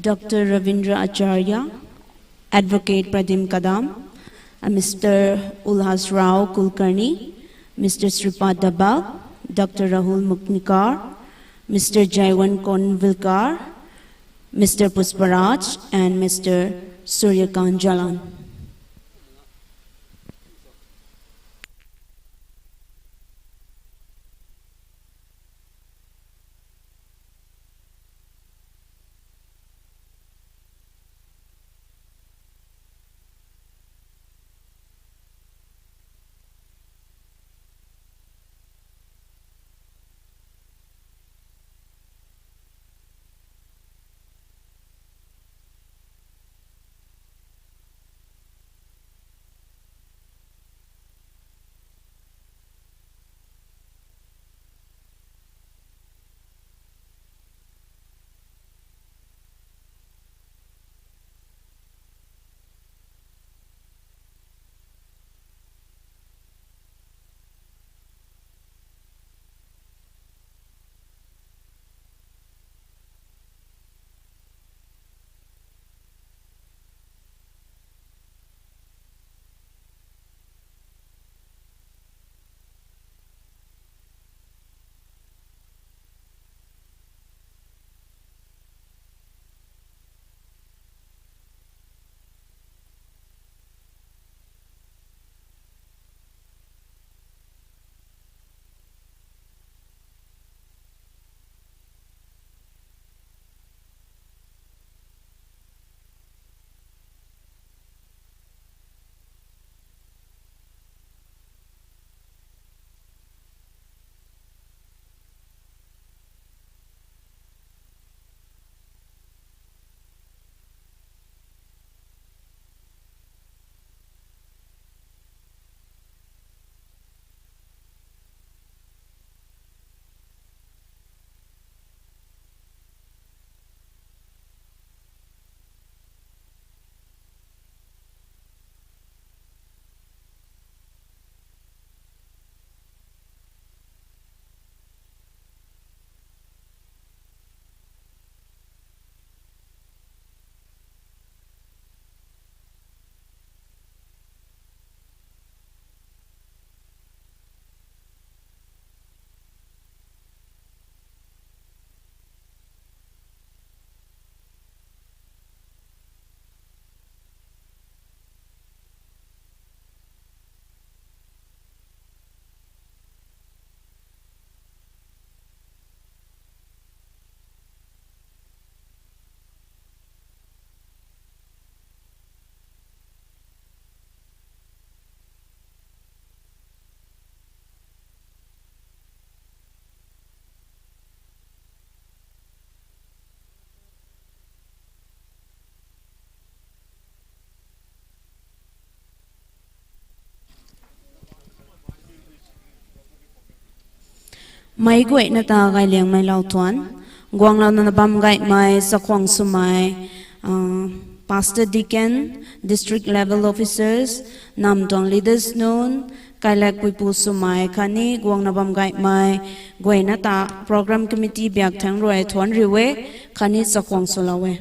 Dr. Ravindra Acharya, Advocate Pradim Kadam, Mr. Ulhas Rao Kulkarni, Mr. Sripad Dabal, Dr. Rahul Muknikar, Mr. Jaiwan Konvilkar, Mr. Pusparaj, and Mr. Suryakant Jalan. Mai goi na ta gai leng mai lau tuan guang lau na bam gai mai sakwang sumai pastor deacon district level officers nam dong leaders known kailak puipu sumai khani guang na bam gai mai goi na ta program committee byak thang roi thon riwe khani sakwang sulawe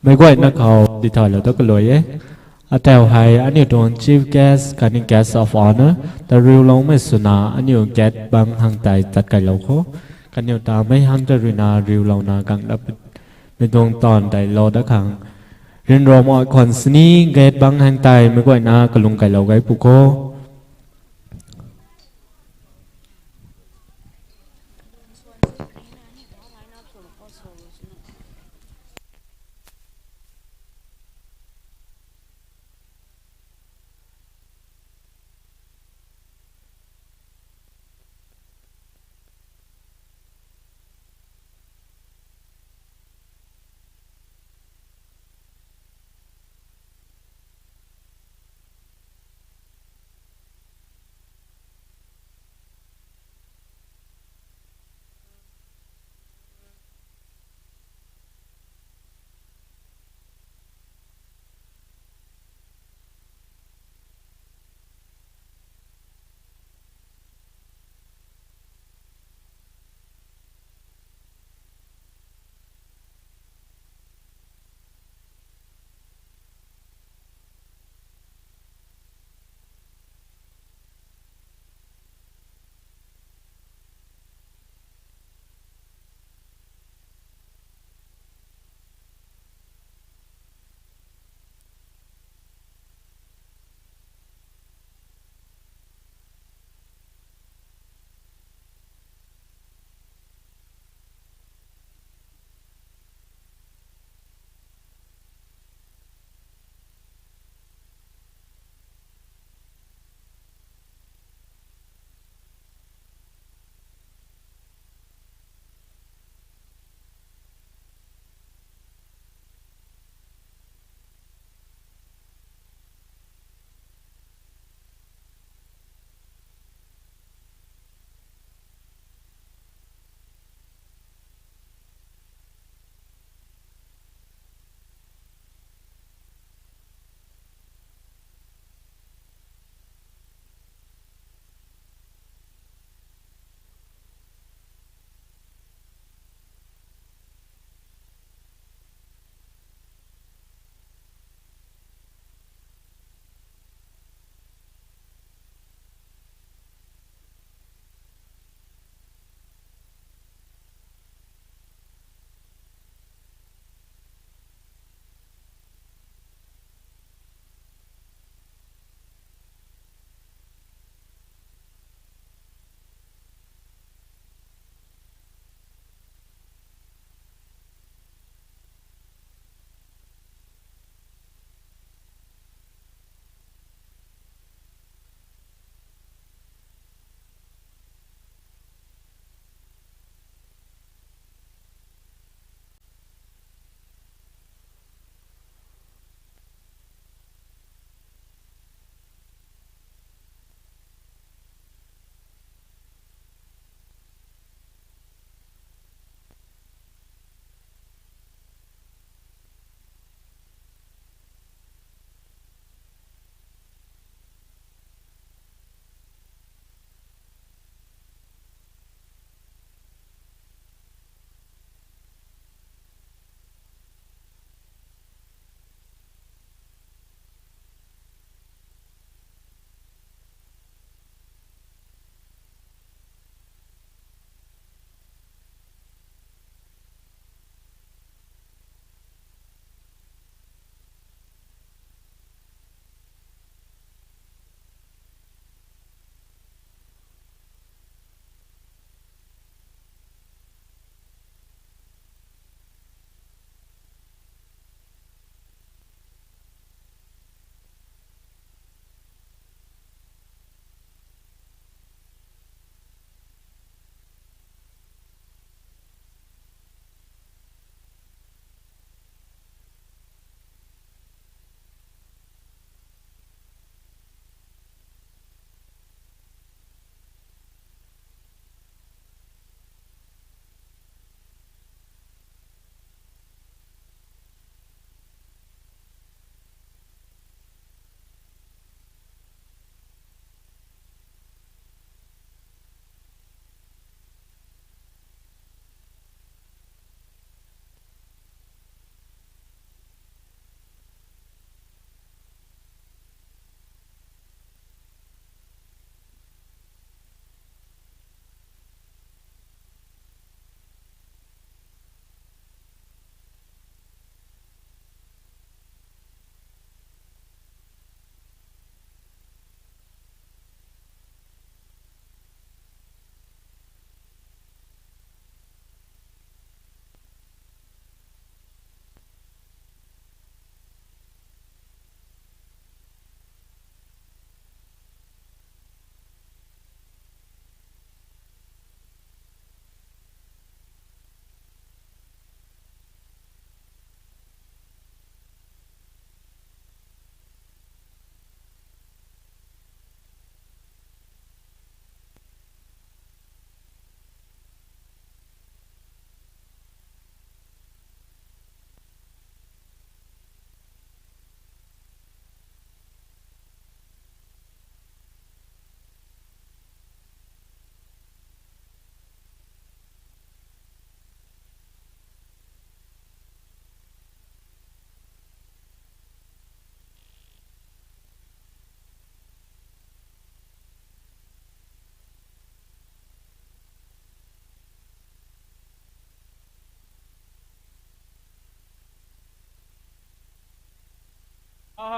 ไม่กว่านักเขาดิถอยแล้วต้องกลัวเย่แต่ให้อันนี้โดน chief guest การนี้ guest of honor แต่ริวลงไม่สุนาอันนี้ get บางทางใจจัดการเราเขาการนี้ตาไม่หันจะรินาริวเรานากังดับเป็นตรงตอนใดรอดักขังเรียนรอมอคนสนี้ get บางทางใจไม่กว่านากลุงไก่เราไก่ปุโก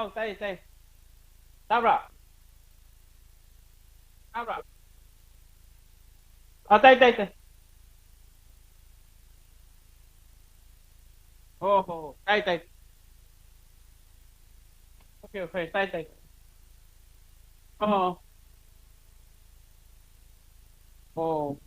tay. Tabra. Tabra. Tay. Tay. Okay, tay. Oh, oh.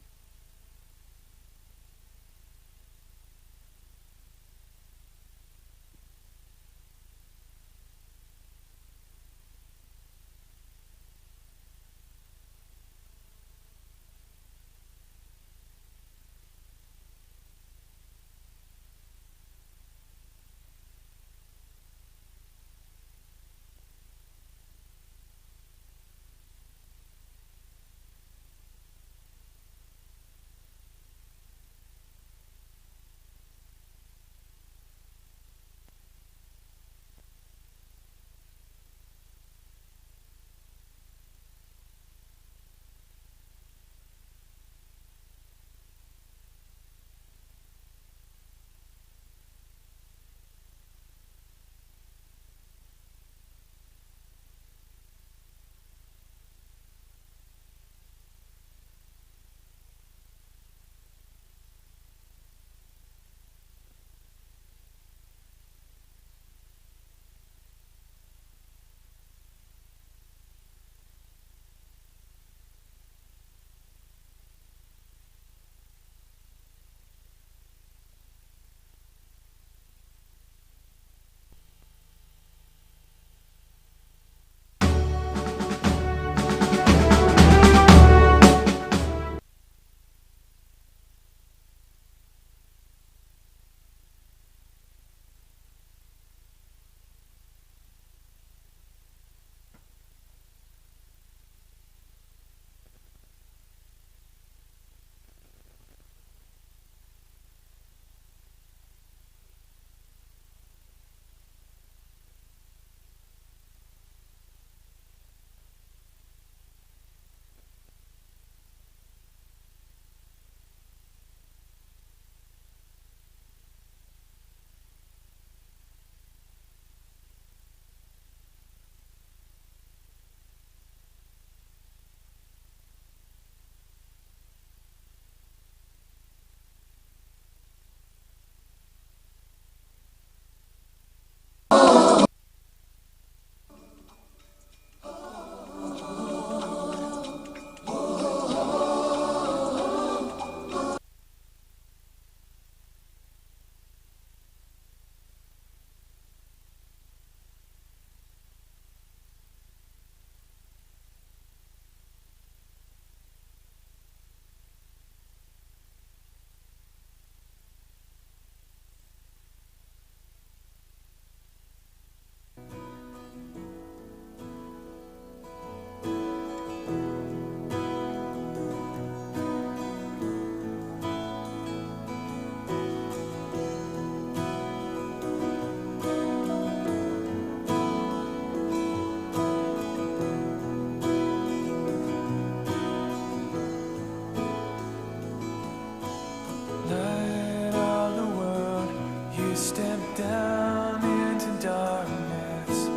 Light of the world, you step down into darkness.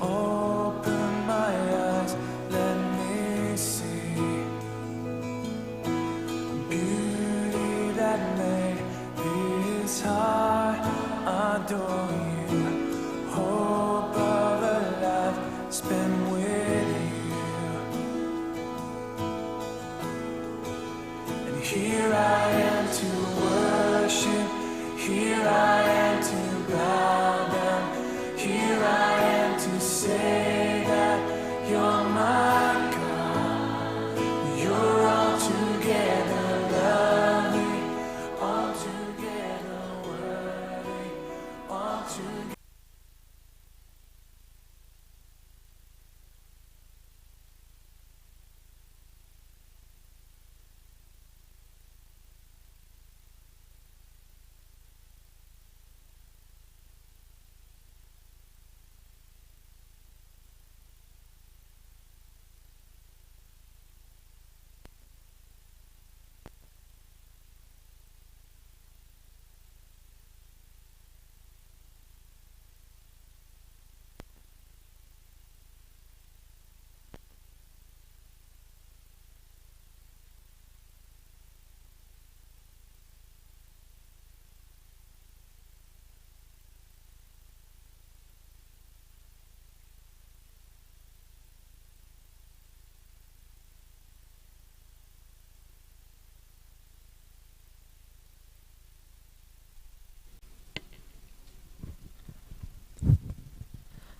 Open my eyes, let me see beauty that made this heart adore you. Hope of a life spent with you. And here I am to worship, here I am to bow down, here I am to say that you're my God. You're altogether lovely, altogether worthy, altogether.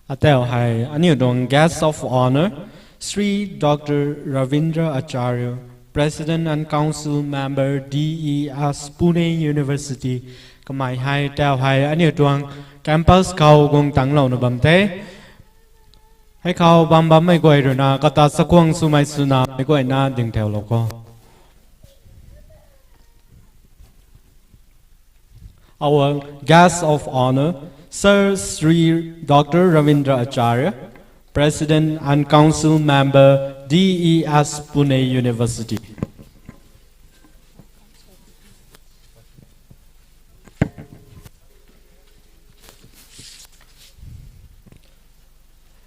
Atel hai Anudong Guest of Honor, Sri Dr. Ravindra Acharya, President and Council Member DES Pune University, Kamai hai Tel hai Anudong Campus Kau Gong Tang Lao no Bamte. Hai Kau Bam Bam Mai Goi Runa, Kata Sakwang Sumai Suna, Mai Goi Na Ding Tel Loko. Our guest of honor, Sir Sri Dr. Ravindra Acharya, President and Council Member, DES Pune University.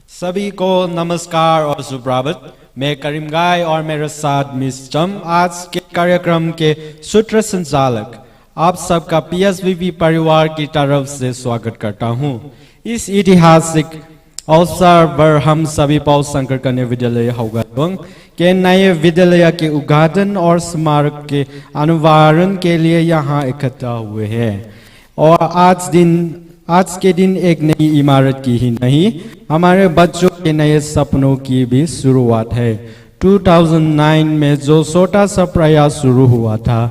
सभी को नमस्कार और सुप्रभात। मैं करीमगाई और मेरे साथ miss चम आज के कार्यक्रम के सूत्र संचालक आप सबका PSVP परिवार की तरफ से स्वागत करता हूं। इस ऐतिहासिक अवसर पर हम सभी पॉल शंकर कन्या विद्यालय हौगालोंग के नए विद्यालय के उद्घाटन और स्मारक के अनावरण के लिए यहाँ इकट्ठा हुए हैं। और आज के दिन एक नई इमारत की ही नहीं, हमारे बच्चों के नए सपनों की भी शुरुआत है। 2009 में जो छोटा सा प्रयास शुरू हुआ था,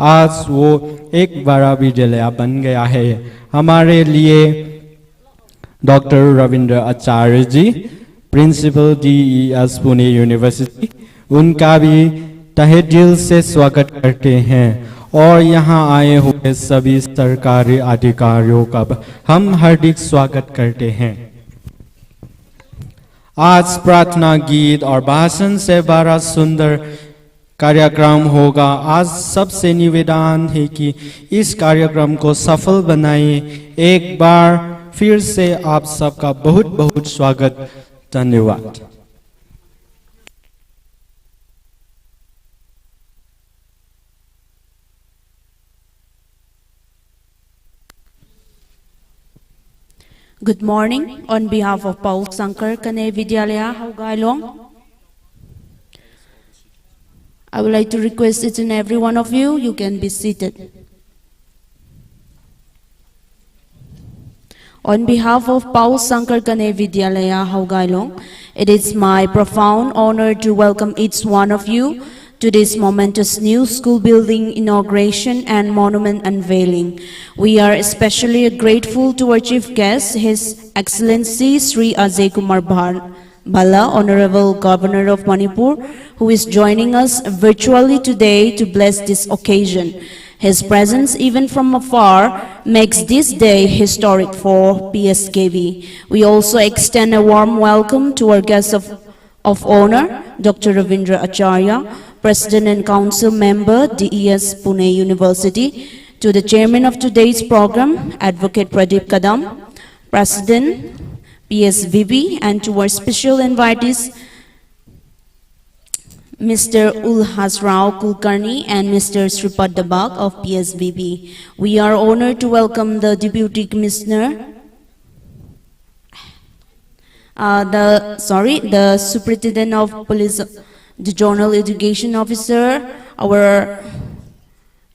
आज वो एक बड़ा विद्यालय बन गया है। हमारे लिए डॉक्टर रविंद्र आचार्य जी, प्रिंसिपल DES पुणे यूनिवर्सिटी, उनका भी तहे दिल से स्वागत करते हैं। और यहाँ आए हुए सभी सरकारी अधिकारियों का हम हार्दिक स्वागत करते हैं। आज प्रार्थना गीत और भाषण से बड़ा सुंदर कार्यक्रम होगा। आज सबसे निवेदन है कि इस कार्यक्रम को सफल बनाइए। एक बार फिर से आप सबका बहुत बहुत स्वागत। धन्यवाद। Good morning. On behalf of Paul Sankar Kane Vidyalaya Haugailong, I would like to request each and every one of you, you can be seated. On behalf of Paul Sankar Kane Vidyalaya Haugailong, it is my profound honor to welcome each one of you to this momentous new school building inauguration and monument unveiling. We are especially grateful to our chief guest, His Excellency Sri Ajay Kumar Bala, Honorable Governor of Manipur, who is joining us virtually today to bless this occasion. His presence, even from afar, makes this day historic for PSKV. We also extend a warm welcome to our guest of honor, Dr. Ravindra Acharya, President and Council Member, DES Pune University, to the Chairman of today's program, Advocate Pradeep Kadam, President, PSVP, and to our special invitees, Mr. Ulhas Rao Kulkarni and Mr. Sripad Dabak of PSVP. We are honored to welcome the Deputy Commissioner, the Superintendent of Police, the General Education Officer,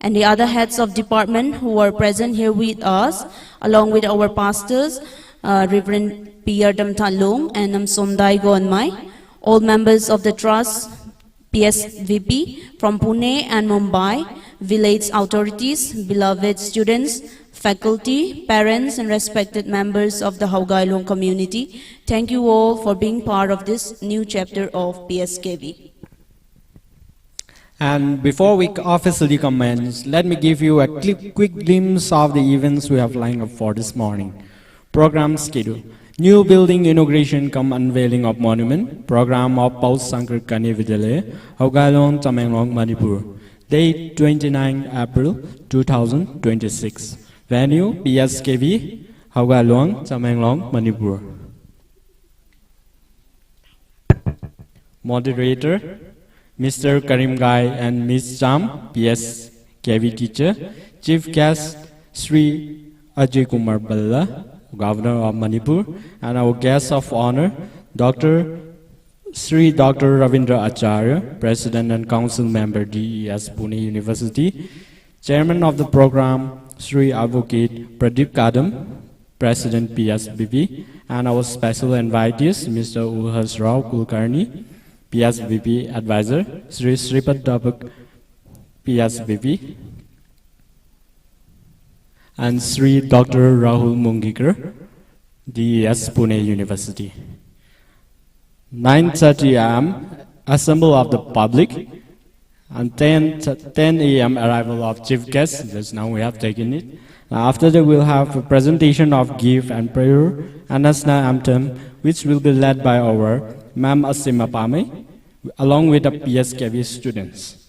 and the other heads of department who are present here with us, along with our pastors, Reverend P.R. Damthalong and Namsomdai Gonmai, all members of the trust, PSVP from Pune and Mumbai, village authorities, beloved students, faculty, parents, and respected members of the Haugailong community. Thank you all for being part of this new chapter of PSKV. And before we officially commence, let me give you a quick glimpse of the events we have lined up for this morning. Program schedule: new building inauguration cum unveiling of monument. Program of Paul Sankar Kane Vidyalaya, Haugailong, Tamenglong, Manipur. Date 29 April 2026. Venue PSKV, Haugailong, Tamenglong, Manipur. Moderator Mr. Karim Gai and Ms. Cham, PSKV teacher. Chief guest Sri Ajay Kumar Bala, Governor of Manipur, and our guest of honor, Sri Dr. Ravindra Acharya, President and Council Member, DES Pune University. Chairman of the program, Sri Advocate Pradeep Kadam, President PSBB, and our special invitees, Mr. Ulhas Rao Kulkarni, PSBB Advisor, Sri Sripad Dabak, PSBB, and Sri Dr. Rahul Mungikar, DES Pune University. 9:30 a.m. Assemble of the public, and 10 a.m. arrival of chief guests. Just now we have taken it. After that, we'll have a presentation of gift and prayer and national anthem, which will be led by our Ma'am Asima Pame, along with the PSKV students.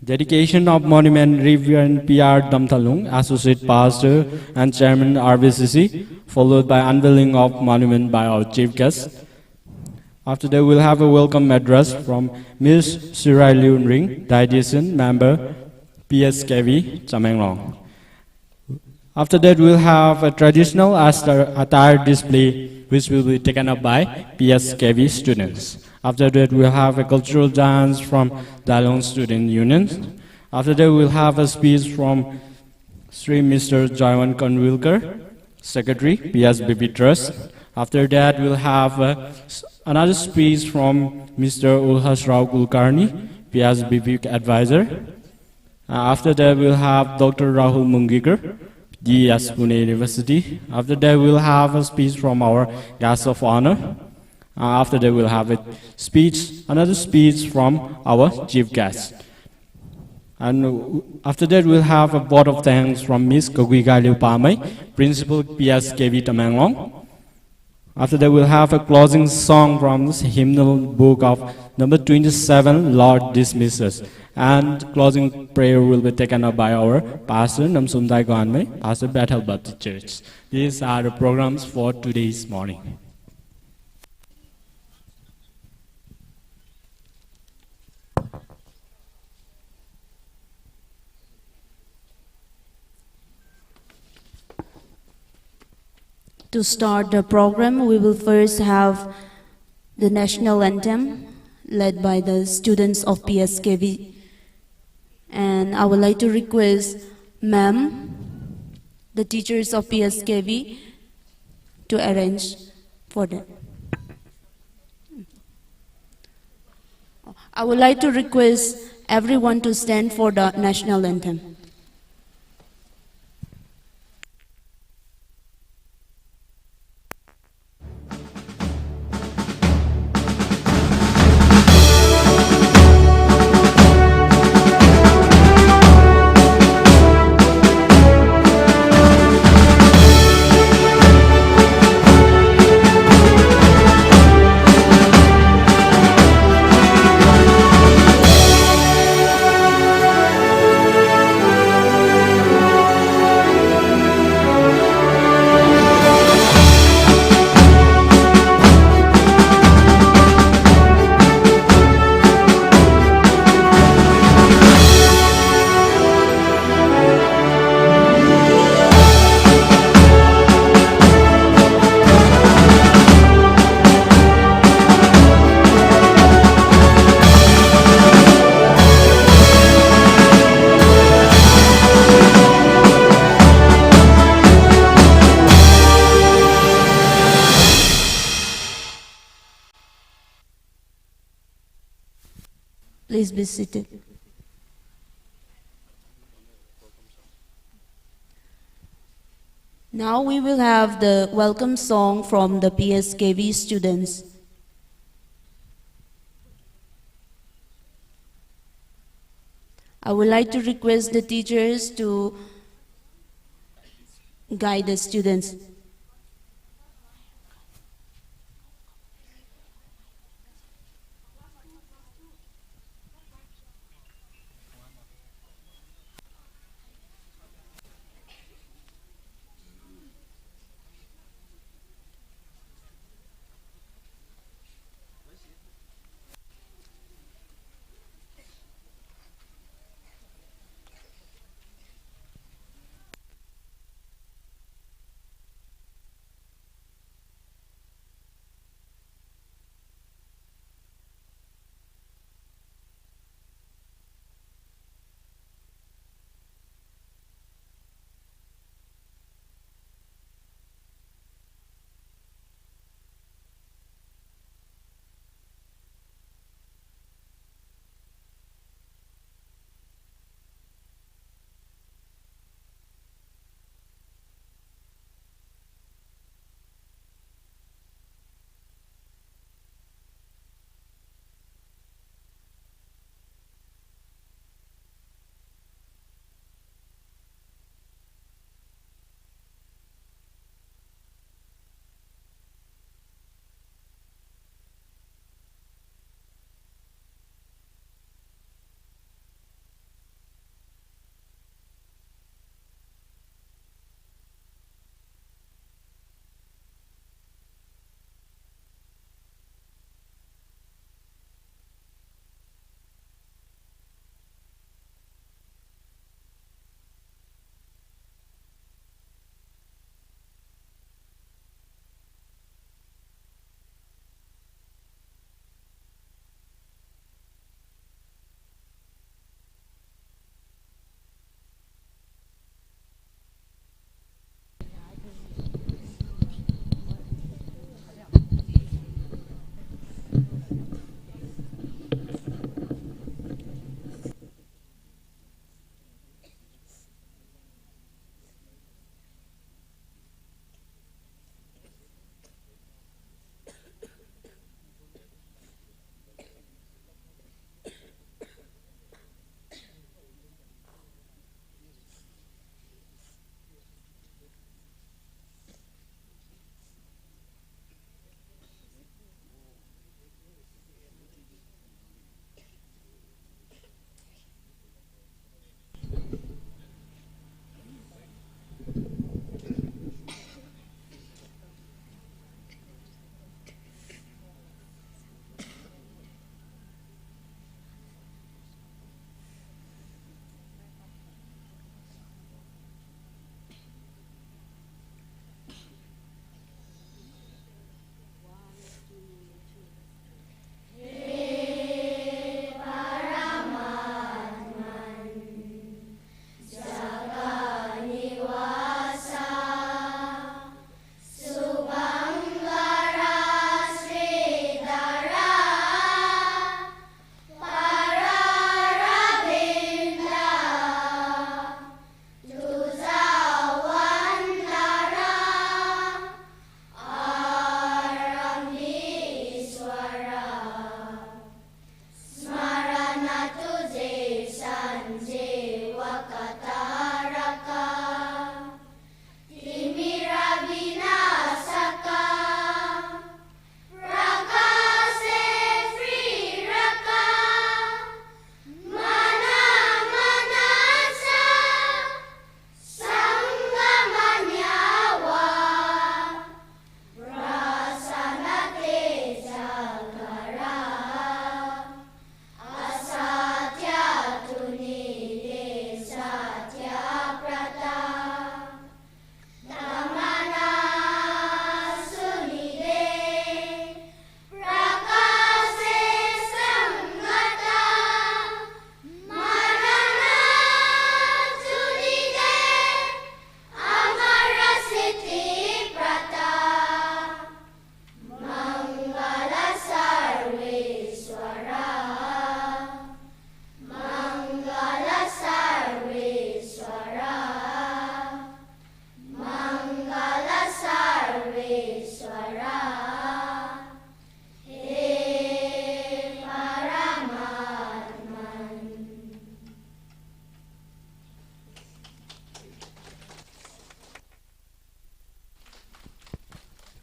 Dedication of monument, Reverend P.R. Damtalung, Associate Pastor and Chairman RVCC, followed by unveiling of monument by our chief guest. After that, we'll have a welcome address from Ms. Sirai Liun Ring, Dietitian Member, PSKV, Chamenglong. After that, we'll have a traditional attire display, which will be taken up by PSKV students. After that, we'll have a cultural dance from Dalong Student Union. After that, we'll have a speech from Sri Mr. Jaiwan Kanwilkar, Secretary, PSBB Trust. After that, we'll have another speech from Mr. Ulhas Rao Kulkarni, PSBB Advisor. After that, we'll have Dr. Rahul Mungikar, DES Pune University. After that, we'll have a speech from our guest of honor. After that, we'll have another speech from our chief guest. And after that, we'll have a vote of thanks from Ms. Kogwiga Liu Pamay, Principal PSKV Tamenglong. After that, we'll have a closing song from the hymnal book of number 27, Lord Dismisses. And closing prayer will be taken up by our Pastor Namsundai Gwanme, Pastor Bethel Baptist Church. These are the programs for today's morning. To start the program, we will first have the national anthem led by the students of PSKV. And I would like to request Ma'am, the teachers of PSKV, to arrange for them. I would like to request everyone to stand for the national anthem. Please be seated. Now we will have the welcome song from the PSKV students. I would like to request the teachers to guide the students.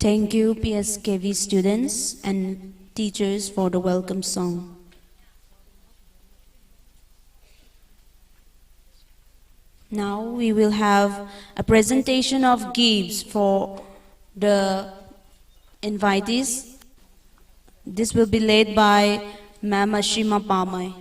Thank you, PSKV students and teachers, for the welcome song. Now we will have a presentation of gifts for the invitees. This will be led by Ma'am Ashima Pamay.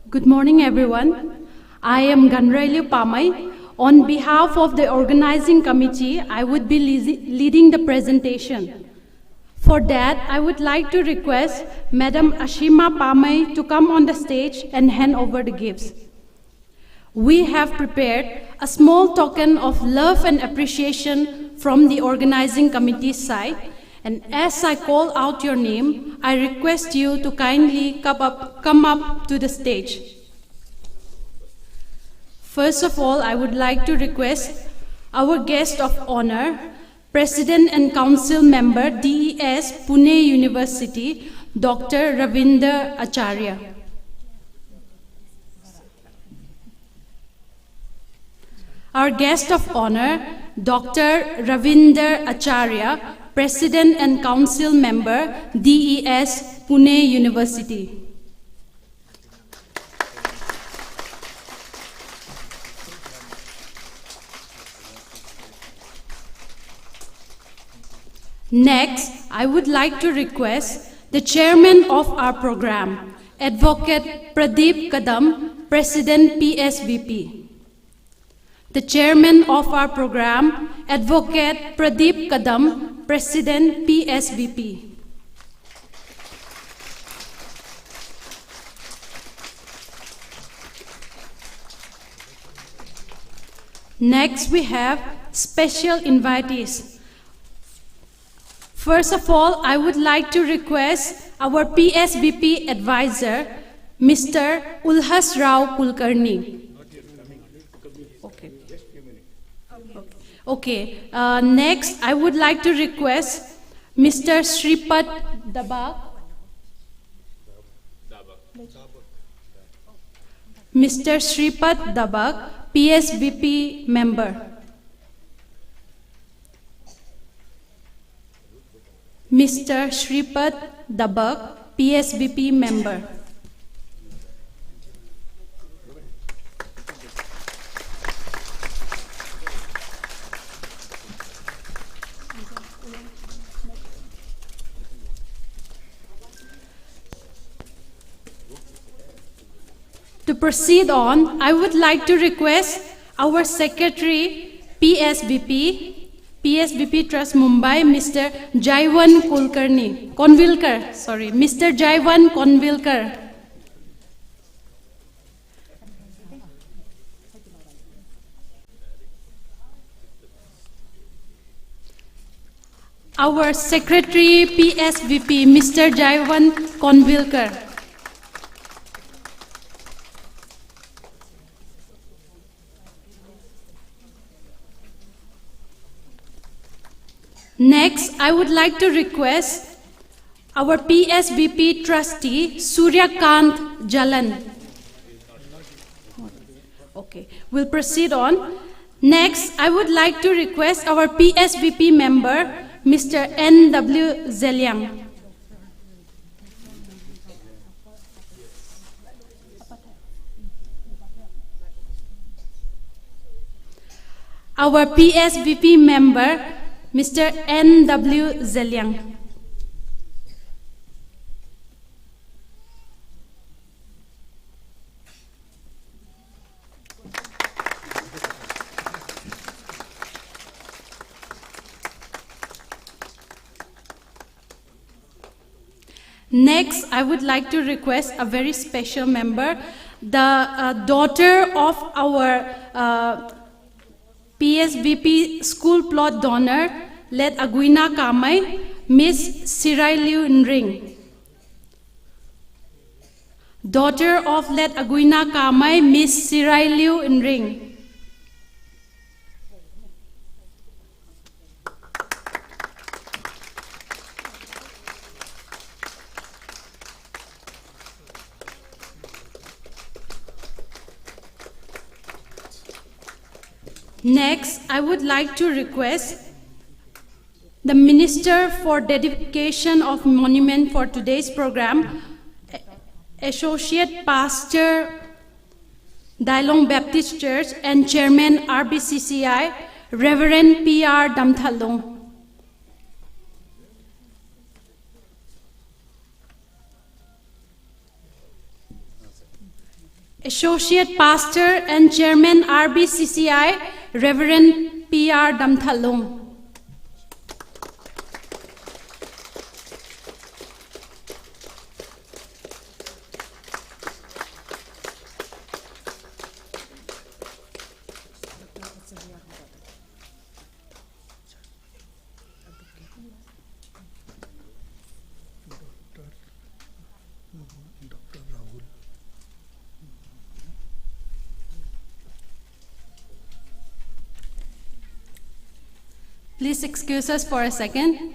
Good morning, everyone. I am Ganrailu Pamay. On behalf of the organizing committee, I would be leading the presentation. For that, I would like to request Madam Ashima Pamay to come on the stage and hand over the gifts. We have prepared a small token of love and appreciation from the organizing committee's side. And as I call out your name, I request you to kindly come up to the stage. First of all, I would like to request our guest of honor, President and Council Member, DES, Pune University, Dr. Ravinder Acharya. Our guest of honor, Dr. Ravinder Acharya, President and Council Member, DES, Pune University. Next, I would like to request the chairman of our program, Advocate Pradeep Kadam, President PSVP. The chairman of our program, Advocate Pradeep Kadam, President PSVP. Next, we have special invitees. First of all, I would like to request our PSVP advisor, Mr. Ulhas Rao Kulkarni. Okay. Next, I would like to request Mr. Shripad Dabak. Mr. Shripad Dabak, PSVP member. Mr. Shripad Dabak, PSVP member. To proceed on, I would like to request our Secretary, PSVP Trust Mumbai, Mr. Jaiwan Konvilkar, Mr. Jaiwan Konvilkar. Our Secretary, PSVP, Mr. Jaiwan Konvilkar. Next, I would like to request our PSVP trustee, Suryakant Jalan. Okay, we'll proceed on. Next, I would like to request our PSVP member, Mr. N.W. Zeliang. Our PSVP member, Mr. N.W. Zeliang. Next, I would like to request a very special member, the daughter of our PSVP school plot donor, Let Aguina Kamai, Miss Sirailu Nring. daughter of Let Aguina Kamai, Miss Sirai Liu in ring. Next, I would like to request the Minister for Dedication of Monument for today's program, Associate Pastor, Dailong Baptist Church and Chairman RBCCI, Reverend P.R. Damthalong. Associate Pastor and Chairman RBCCI, Reverend P.R. Damthalong. Please excuse us for a second.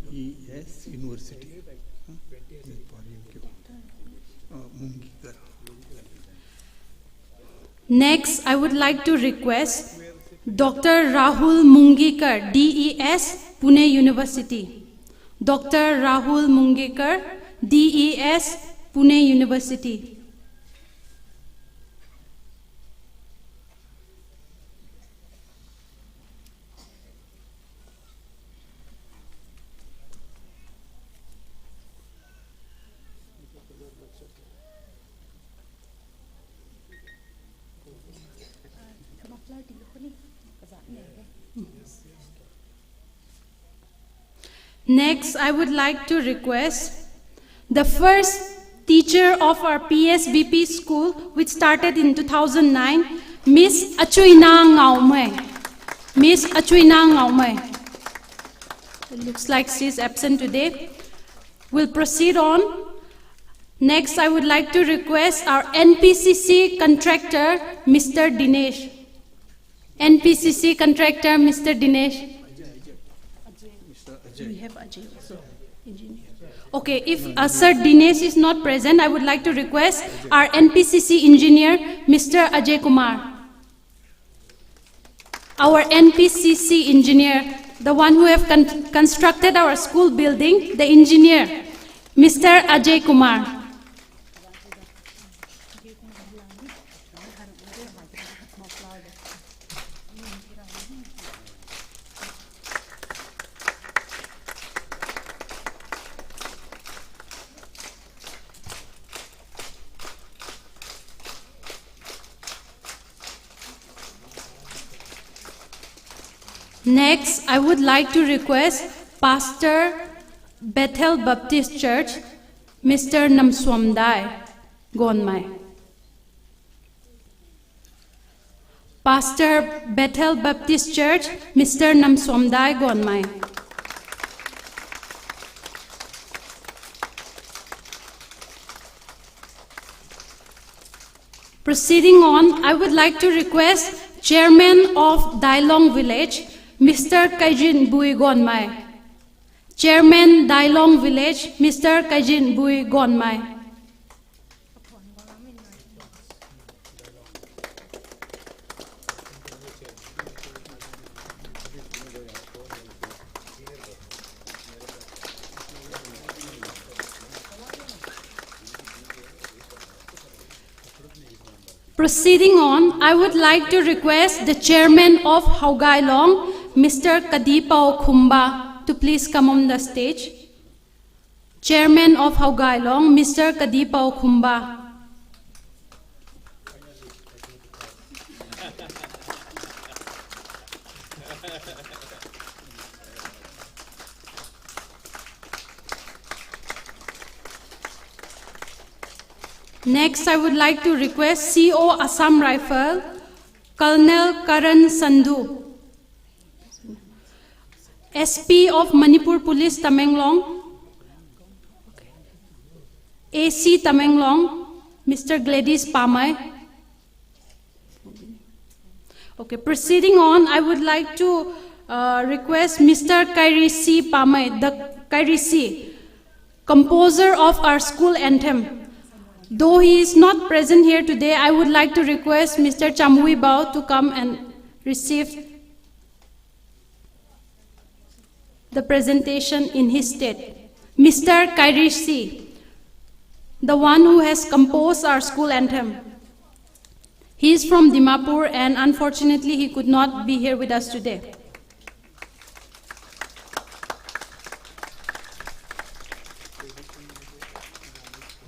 DES University. Next, I would like to request Dr. Rahul Mungikar, DES, Pune University. Dr. Rahul Mungikar, DES, Pune University. Next, I would like to request the first teacher of our PSBP school, which started in 2009, Miss Achuina Ngaume. Miss Achuina Ngaume. It looks like she is absent today. We'll proceed on. Next, I would like to request our NPCC contractor, Mr. Dinesh. NPCC contractor, Mr. Dinesh. We have Ajay also, engineer. Okay, if Sir Dinesh is not present, I would like to request our NPCC engineer, Mr. Ajay Kumar. Our NPCC engineer, the one who have constructed our school building, the engineer, Mr. Ajay Kumar. Next, I would like to request Pastor Bethel Baptist Church, Mr. Namswamdai Gonmai. Pastor Bethel Baptist Church, Mr. Namswamdai Gonmai. Proceeding on, I would like to request Chairman of Dailong Village, Mr. Kaijin Bui Gonmai. Chairman Dailong Village, Mr. Kaijin Bui Gonmai. Proceeding on, I would like to request the Chairman of Haugailong, Mr. Kadipao Khumba, to please come on the stage. Chairman of Haugailong, Mr. Kadipao Khumba. Next, I would like to request CO Assam Rifle, Colonel Karan Sandhu, SP of Manipur Police Tamenglong, AC Tamenglong, Mr. Gladys Pamay. Okay, proceeding on, I would like to request Mr. Kairisi Pamay, the Kairisi, composer of our school anthem. Though he is not present here today, I would like to request Mr. Chamui Bao to come and receive the presentation in his stead. Mr. Kairisi, the one who has composed our school anthem. He is from Dimapur and unfortunately he could not be here with us today.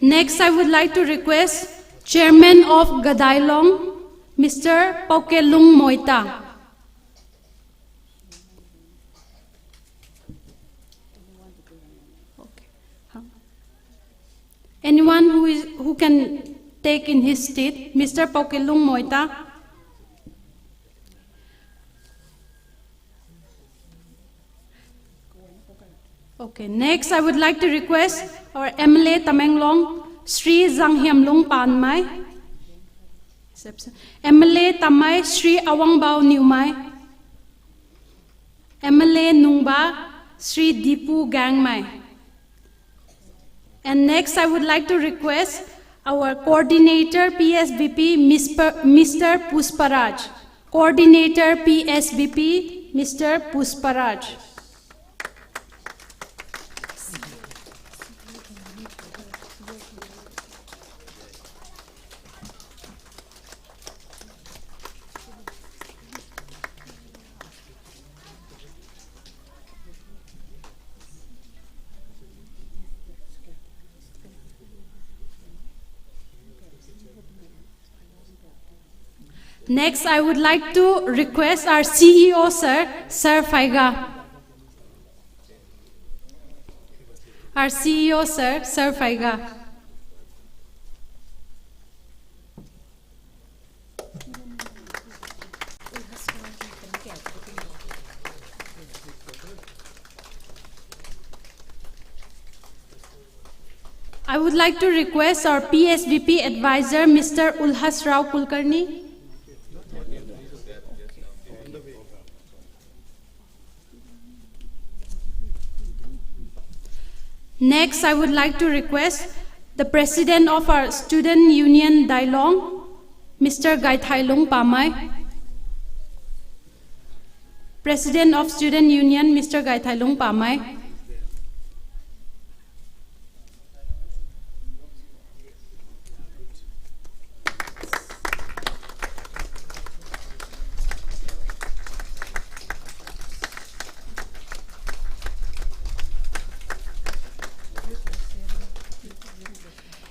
Next, I would like to request Chairman of Gadailong, Mr. Pokelung Moita. Okay. Anyone who can take in his stead, Mr. Pokelung Moita. Okay, next I would like to request our MLA Tamenglong, Sri Zanghiamlung Panmai. MLA Tamai, Sri Awangbao Niumai. MLA Nungba, Sri Dipu Gangmai. And next I would like to request our coordinator PSVP, Mr. Pusparaj. Coordinator PSVP, Mr. Pusparaj. Next, I would like to request our CEO, Sir Faiga. Our CEO, Sir Faiga. I would like to request our PSVP advisor, Mr. Ulhas Rao Kulkarni. Next, I would like to request the President of our Student Union Dailong, Mr. Gaithailung Pamay. President of Student Union, Mr. Gaithailung Pamay.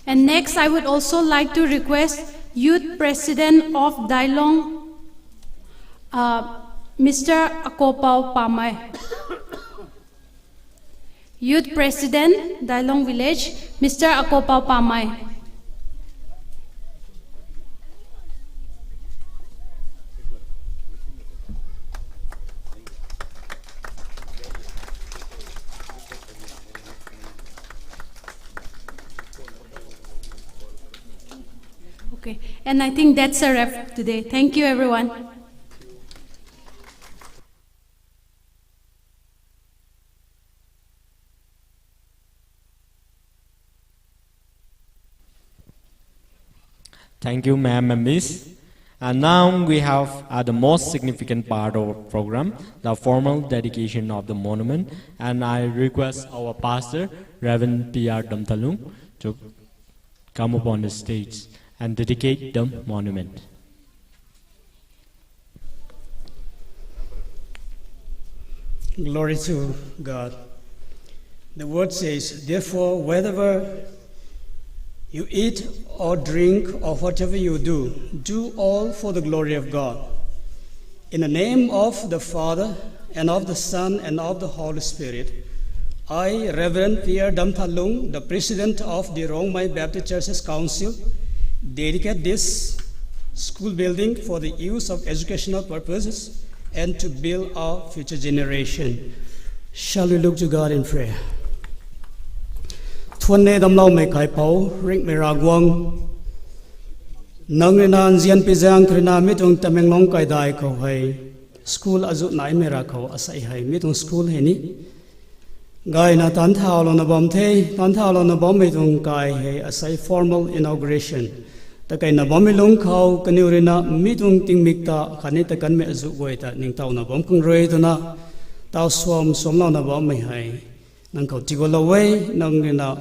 And next, I would also like to request Youth President of Dailong, Mr. Akopao Pamay. Youth President, Dailong Village, Mr. Akopao Pamay. Okay, and I think that's a wrap today. Thank you, everyone. Thank you, ma'am and miss. And now we have the most significant part of our program, the formal dedication of the monument. And I request our pastor, Reverend P.R. Damtalung, to come up on the stage and dedicate the monument. Glory to God. The word says, therefore, whatever you eat or drink or whatever you do all for the glory of God. In the name of the Father, and of the Son, and of the Holy Spirit, I, Reverend Pierre Damthalung, the President of the Rongmai Baptist Churches Council, dedicate this school building for the use of educational purposes and to build our future generation. Shall we look to God in prayer? Thuần nê đâm lâu mày khai pau, rinh mày ra guang. Nang rinan zian pizang krina mitung tameng long kai dai ko hai. School azut nai mày ra ko asai hai mitung school hai ni. Gai na tan thao lo na bom the, tan thao lo na bom mitung kai hai asai formal inauguration. Ta kai na bom lung khao kaniu rina mitung ting mikta khani ta kan me azu goi ta ning tau na bom kung roi tu na. Tao som lo na bom mày hai. Nang kau tigo laway nang rina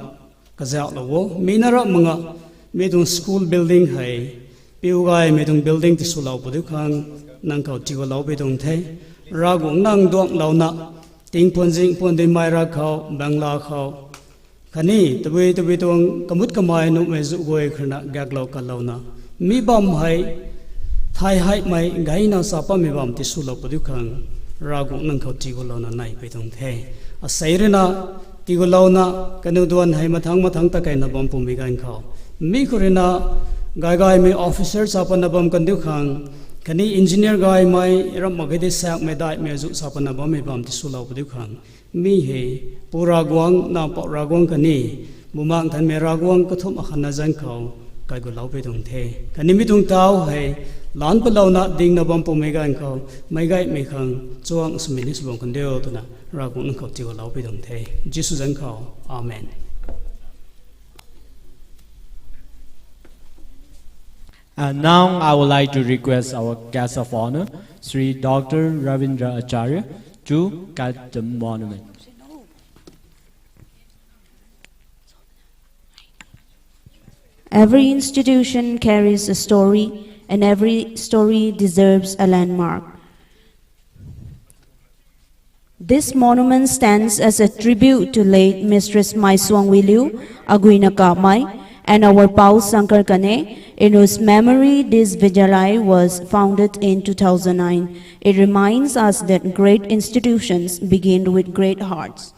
kazak lawo minara mga medung school building hai piugai medung building ti sulau pudukhang nang kau tigo law bedung the ragong nang dong law na ting ponjing pon de mai ra khau bangla khau khani tabi tong kamut kamai nu me zu goi khna gak law ka law na mi bam hai thai hai mai gai na sa pa me bam ti sulau pudukhang ragong nang kau tigo law na nai bedung the asairina tigulauna kanu duan hai mathang ta kai na bom pumi gan khaw mi khurina gai me officer sapan na bom kan du khang kani engineer gai mai ram magade sak me dai me zu sapan na bom me bam ti sulau bu du khang mi he pura gwang na pa ra gwang kani mumang than me ra gwang ka thum akhan na jan khaw kai go lau pe dong the kani mi tung taw hai lan pa lau na ding na bom pumi gan khaw mai gai me khang chuang sminis bom kan deu tu na ra cũng nâng khẩu tiêu lão bị đồng thế Jesus dân khẩu Amen. And now I would like to request our guest of honor, Sri Dr. Ravindra Acharya, to guide the monument. Every institution carries a story, and every story deserves a landmark. This monument stands as a tribute to late Mistress Mai Suang Wiliu, Aguina Kamai, and our Pau Sankar Kane, in whose memory this Vidyalaya was founded in 2009. It reminds us that great institutions begin with great hearts.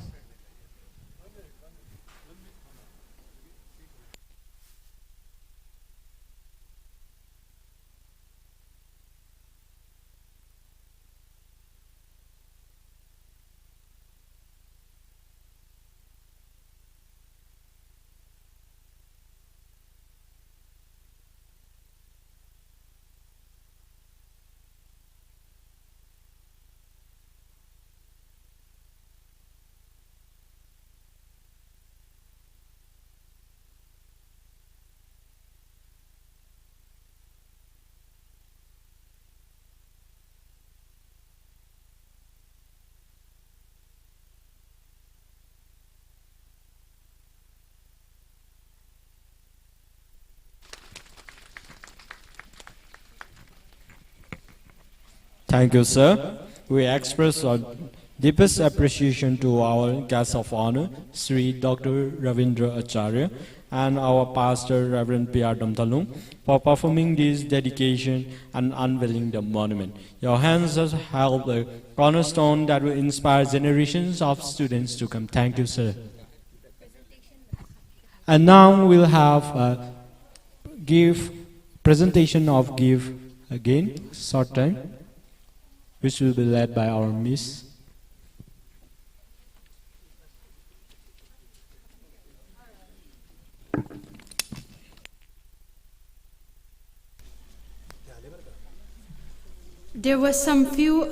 Thank you, sir. We express our deepest appreciation to our guest of honor, Sri Dr. Ravindra Acharya, and our pastor, Reverend P.R. Damtalung, for performing this dedication and unveiling the monument. Your hands have held a cornerstone that will inspire generations of students to come. Thank you, sir. And now we'll have a presentation of give again, short time, which will be led by our Miss. There were some few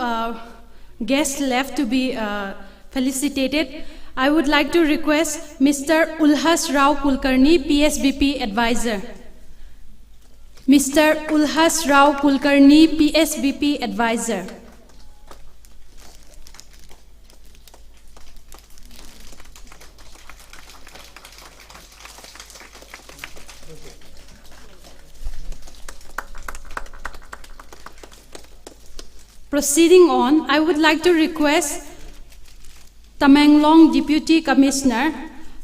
guests left to be felicitated. I would like to request Mr. Ulhas Rao Kulkarni, PSBP advisor. Mr. Ulhas Rao Kulkarni, PSBP advisor. Proceeding on, I would like to request Tamenglong Deputy Commissioner,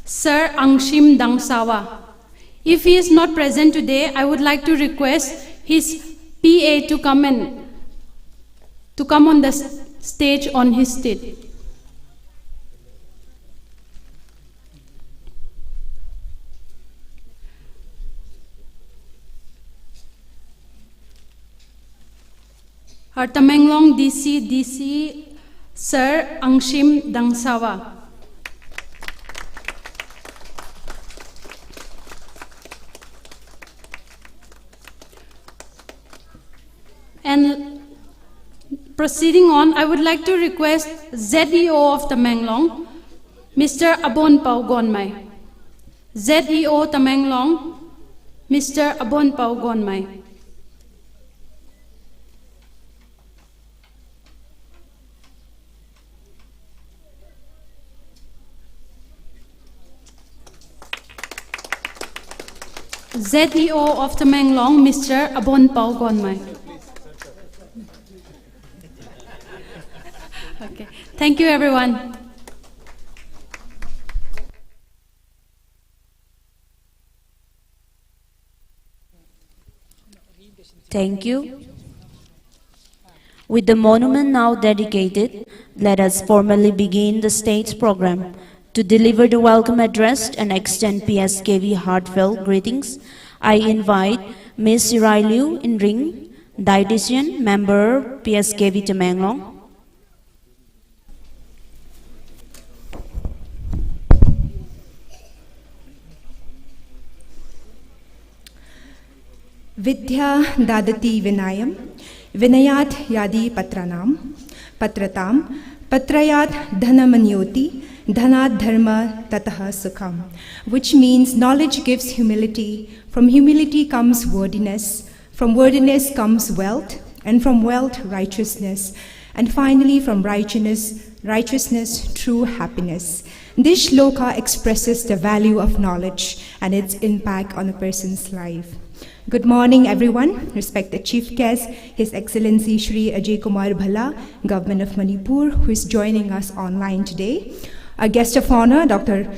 Sir Angshim Dangsawa. If he is not present today, I would like to request his PA to come on the stage on his stage. Our Tamenglong DC Sir Angshim Dangsawa. And proceeding on, I would like to request ZEO of Tamenglong, Mr. Abon Pau Gonmai. ZEO Tamenglong, Mr. Abon Pau Gonmai. ZEO of Tamenglong, Mr. Abon Pau Gonmai. Okay. Thank you, everyone. Thank you. With the monument now dedicated, let us formally begin the state's program. To deliver the welcome address and extend PSKV heartfelt greetings, I invite Ms. Sirai Liu in ring, dietitian, member PSKV Tamenglong. Vidya dadati vinayam, vinayat yadi patranam, patratam, patrayat dhanamanyoti, dhanat dharma tataha sukham, which means knowledge gives humility, from humility comes worthiness, from worthiness comes wealth, and from wealth righteousness, and finally from righteousness true happiness. This shloka expresses the value of knowledge and its impact on a person's life. Good morning, everyone. Respected Chief Guest, His Excellency Shri Ajay Kumar Bhalla, Government of Manipur, who is joining us online today. Our guest of honor, Dr.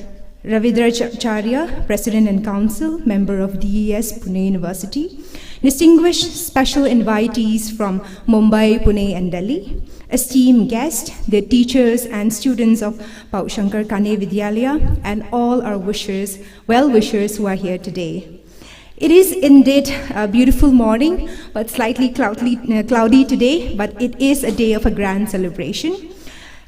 Ravidracharya, President and Council, member of DES, Pune University. Distinguished special invitees from Mumbai, Pune, and Delhi. Esteemed guests, the teachers and students of Pau Shankar Kane Vidyalaya, and all our well-wishers who are here today. It is indeed a beautiful morning, but slightly cloudy today, but it is a day of a grand celebration.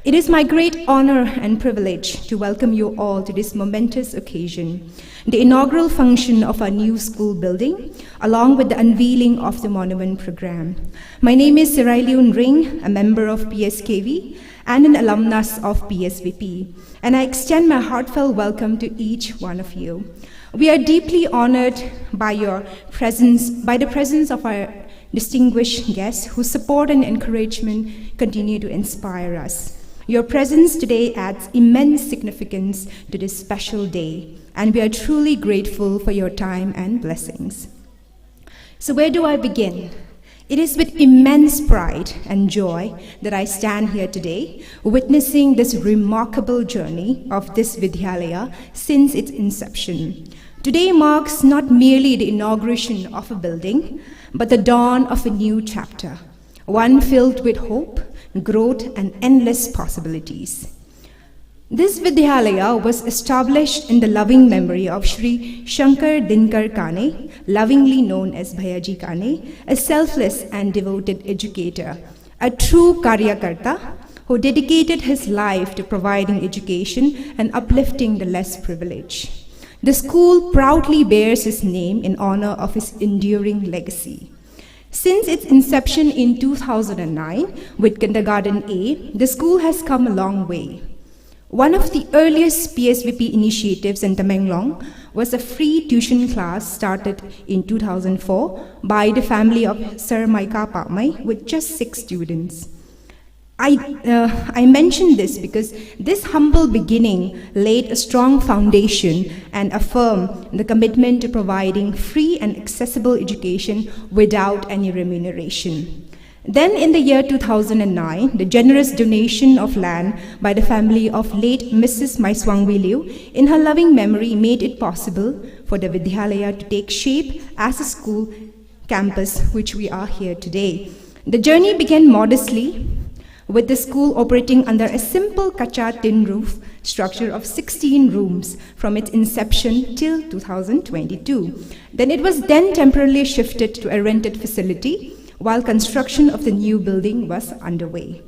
It is my great honor and privilege to welcome you all to this momentous occasion, the inaugural function of our new school building, along with the unveiling of the monument program. My name is Sirai Liu Ring, a member of PSKV and an alumnus of PSVP, and I extend my heartfelt welcome to each one of you. We are deeply honored by the presence of our distinguished guests whose support and encouragement continue to inspire us. Your presence today adds immense significance to this special day, and we are truly grateful for your time and blessings. So where do I begin? It is with immense pride and joy that I stand here today, witnessing this remarkable journey of this Vidyalaya since its inception. Today marks not merely the inauguration of a building, but the dawn of a new chapter, one filled with hope, growth, and endless possibilities. This Vidyalaya was established in the loving memory of Shri Shankar Dinkar Kane, lovingly known as Bhayaji Kane, a selfless and devoted educator, a true Karyakarta who dedicated his life to providing education and uplifting the less privileged. The school proudly bears his name in honor of his enduring legacy. Since its inception in 2009 with Kindergarten A, the school has come a long way. One of the earliest PSVP initiatives in Tamenglong was a free tuition class started in 2004 by the family of Sir Maika Pamai with just 6 students. I mention this because this humble beginning laid a strong foundation and affirmed the commitment to providing free and accessible education without any remuneration. Then in the year 2009, the generous donation of land by the family of late Mrs. Maiswangwi Liu in her loving memory made it possible for the Vidyalaya to take shape as a school campus, which we are here today. The journey began modestly, with the school operating under a simple kacha tin roof structure of 16 rooms from its inception till 2022. Then it was temporarily shifted to a rented facility while construction of the new building was underway.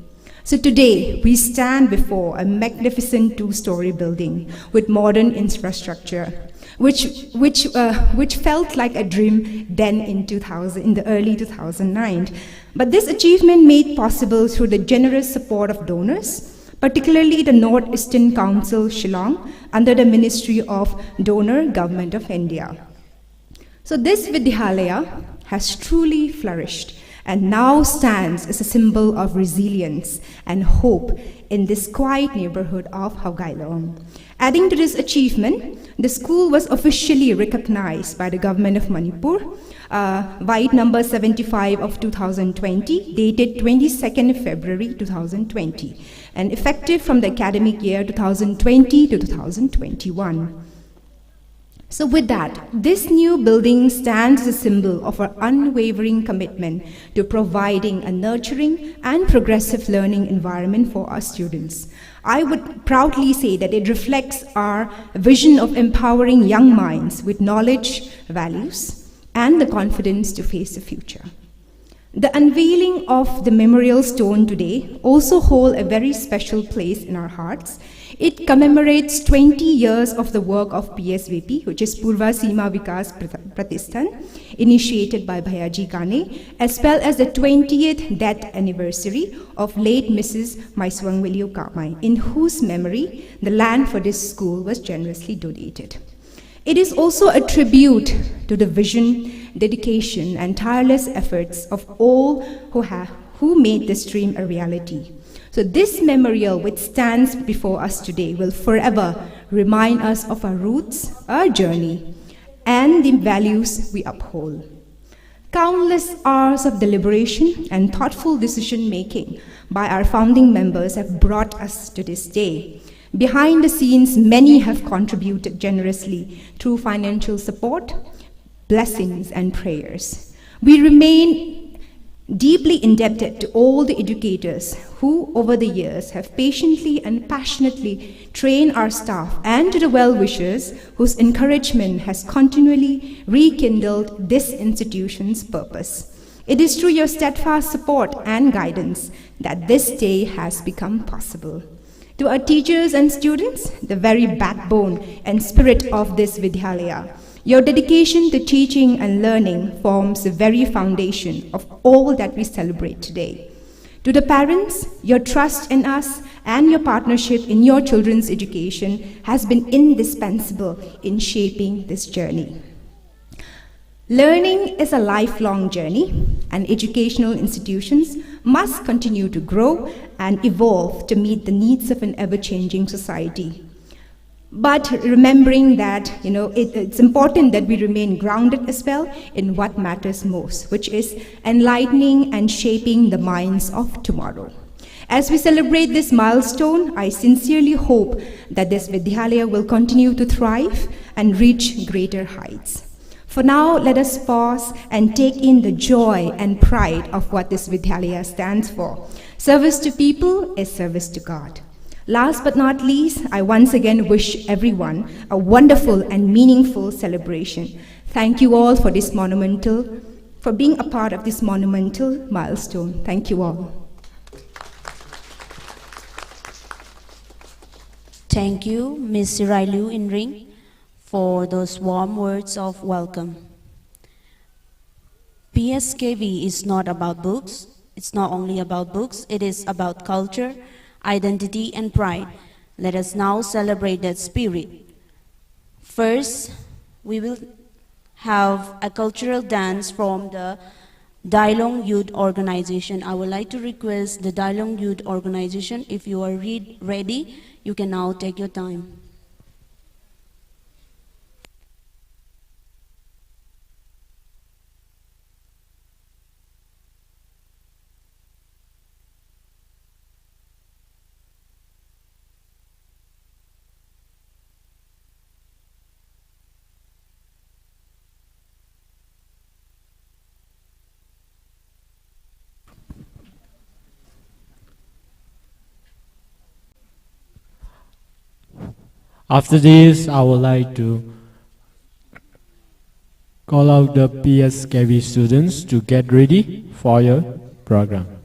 So today, we stand before a magnificent two-story building with modern infrastructure, which felt like a dream then in the early 2009. But this achievement made possible through the generous support of donors, particularly the Northeastern Council, Shillong, under the Ministry of Donor Government of India. So this Vidyalaya has truly flourished and now stands as a symbol of resilience and hope in this quiet neighborhood of Hawgailong. Adding to this achievement, the school was officially recognized by the government of Manipur, Vite number 75 of 2020, dated 22nd February 2020, and effective from the academic year 2020 to 2021. So with that, this new building stands as a symbol of our unwavering commitment to providing a nurturing and progressive learning environment for our students. I would proudly say that it reflects our vision of empowering young minds with knowledge, values, and the confidence to face the future. The unveiling of the memorial stone today also holds a very special place in our hearts. It commemorates 20 years of the work of PSVP, which is Purva Seema Vikas Pratishthan, initiated by Bhayaji Kane, as well as the 20th death anniversary of late Mrs. Maiswangwiliu Kamai, in whose memory the land for this school was generously donated. It is also a tribute to the vision, dedication, and tireless efforts of all who made this dream a reality. So this memorial which stands before us today will forever remind us of our roots, our journey, and the values we uphold. Countless hours of deliberation and thoughtful decision-making by our founding members have brought us to this day. Behind the scenes, many have contributed generously through financial support, blessings, and prayers. We remain deeply indebted to all the educators who, over the years, have patiently and passionately trained our staff, and to the well-wishers whose encouragement has continually rekindled this institution's purpose. It is through your steadfast support and guidance that this day has become possible. To our teachers and students, the very backbone and spirit of this Vidyalaya, your dedication to teaching and learning forms the very foundation of all that we celebrate today. To the parents, your trust in us and your partnership in your children's education has been indispensable in shaping this journey. Learning is a lifelong journey, and educational institutions must continue to grow and evolve to meet the needs of an ever-changing society. But remembering that, it's important that we remain grounded as well in what matters most, which is enlightening and shaping the minds of tomorrow. As we celebrate this milestone, I sincerely hope that this Vidyalaya will continue to thrive and reach greater heights. For now, let us pause and take in the joy and pride of what this Vidyalaya stands for. Service to people is service to God. Last but not least, I once again wish everyone a wonderful and meaningful celebration. Thank you all for being a part of this monumental milestone. Thank you all. Thank you, Ms. Sirailu Inring, for those warm words of welcome. PSKV is not about books. It's not only about books. It is about culture, identity, and pride. Let us now celebrate that spirit. First, we will have a cultural dance from the Dailong Youth Organization. I would like to request the Dailong Youth Organization, if you are ready, you can now take your time. After this, I would like to Call out the PSKV students to get ready for your program.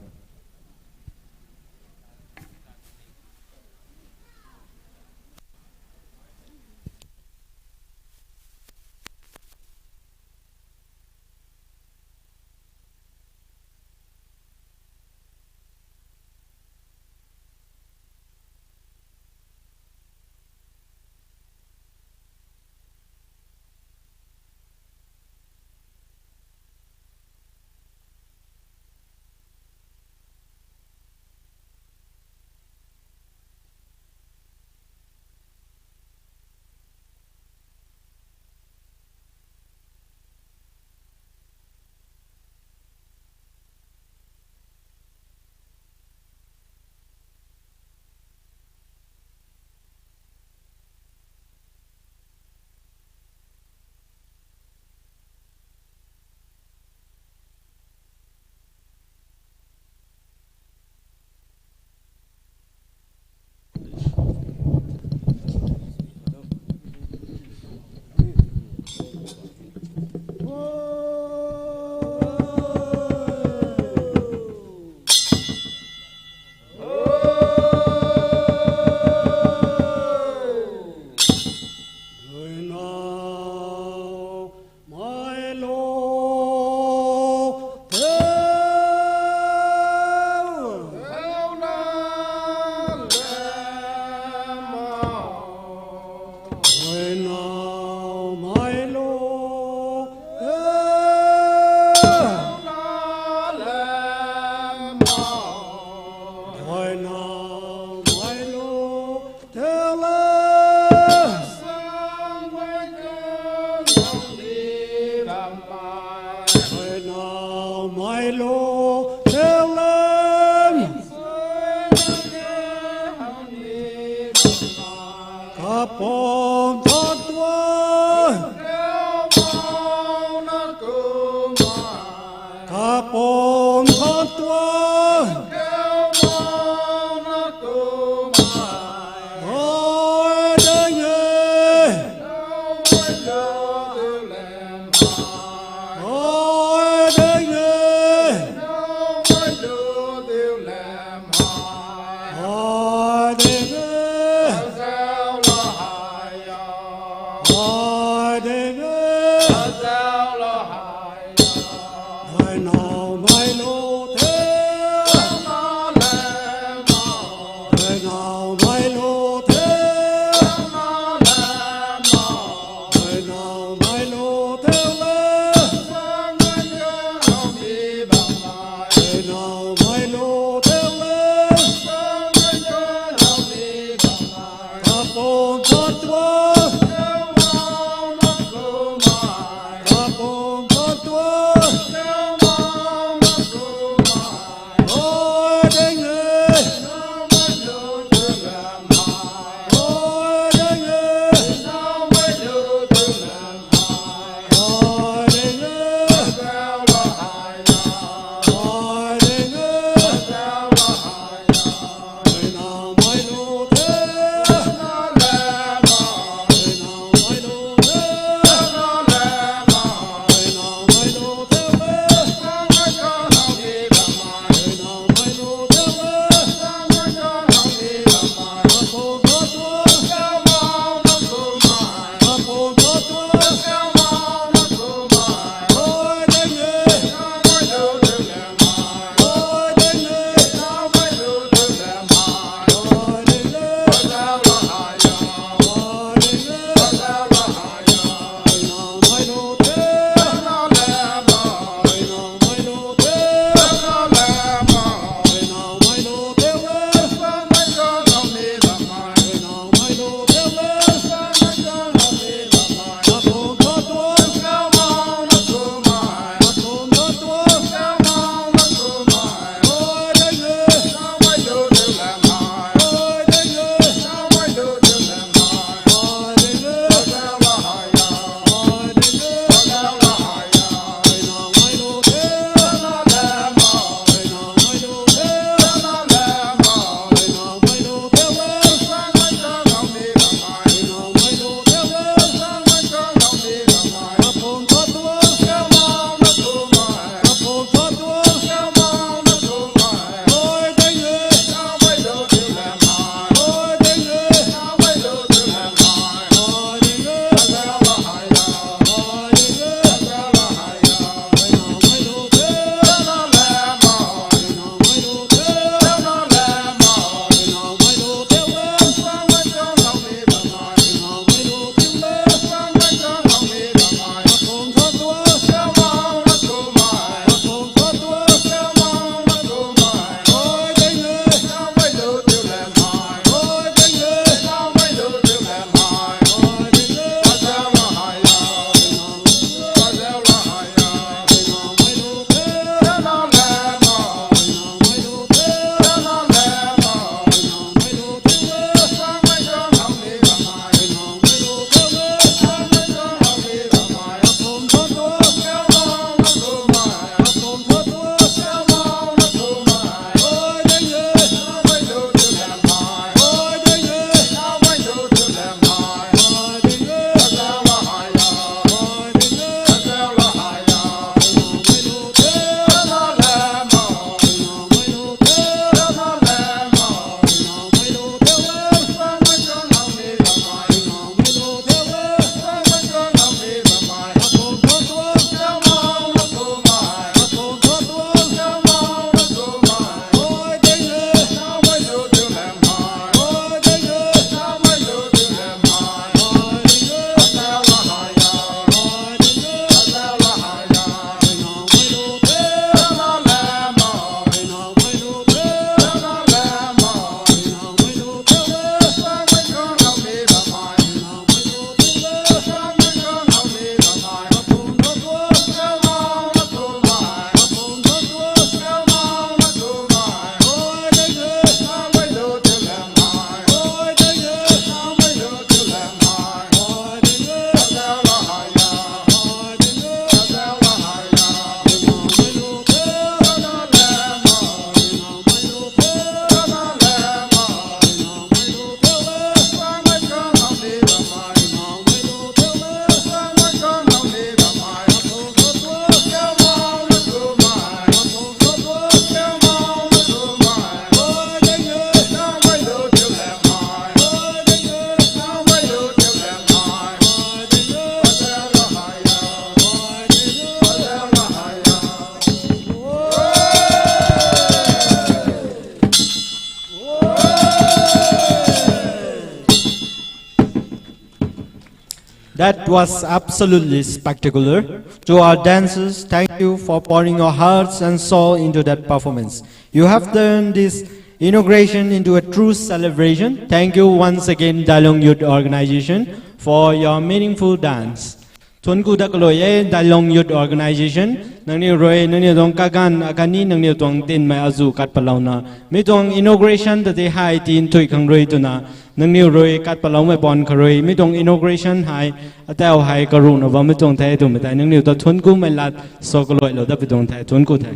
That was absolutely spectacular. To our dancers, thank you for pouring your hearts and soul into that performance. You have turned this inauguration into a true celebration. Thank you once again, Dalong Youth Organization, for your meaningful dance. Tunku dakloye Dalong Youth Organization, nangni roy nangni dong kagan akani nangni dong tin mai azu kat palauna. Mi dong inauguration that they hai tin tui kang roy tuna. Nangni roy kat palau mai bon karoi. Mi dong inauguration hai atel hai karuna ba mi dong thai tu mi tai nangni to tunku mai lat sokloy lo da bi dong thai tunku thai.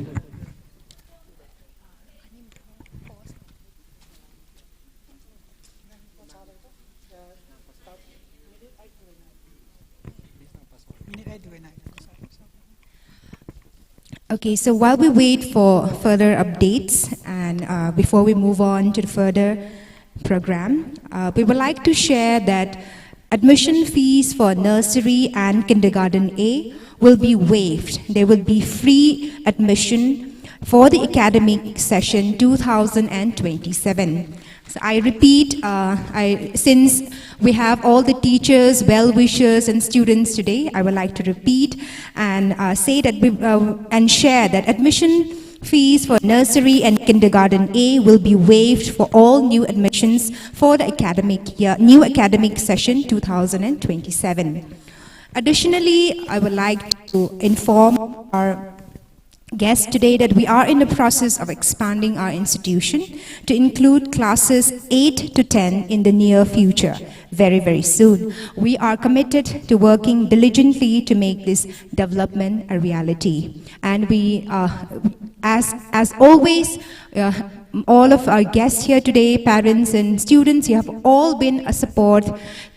Okay, so while we wait for further updates and before we move on to the further program, we would like to share that admission fees for nursery and kindergarten A will be waived. There will be free admission for the academic session 2027. So I repeat, since we have all the teachers, well-wishers and students today, I would like to repeat and say that and share that admission fees for nursery and kindergarten A will be waived for all new admissions for the academic year, new academic session 2027. Additionally, I would like to inform our guests today that we are in the process of expanding our institution to include classes 8 to 10 in the near future, very, very soon. We are committed to working diligently to make this development a reality. And we, as always, all of our guests here today, parents and students, you have all been a support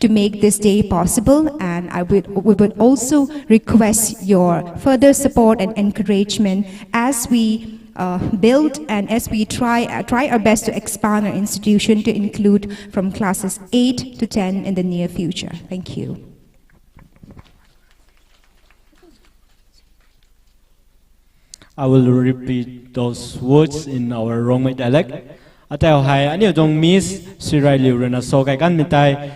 to make this day possible, and we would also request your further support and encouragement as we build and as we try our best to expand our institution to include from classes 8 to 10 in the near future. Thank you. I will repeat those words in our Rongmei dialect. Atel hai ani dong Miss Sirai Liu Rena so kai kan mitai.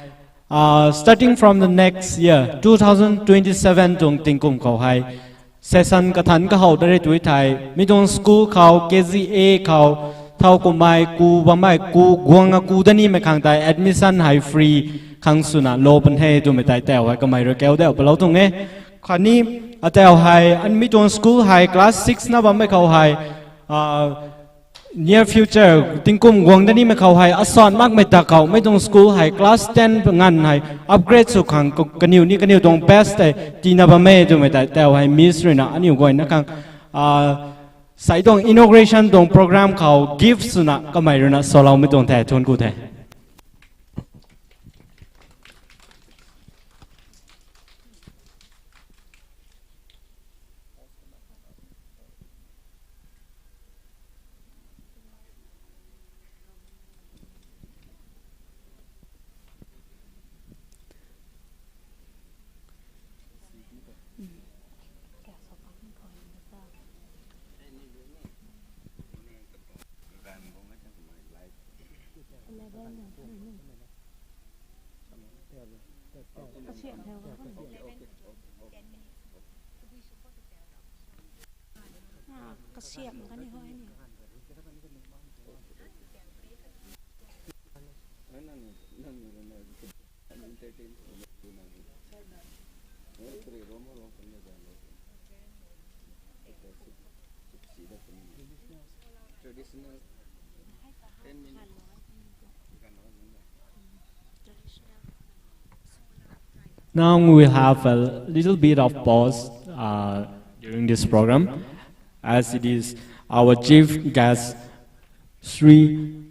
Starting from the next year, 2027 dong tingkum kau hai. Session kathan ka hau dare tui thai. Mi dong school kau KZA kau thau ko mai ku ba mai ku guanga ku dani me khang tai admission hai free khang suna lo ban he tu me tai tel hai ka mai ro kel deu palo tung e. Khani atel hai an mi dong school hai class 6 na ba mai kau hai near future tingkum guang dani me kau hai ason mak me ta kau me dong school hai class 10 ngan hai upgrade su khang kaniu ni kaniu dong best tai tina ba me tu me tai tel hai miss rina aniu goi na kang sai dong inauguration dong program kau gifts na ka mai rina so lau me dong thai thon ku thai. Now we will have a little bit of pause during this program, as it is our chief guest, Sri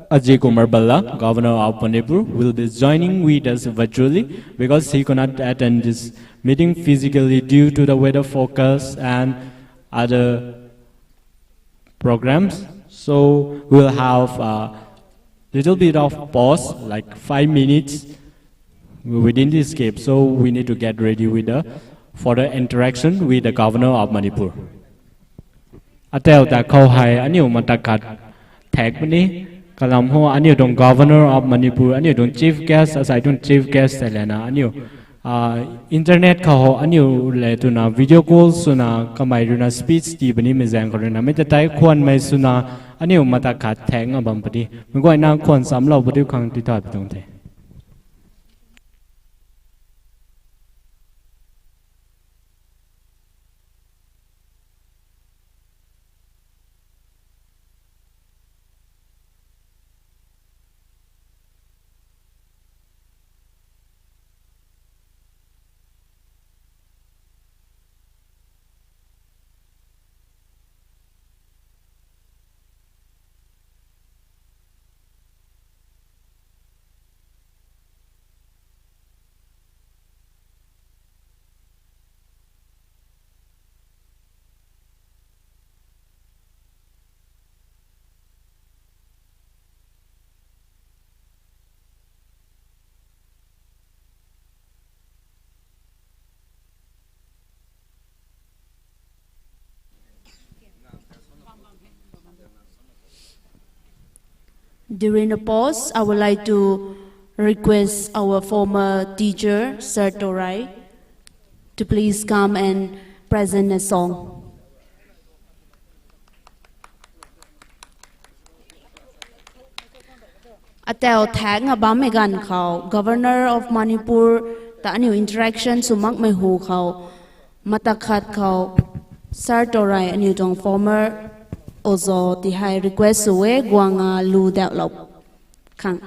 Ajay Kumar Balla, Governor of Manipur, will be joining with us virtually because he cannot attend this meeting physically due to the weather forecast and other programs. So we'll have a little bit of pause, like 5 minutes within this escape, so we need to get ready with the further interaction with the Governor of Manipur. Atel ta khâu hai aniu matakat thek ni kalam ho aniu dong Governor of Manipur aniu dong Chief Guest asai dong Chief Guest selena aniu internet ka ho aniu le tu na video call suna kamai runa speech ti bani me jang ko na me ta tai khwan mai suna aniu mata kha theng abam padi me ko na khwan sam lo padi khang ti ta pitong the During the pause, I would like to request our former teacher, Sir Torai, to please come and present a song. Atel thang abam megan khao, Governor of Manipur, ta new interaction sumak me hu khao, matakhat khao, Sir Torai anu dong former ozo ti hai request suwe guanga lu develop khang.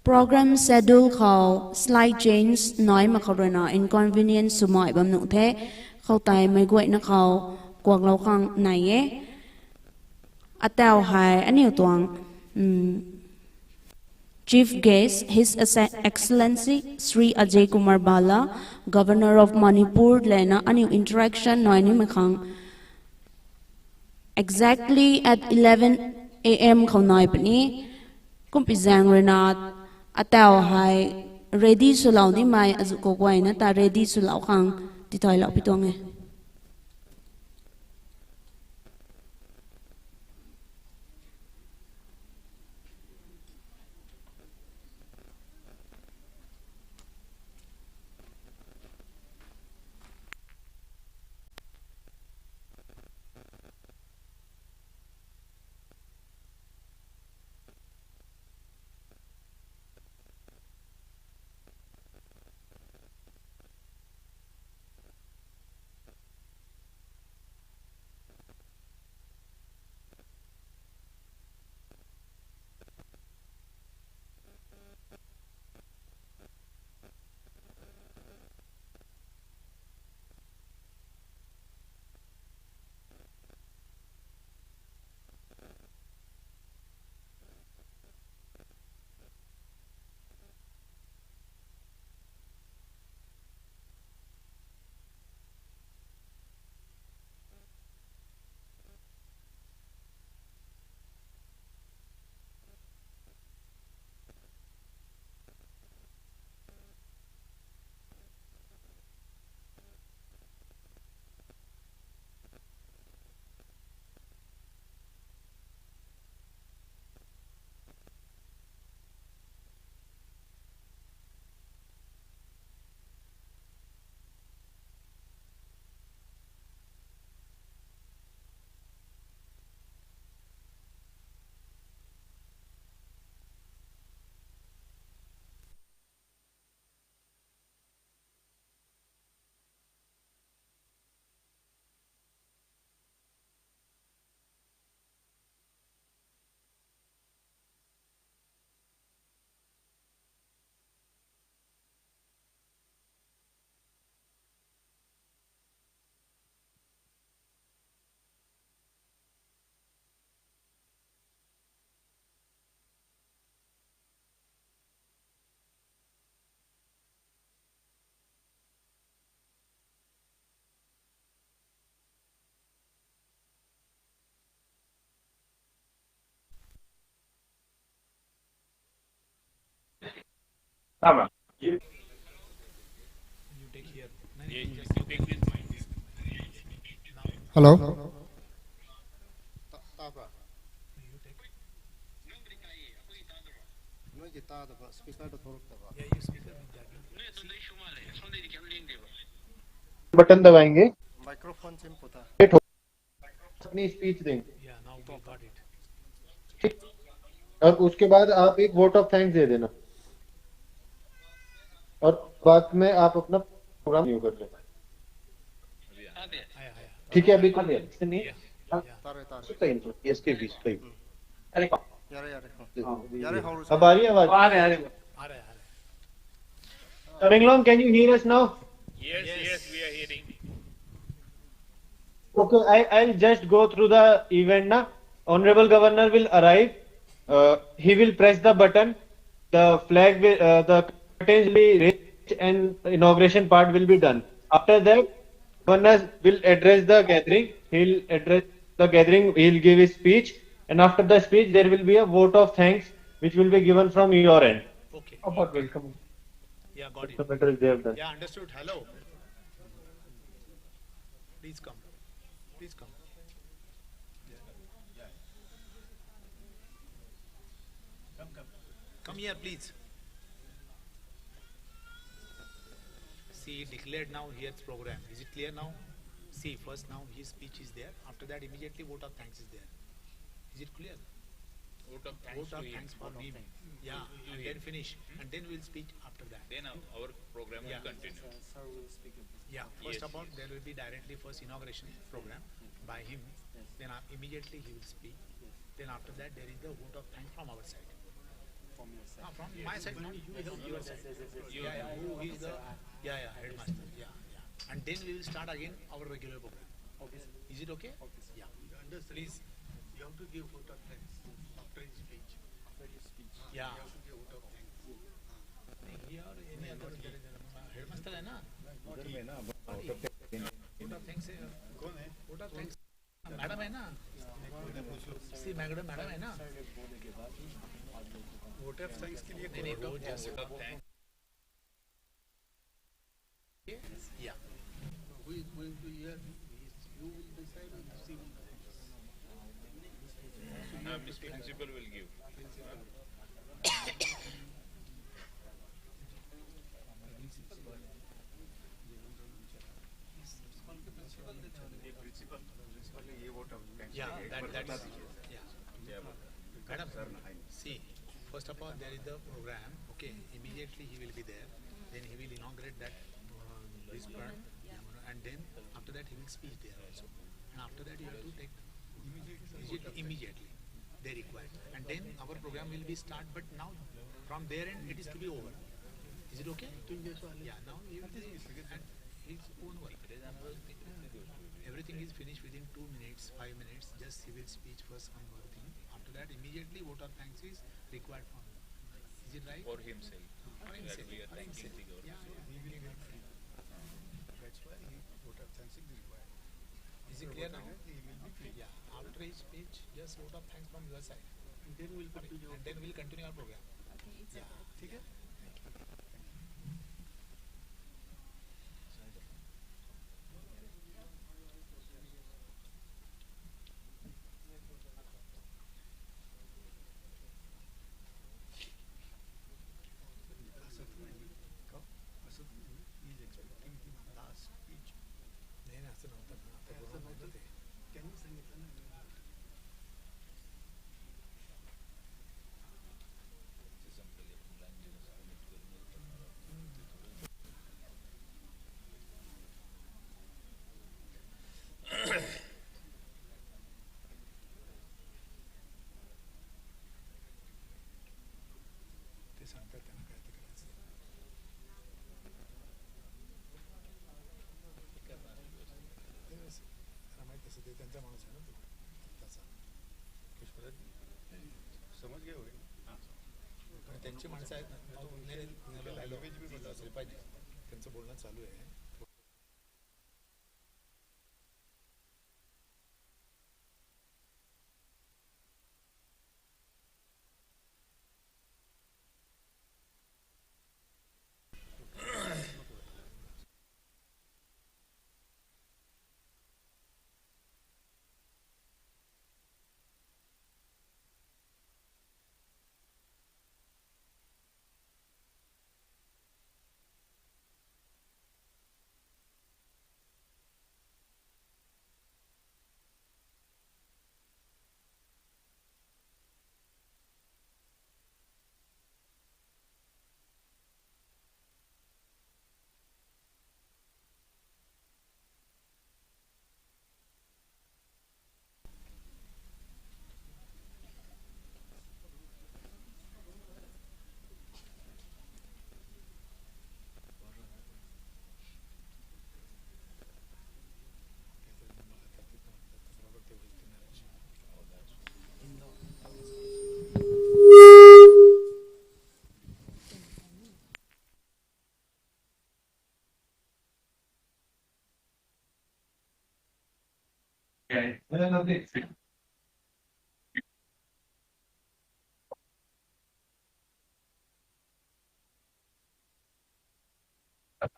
Program schedule khao slide change nói mà khao na inconvenience sumai bam nu the khao tai mai goi na khao kwak lau khang nai e atel hai aniu tuang Chief Guest, His Excellency Sri Ajay Kumar Bala, Governor of Manipur, Lena, a new interaction, Noini Mekhang. Exactly at 11 a.m. Kaunai Pani, Kumpizang Renat, Atao Hai, ready Sulau ni Mai Azuko Guaina, ta ready Sulau Kang, Titoy Lapitonge. Tabra. Hello. Button दबाएंगे microphone से पता अपनी speech देंगे ठीक और उसके बाद आप एक वोट ऑफ थैंक्स दे देना और बाद में आप अपना प्रोग्राम यू कर लेना ठीक है अभी तो नहीं इसके बीच पे अब आ रही है आवाज आ रहे Taringlong, can you hear us now? Yes, we are hearing. Okay, I'll just go through the event now. Honorable Governor will arrive. He will press the button. The flag will, the curtains will be raised and inauguration part will be done. After that, Governor will address the gathering. He'll address the gathering. He'll give his speech. And after the speech, there will be a vote of thanks which will be given from your end. Okay. About welcome. Yeah, got it. The matter is there done. Yeah, understood. Hello. Please come. Please come. Come here, please. See, declared now here's program. Is it clear now? See, first now his speech is there. After that, immediately vote of thanks is there. Is it clear? Vote of thanks for him. Yeah, and then finish. And then we'll speak after that. Then our program will continue. Yeah, first of all, there will be directly first inauguration program by him. Then immediately he will speak. Then after that, there is the vote of thanks from our side. From your side? From my side, not you, your side. Who is the headmaster. Yeah. And then we will start again our regular program. Is it okay? Yeah. Please, you have to give vote of thanks after his speech. Yeah. You have to give vote of thanks. Here or any other headmaster है ना? vote of thanks है. कौन है? vote of thanks. Madam है ना? सी madam है ना? vote of thanks के लिए नहीं vote of thanks. Yeah. Who is going to hear? You will decide or she will decide? Now, Mr. Principal will give. Yeah, that's Madam, see, first of all, there is the program. Okay, immediately he will be there. Then he will inaugurate that this part, and then after that he will speak there also. And after that you have to take immediately. They require. And then our program will be start. But now from their end it is to be over. Is it okay? Yeah. Now he will be at his own work. Everything is finished within 2 minutes, 5 minutes. Just he will speech first on one thing. After that, immediately vote of thanks is required from him. Is it right? For himself. For himself. We are thanking the government. That's why vote of thanks is required. Is it clear now? Yeah. After his speech, just vote of thanks from your side. And then we'll continue our program. Okay. Yeah. Okay. त्यांचा माणूस आहे ना तो त्याचा समज घे होईल पण त्यांची माणसं आहेत ना लँग्वेज बी बोलला असेल पाहिजे त्यांचं बोलणं चालू आहे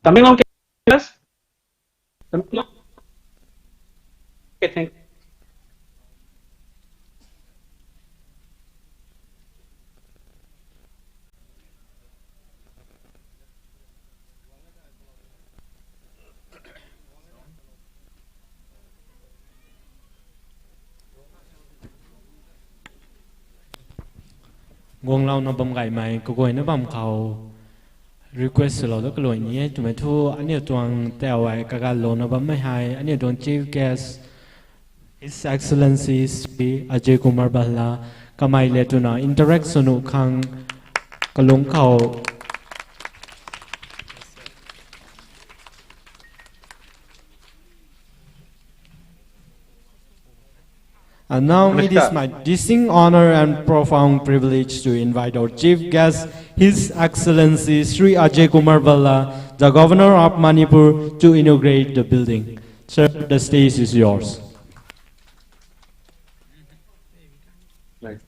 Tamil class? Tamil? Okay, thank you. Guang lao na bam gai mai ko goi na bam khao request lo da kloi ni tu me thu ani tuang teo ai ka ga lo na bam mai hai ani don chief guest His Excellency Sri Ajay Kumar Bhalla kamai le tu na interact sunu khang kalung khao And now it is my distinct honor and profound privilege to invite our chief guest, His Excellency Sri Ajay Kumar Bhalla, the Governor of Manipur, to inaugurate the building. Sir, the stage is yours. Right.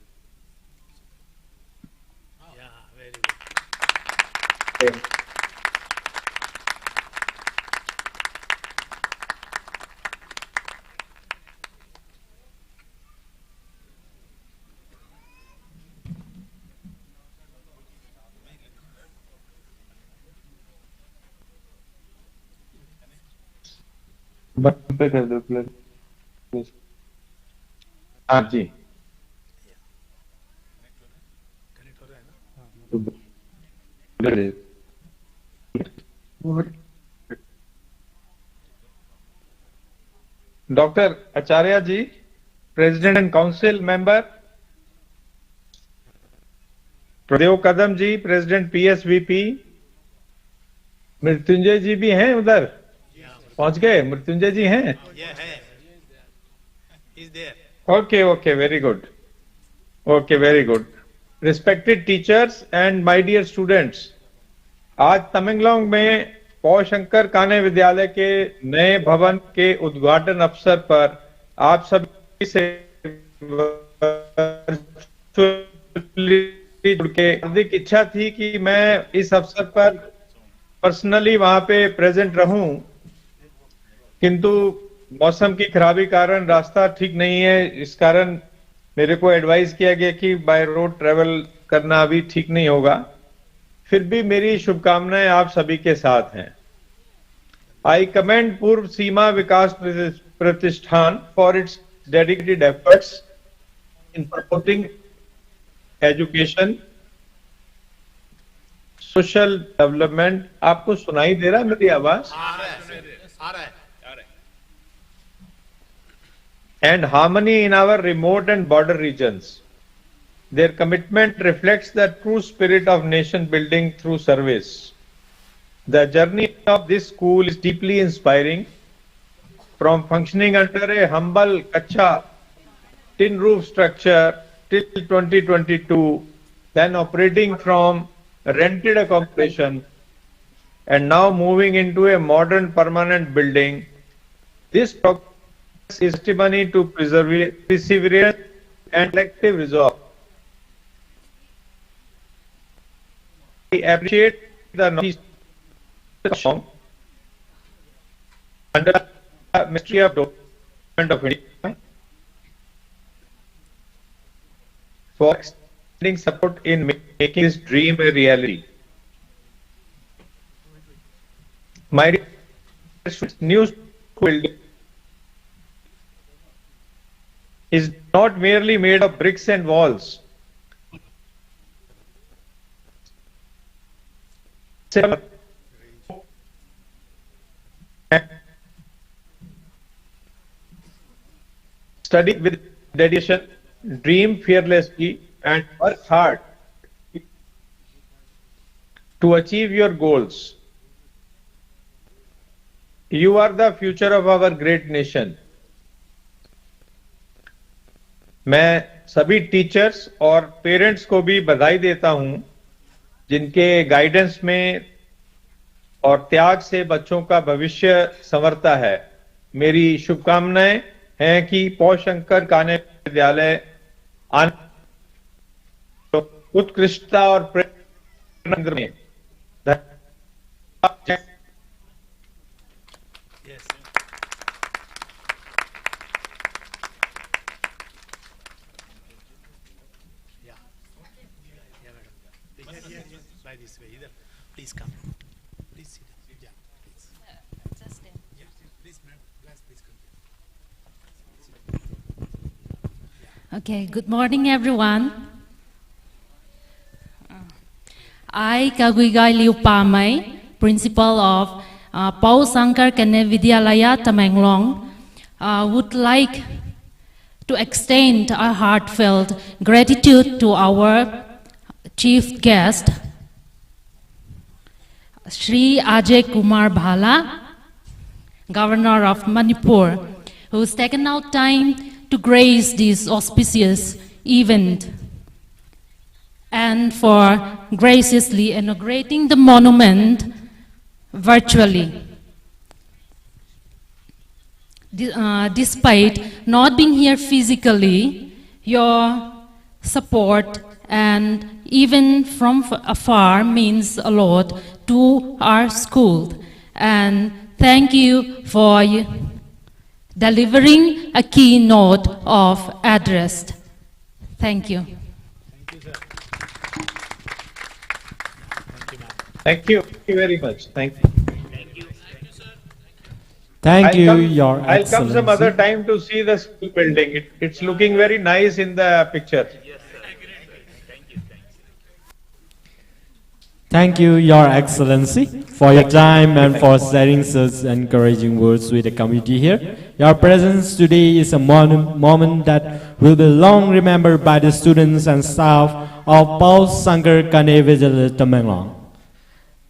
Yeah, very good. Button पे कर दो please. हाँ जी doctor Acharya ji, president and council member, Pradev Kadam ji, president PSVP, Mrityunjay ji भी हैं उधर, पहुंच गए? मृत्युंजय जी हैं? Okay okay, very good, okay very good. Respected teachers and my dear students, आज तमेंगलोंग में पौ शंकर काने विद्यालय के नए भवन के उद्घाटन अवसर पर आप सभी से जुड़ के हार्दिक इच्छा थी कि मैं इस अवसर पर पर्सनली वहां पे प्रेजेंट रहूं, किंतु मौसम की खराबी कारण रास्ता ठीक नहीं है। इस कारण मेरे को एडवाइस किया गया कि बाय रोड ट्रेवल करना अभी ठीक नहीं होगा। फिर भी मेरी शुभकामनाएं आप सभी के साथ हैं। आई कमेंड पूर्व सीमा विकास प्रतिष्ठान for its dedicated efforts in promoting education, social development. आपको सुनाई दे रहा है मेरी आवाज? आ रहा है। And harmony in our remote and border regions. Their commitment reflects the true spirit of nation building through service. The journey of this school is deeply inspiring. From functioning under a humble kacha tin roof structure till 2022, then operating from rented accommodation and now moving into a modern permanent building, this progress is testimony to perseverance and collective resolve. I appreciate the Northeast under the Ministry of Development of India for extending support in making this dream a reality. My new school is not merely made of bricks and walls. Study with dedication, dream fearlessly, and work hard to achieve your goals. You are the future of our great nation. मैं सभी teachers और parents को भी बधाई देता हूं, जिनके guidance में और त्याग से बच्चों का भविष्य संवरता है। मेरी शुभकामनाएं हैं कि पौ शंकर कान्य विद्यालय उत्कृष्टता और प्रेरणा में By this way, either. Please come. Please sit. Yeah, please. Just stand. Yeah, please, ma'am. Please come. Okay, good morning, everyone. I, Kaguigai Liu Pamai, principal of Paul Sankar Kane Vidyalaya Tamenglong, would like to extend a heartfelt gratitude to our chief guest, Shri Ajay Kumar Bhala, Governor of Manipur, who's taken out time to grace this auspicious event and for graciously inaugurating the monument virtually. Despite not being here physically, your support and even from afar means a lot to our school. And thank you for delivering a keynote of address. Thank you. Thank you very much. Thank you. Thank you, Your I'll come some Excellency. other time to see the school building. It's looking very nice in the picture. Thank you, Your Excellency, for your time and for sharing such encouraging words with the community here. Your presence today is a moment that will be long remembered by the students and staff of Paul Sankar Kane Vidyalaya Tamenglong.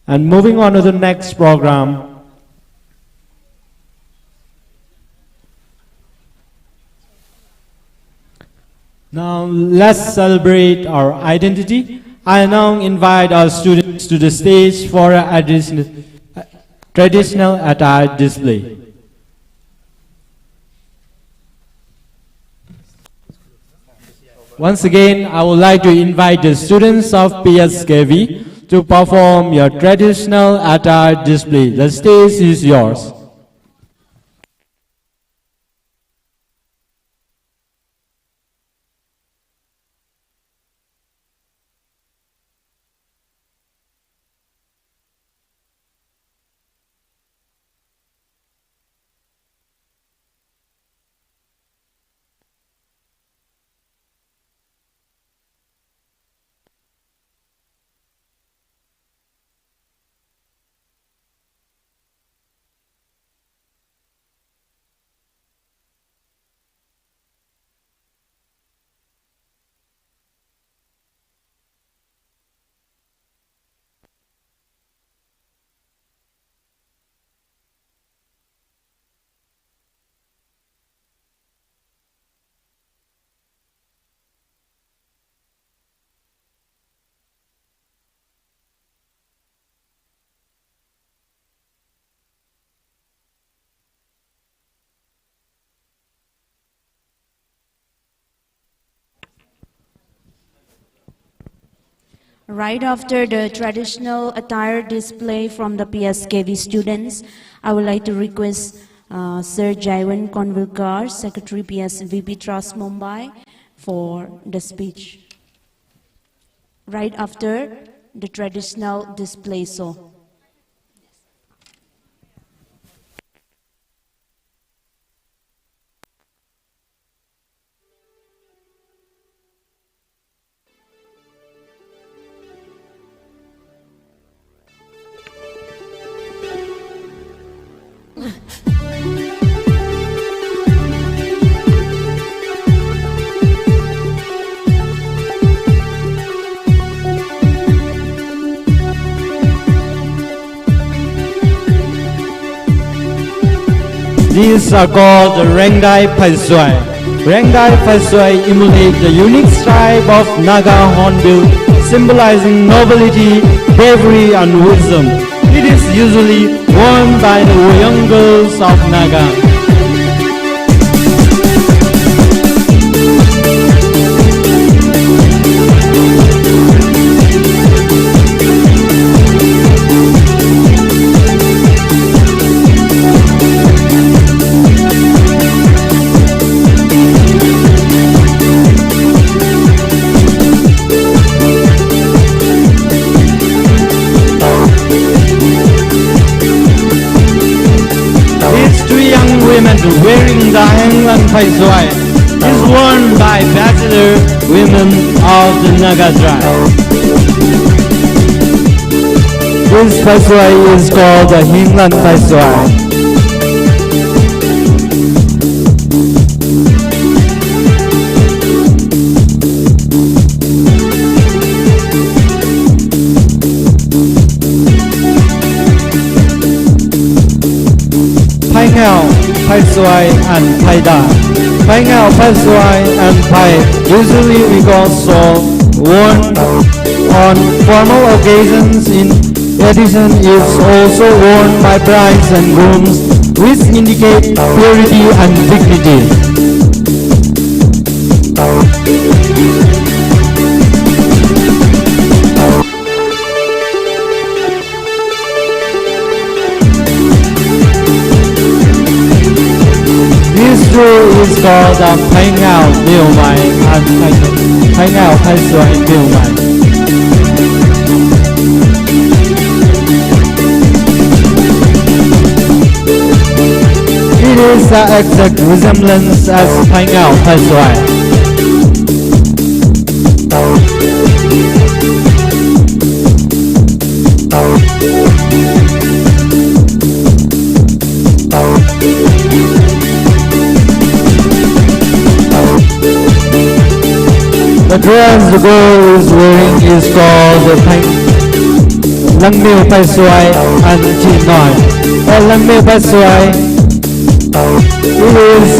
And moving on to the next program. Now let's celebrate our identity. I now invite our students to the stage for a traditional attire display. Once again, I would like to invite the students of PSKV to perform your traditional attire display. The stage is yours. Right after the traditional attire display from the PSKV students, I would like to request Sir Jaiwan Konvilkar, Secretary PSVP Trust Mumbai, for the speech. Right after the traditional display. So. These are called the Rengdai Phaswai. Rengdai Phaswai emulate the unique tribe of Naga Hornbill, symbolizing nobility, bravery and wisdom. It is usually worn by the young girls of Naga. Paiswai is worn by bachelor women of the Naga tribe. This Paiswai is called the Himlan Paiswai. Pai Ngao, Pai Suai, and Pai Da. Pai Ngao, Pai Suai, and Pai usually so worn on formal occasions. In addition, is also worn by brides and grooms, which indicate purity and dignity. This jewel is called the Pai Ngao Liu Mai and Pai Ngao Pai Suai Liu Mai. It is the exact resemblance as Pai Ngao Pai Suai. The dress the girl is wearing is called the Lang Miu Pai Suai and Chi Noi. Lang Miu Pai Suai it is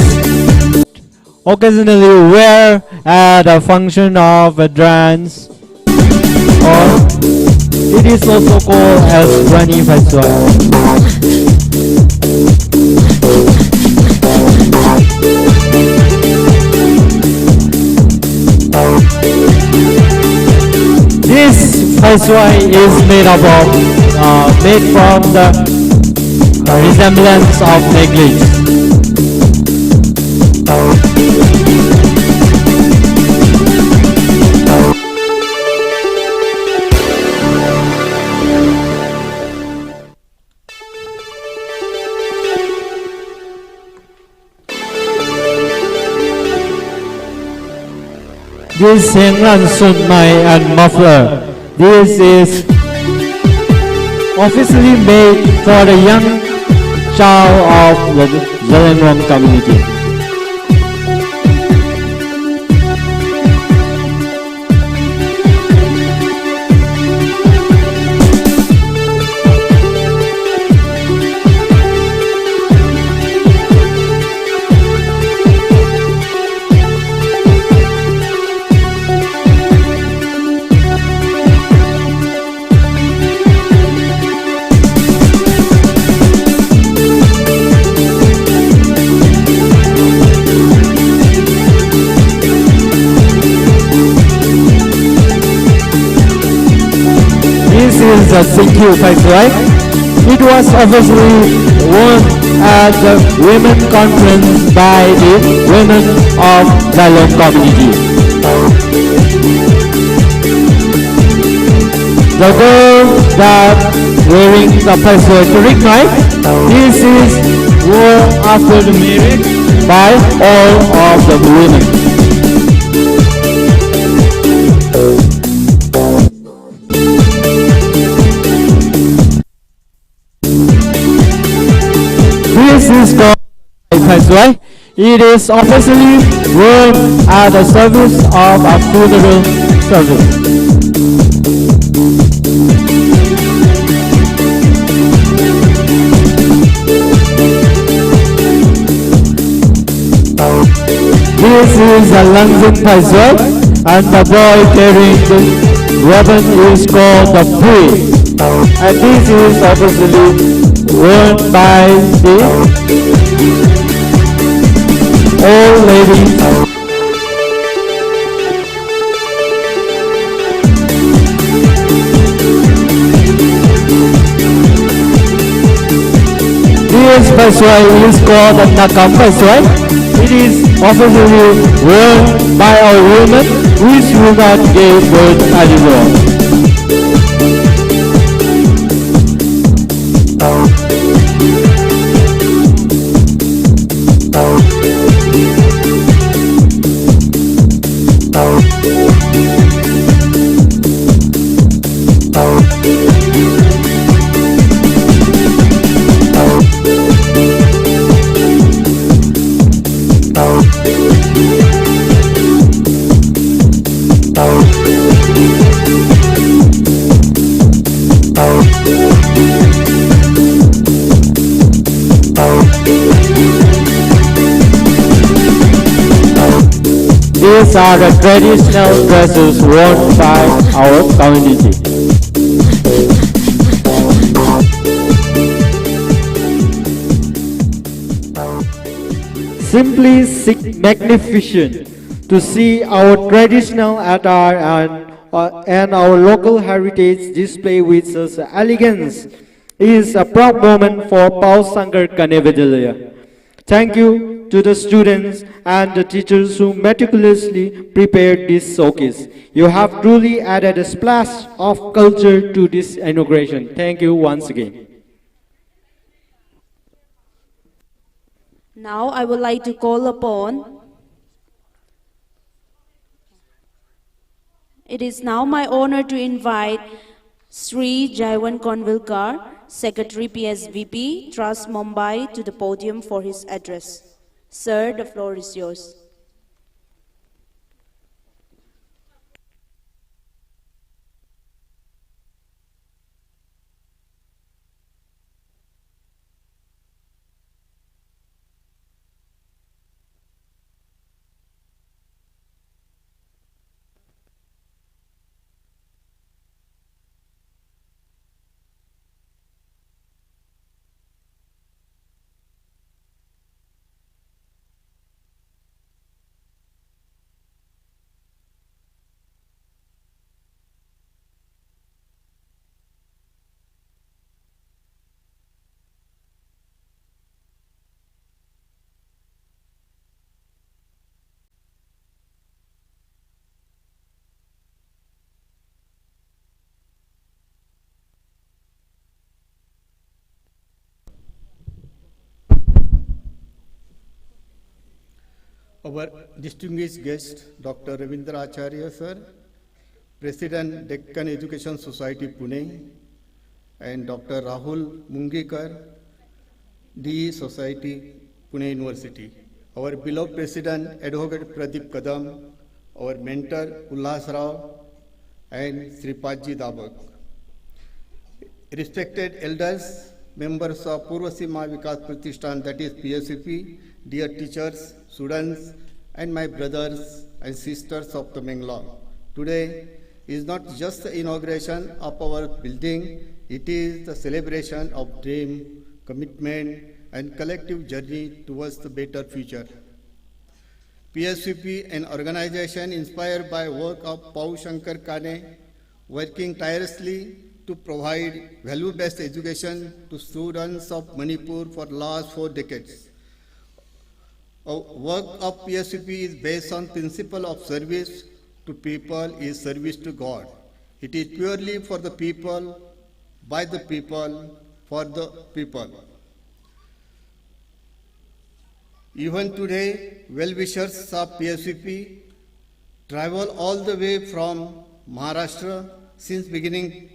occasionally wear at a function of a dance, or it is also called as Rani Pai Suai. This Pai Suai is made from the resemblance of necklace. This Henglan Sun Mai and muffler. This is officially made for the young child of the Zelenwong community. This is a CQ Pai Suai. It was officially worn at the Women Conference by the women of Zalong community. The girl that wearing the Pai Suai Turik knife, this is worn after the marriage by all of the women. This is called Pai Suai. It is officially worn at the service of a funeral service. This is a Langzung Pai Suai, and the boy carrying the weapon is called the Pui. And this is officially worn by the old lady. This Pai Suai is called the Nakam Pai Suai. It is officially worn by a woman which woman gave birth anymore. These are the traditional dresses worn by our community. Simply magnificent to see our traditional attire and our local heritage display with such elegance is a proud moment for Paul Sankar Kane Vidyalaya. Thank you to the students and the teachers who meticulously prepared this showcase. You have truly added a splash of culture to this inauguration. Thank you once again. Now I would like to call upon. It is now my honor to invite Sri Jaiwan Konvilkar, Secretary PSVP, Trust Mumbai, to the podium for his address. Sir, the floor is yours. Our distinguished guest, Dr. Ravindra Acharya sir, President Deccan Education Society Pune, and Dr. Rahul Mungikar, DE Society Pune University. Our beloved President, Advocate Pradeep Kadam, our mentor Ullas Rao, and Sripadji Dabak. Respected elders, members of Purvasima Vikas Pratishthan, that is PSVP, dear teachers, students, and my brothers and sisters of the Mangla. Today is not just the inauguration of our building, it is the celebration of dream, commitment, and collective journey towards the better future. PSVP, an organization inspired by work of Paul Sankar Kane, working tirelessly to provide value-based education to students of Manipur for the last 4 decades. Our work of PSVP is based on principle of service to people is service to God. It is purely for the people, by the people, for the people. Even today, well-wishers of PSVP travel all the way from Maharashtra. Since beginning,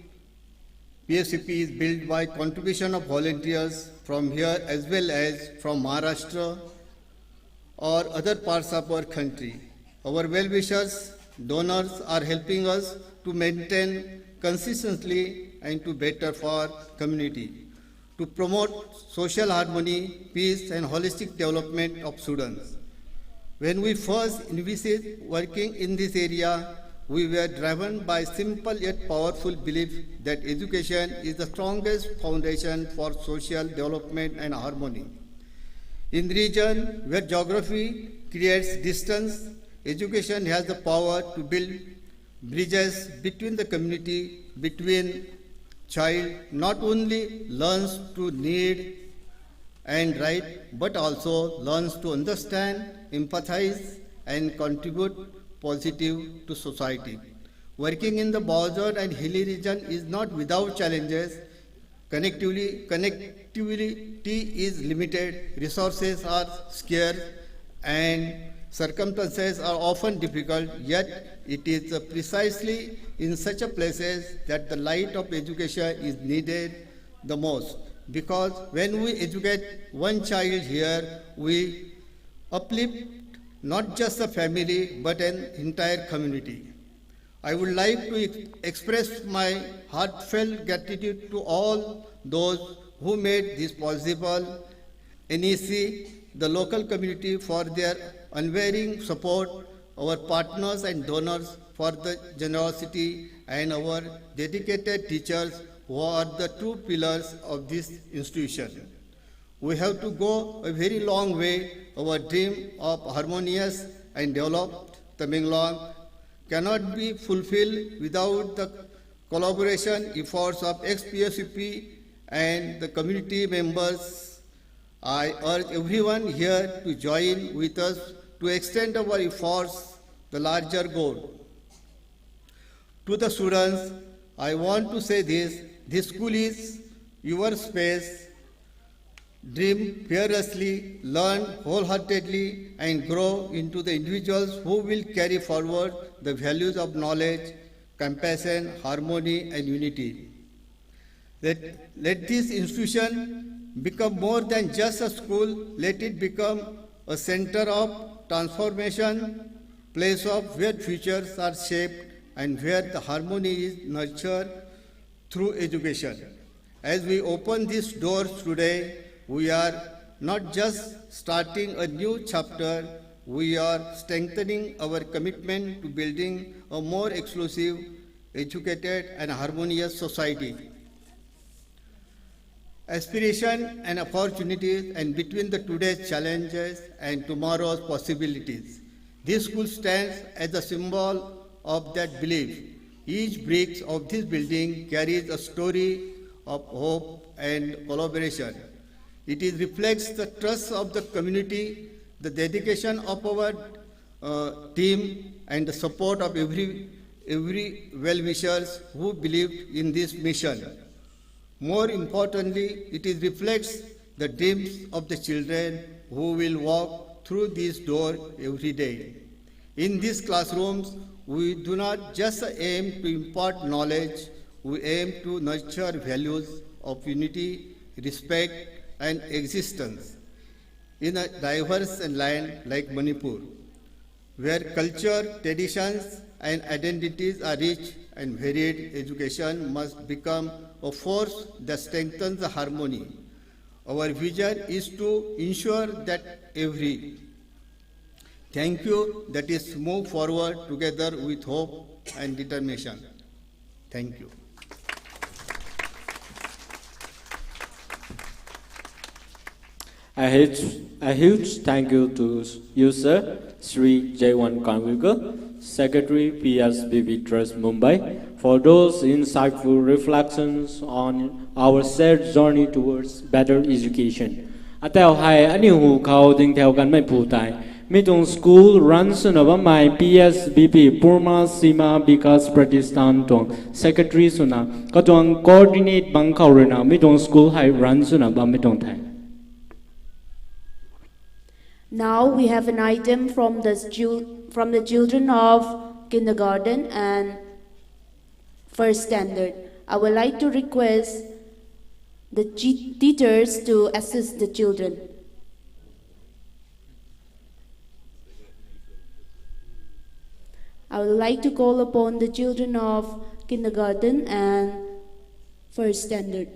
PSVP is built by contribution of volunteers from here as well as from Maharashtra or other parts of our country. Our well-wishers, donors are helping us to maintain consistently and to better for community, to promote social harmony, peace and holistic development of students. When we first envisaged working in this area, we were driven by simple yet powerful belief that education is the strongest foundation for social development and harmony. In the region where geography creates distance, education has the power to build bridges between the community, between child not only learns to read and write, but also learns to understand, empathize, and contribute positive to society. Working in the border and hilly region is not without challenges. Connectivity is limited, resources are scarce, and circumstances are often difficult, yet it is precisely in such a places that the light of education is needed the most. Because when we educate one child here, we uplift not just a family but an entire community. I would like to express my heartfelt gratitude to all those who made this possible, NEC, the local community for their unwavering support, our partners and donors for the generosity, and our dedicated teachers who are the true pillars of this institution. We have to go a very long way. Our dream of harmonious and developed Tamenglong cannot be fulfilled without the collaboration efforts of ex-PSUP and the community members. I urge everyone here to join with us to extend our efforts the larger goal. To the students, I want to say this school is your space. Dream fearlessly, learn wholeheartedly, and grow into the individuals who will carry forward the values of knowledge, compassion, harmony, and unity. Let this institution become more than just a school. Let it become a center of transformation, place of where futures are shaped and where the harmony is nurtured through education. As we open these doors today, we are not just starting a new chapter, we are strengthening our commitment to building a more exclusive, educated, and harmonious society. Aspiration and opportunities, and between the today's challenges and tomorrow's possibilities. This school stands as a symbol of that belief. Each brick of this building carries a story of hope and collaboration. It reflects the trust of the community, the dedication of our team, and the support of every well-wishers who believed in this mission. More importantly, it reflects the dreams of the children who will walk through these doors every day. In these classrooms, we do not just aim to impart knowledge, we aim to nurture values of unity, respect, and existence. In a diverse land like Manipur, where culture, traditions, and identities are rich and varied, education must become a force that strengthens the harmony. Our vision is to ensure that every thank you that is move forward together with hope and determination. Thank you. A huge thank you to you, sir, Sri J1 Kanwilkar, Secretary PSBB Trust Mumbai, for those insightful reflections on our shared journey towards better education. Atel hai ani hu khao ding theo kan mai pu tai. Mitong school runs nova my PSBB Purma Sima Bikas Pratistan tong Secretary suna katong coordinate bang khao rena mitong school hai runs nova mitong thai. Now we have an item from the children of kindergarten and first standard. I would like to request the teachers to assist the children. I would like to call upon the children of kindergarten and first standard.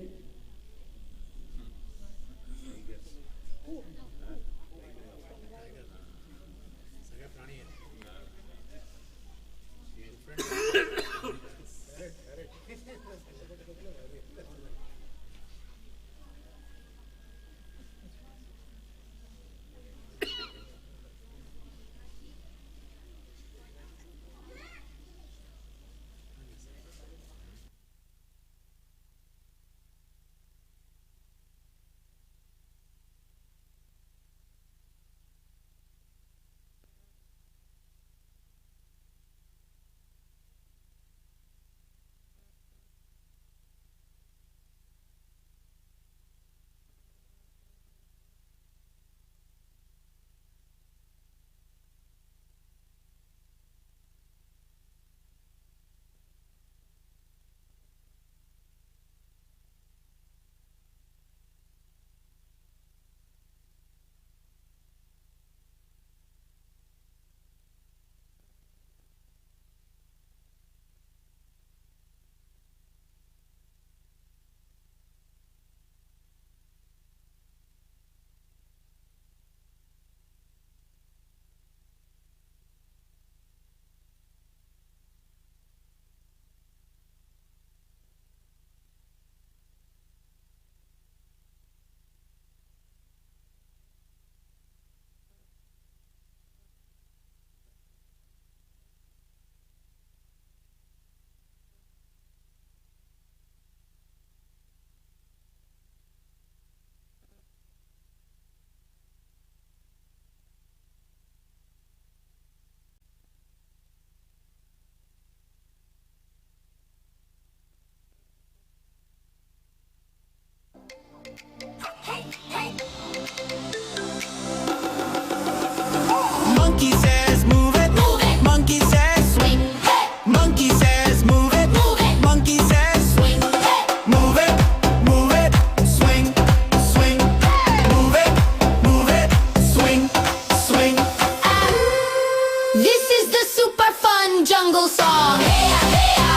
the super fun jungle song. Hey ya, hey ya.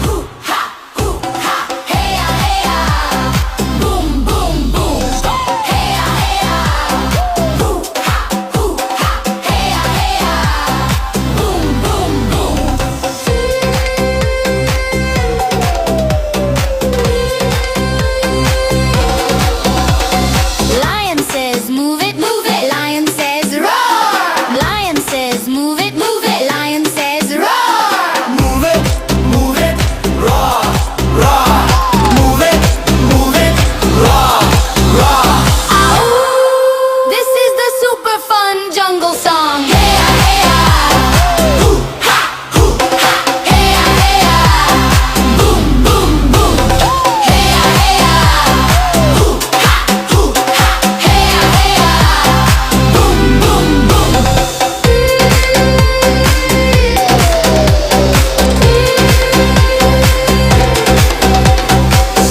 Hoo ha, hoo ha. Hey ya, hey ya. Boom, boom, boom. Hey ya, hey ya. Hoo ha, hoo ha. Hey ya, hey ya. Boom, boom, boom. Lion says move it, move it. Lion says roar. Lion says move it, move it. Lion says roar. Move it, raw, raw. Move it, raw, raw. Ow! This is the super fun jungle song. Hey ya, hey ya. Hoo ha, hoo ha. Hey ya, hey ya. Boom, boom, boom. Hey ya, hey ya. Hoo ha, hoo ha. Hey ya, hey ya. Boom, boom, boom.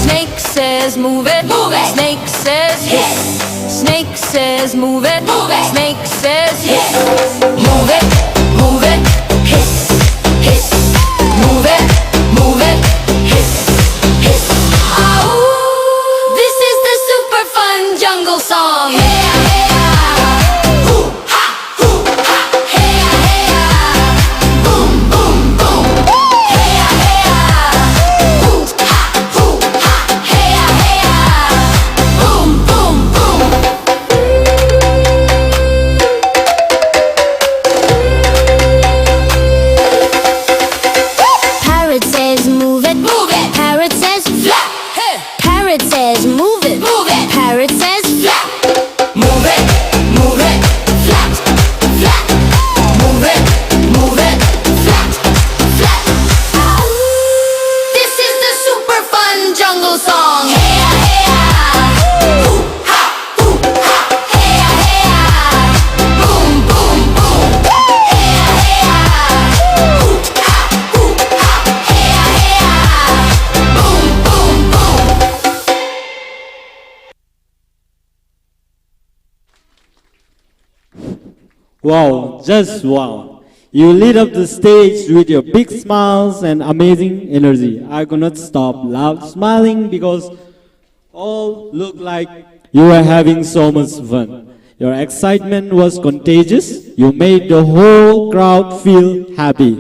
Snake says move it, move it. Snake says hiss. Snake says move it, move it. Snake says hiss. Move it, hiss, hiss. Move it, hiss, hiss. Ow! This is the super fun jungle song. Hey ya, hey ya. Hoo ha, hoo ha. Hey ya, hey ya. Boom, boom, boom. Hey ya, hey ya. Hoo ha, hoo ha. Hey ya, hey ya. Boom, boom, boom. Parrot says move it, move it. Parrot says flap. Parrot says move it, move it. Parrot says flap. Move it, flap, flap. Move it, flap, flap. Ow! This is the super fun jungle song. Hey ya, hey ya. Hoo ha, hoo ha. Hey ya, hey ya. Boom, boom, boom. Hey ya, hey ya. Hoo ha, hoo ha. Hey ya, hey ya. Boom, boom, boom. Wow, just wow. You lit up the stage with your big smiles and amazing energy. I could not stop smiling because all looked like you were having so much fun. Your excitement was contagious. You made the whole crowd feel happy.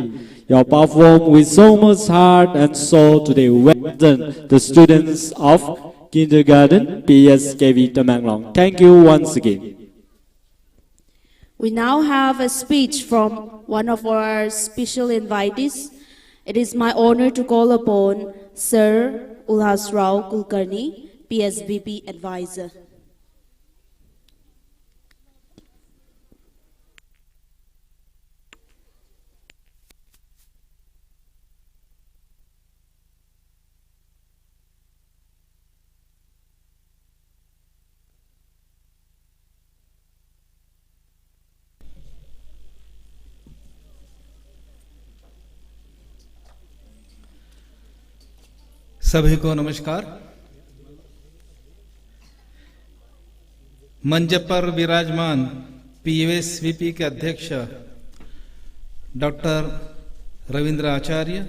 You performed with so much heart and soul today. Well done, the students of Kindergarten PSKV Tamanglong. Thank you once again. We now have a speech from one of our special invitees. It is my honor to call upon Sir Ulhas Rao Kulkarni, PSBB advisor. सभी को नमस्कार। मंच पर विराजमान पीएसवीपी के अध्यक्ष doctor Ravindra आचार्य,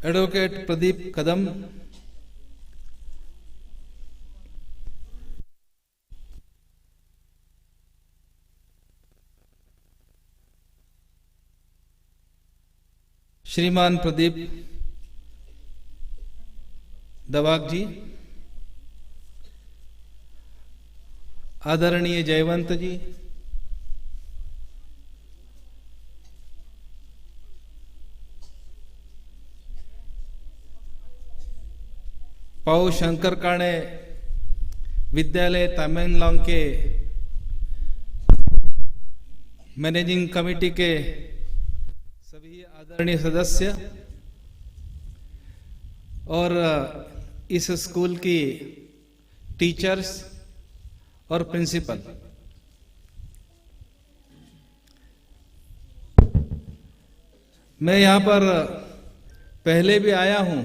advocate Pradeep कदम, श्रीमान प्रदीप दवाग जी, आदरणीय जयवंत जी, पाउ शंकर काणे विद्यालय तमेंगलोंग के मैनेजिंग कमेटी के सभी आदरणीय सदस्य और इस स्कूल की टीचर्स और प्रिंसिपल, मैं यहाँ पर पहले भी आया हूँ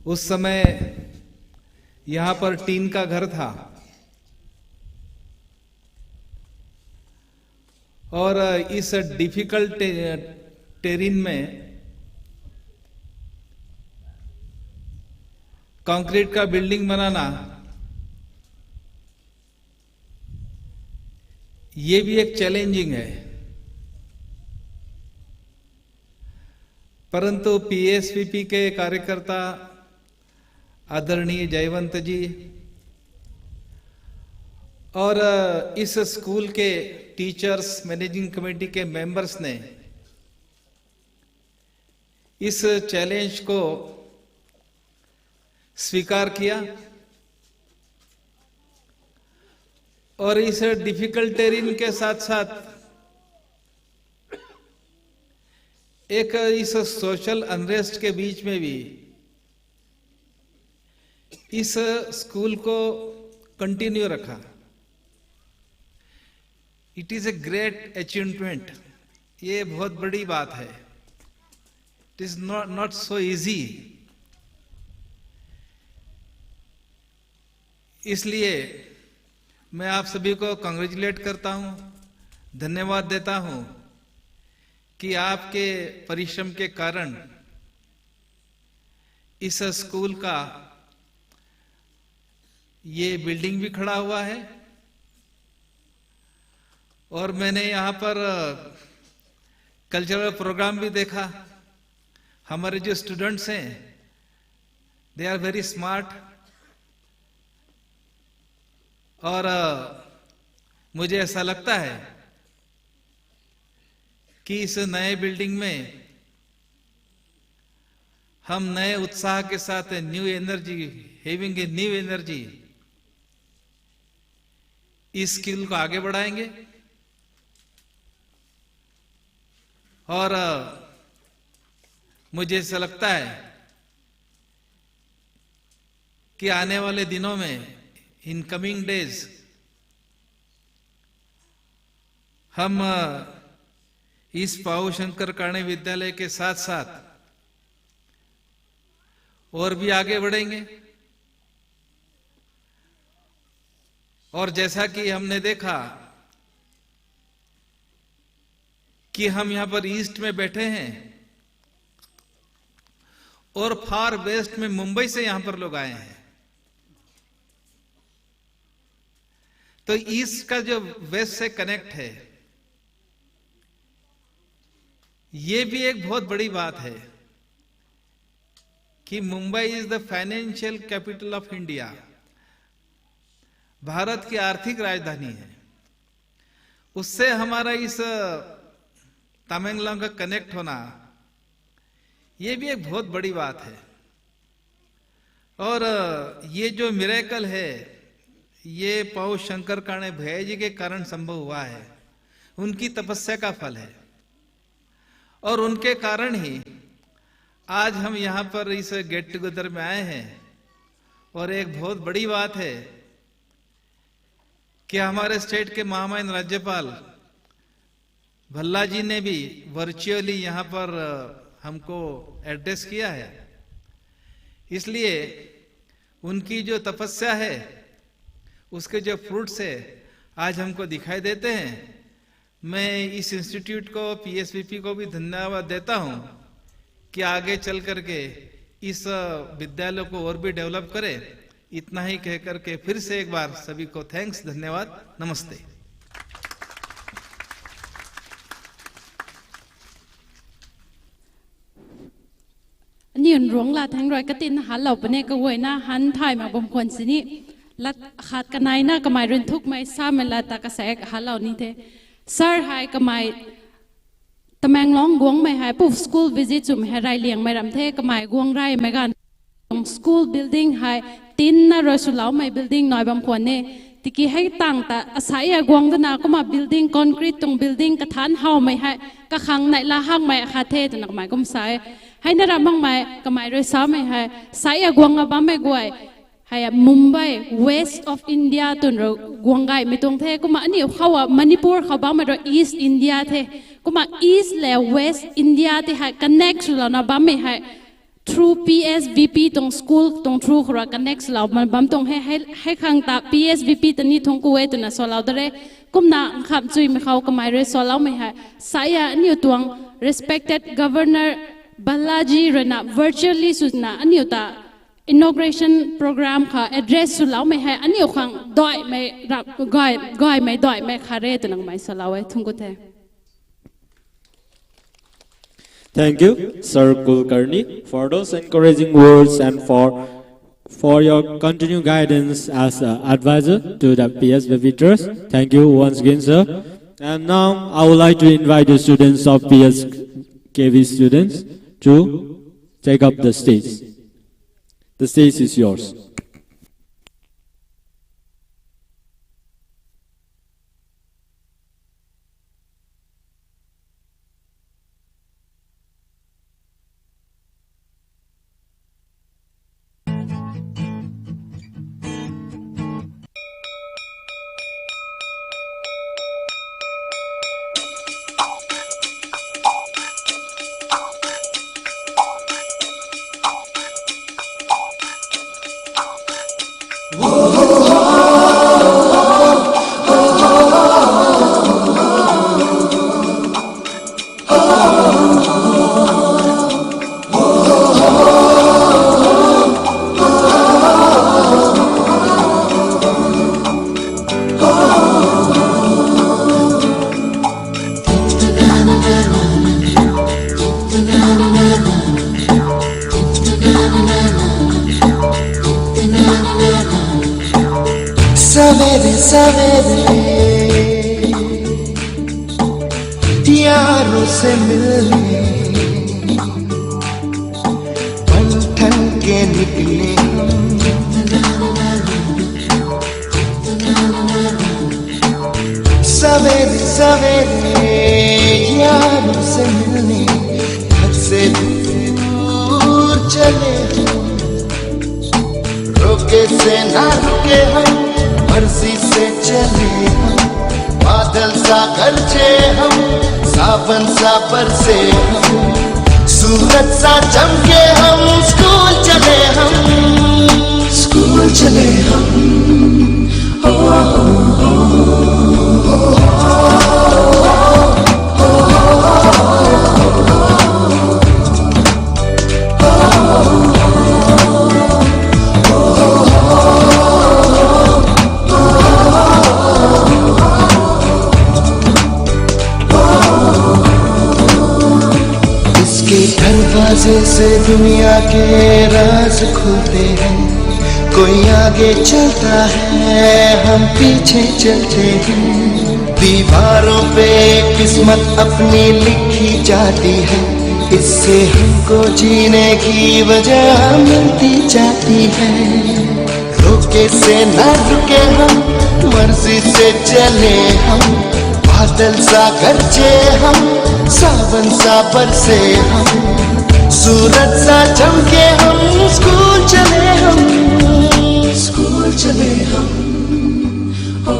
उस समय यहाँ पर टीन का घर था और इस डिफिकल्ट टेरेन में कंक्रीट का बिल्डिंग बनाना ये भी एक चैलेंजिंग है, परंतु पीएसवीपी के कार्यकर्ता आदरणीय जयवंत जी और इस स्कूल के टीचर्स, मैनेजिंग कमेटी के मेंबर्स ने इस चैलेंज को स्वीकार किया और इस डिफिकल्ट टेरेन के साथ साथ एक इस सोशल अनरेस्ट के बीच में भी इस स्कूल को कंटिन्यू रखा। It is a great achievement, ये बहुत बड़ी बात है। It is not so easy. इसलिए मैं आप सभी को कांग्रेचुलेट करता हूं, धन्यवाद देता हूं कि आपके परिश्रम के कारण इस स्कूल का ये बिल्डिंग भी खड़ा हुआ है और मैंने यहाँ पर कल्चरल प्रोग्राम भी देखा। हमारे जो स्टूडेंट्स हैं दे आर वेरी स्मार्ट और मुझे ऐसा लगता है कि इस नए बिल्डिंग में हम नए उत्साह के साथ new energy, having a new energy, इस स्किल को आगे बढ़ाएंगे और मुझे ऐसा लगता है कि आने वाले दिनों में, इन कमिंग डेज, हम इस पाऊ शंकर काणे विद्यालय के साथ साथ और भी आगे बढ़ेंगे। और जैसा कि हमने देखा कि हम यहां पर ईस्ट में बैठे हैं और फार वेस्ट में मुंबई से यहां पर लोग आए हैं, तो ईस्ट का जो वेस्ट से कनेक्ट है ये भी एक बहुत बड़ी बात है कि Mumbai is the financial capital of India, Bharat की आर्थिक राजधानी है। उससे हमारा इस तमेंगलोंग का कनेक्ट होना ये भी एक बहुत बड़ी बात है। और ये जो मिरेकल है ये पाऊ शंकर काणे भैया जी के कारण संभव हुआ है, उनकी तपस्या का फल है और उनके कारण ही आज हम यहाँ पर इस गेट टुगेदर में आए हैं। और एक बहुत बड़ी बात है कि हमारे स्टेट के महामहिम राज्यपाल भल्ला जी ने भी वर्चुअली यहाँ पर हमको एड्रेस किया है। इसलिए उनकी जो तपस्या है उसके जो फ्रूट्स है आज हमको दिखाई देते हैं। मैं इस इंस्टीट्यूट को, पीएसवीपी को भी धन्यवाद देता हूं कि आगे चल करके इस विद्यालय को और भी डेवलप करे। इतना ही कह करके फिर से एक बार सभी को थैंक्स, धन्यवाद, नमस्ते। नियन रोंग ला थैंग रॉय कतिन हाल लो बने का वो ना हन थाई मा बम खोन सिनी लत हाथ का नाई ना कमाई रुन थुक मैं सा में लाता का सैक हाल लो नहीं थे सर हाई कमाई तमेंगलोंग गुंग में हाई पुफ स्कूल विजिट चुम है राय लियंग में रमथे कमाई गुंग राय में गान स्कूल बिल्डिंग हाई तीन ना रसुलाओ में बिल्डिंग नॉय बम खोने तिकी है तांग ता असाया गुंग दना को मा बिल्डिंग कंक्रीट तुंग बिल्डिंग का थान हाउ में है का खांग नाई ला हांग में खाते तो नकमाई गुम साए है ना रामंग में कमाई रे सा में है साया गुंग अब में गुआई है मुंबई वेस्ट ऑफ इंडिया तुन रो गुंगाई में तुंग थे कुमा अनि खावा मणिपुर खाबा में रो ईस्ट इंडिया थे कुमा ईस्ट ले वेस्ट इंडिया थे है कनेक्ट सुला ना बा में है through PSVP tong school tong through khura connects law man bam tong he khang ta PSVP tani thong ku we tuna so law dare kumna kham chui me khaw kamai re so law me ha saya ni tuang respected governor Balaji Rana virtually suzna anyuta inauguration program kha address su law me ha anyu khang doi me goi me doi me khare tunang mai so law e thung ku the. Thank you, Sir Kulkarni, for those encouraging words and for your continued guidance as an advisor to the PSVP Trust. Thank you once again, sir. And now I would like to invite the students of PSKV students to take up the stage. The stage is yours. यारों से मिलने पल ठन के निकले सवेरे सवेरे यारों से मिलने घर से दूर चले रोके से ना रुके हम मर्जी से चले हम बादल सा गरजे हम सावन सा बरसे हम सूरज सा चमके हम स्कूल चले हम ओ, दरवाजे से दुनिया के राज खुलते हैं कोई आगे चलता है हम पीछे चलते हैं दीवारों पे किस्मत अपनी लिखी जाती है इससे हमको जीने की वजह मिलती जाती है रोके से ना रुके हम मर्जी से चले हम बादल सा गरजे हम सावन सा बरसे हम सूरज सा चमके हम स्कूल चले हम ओ,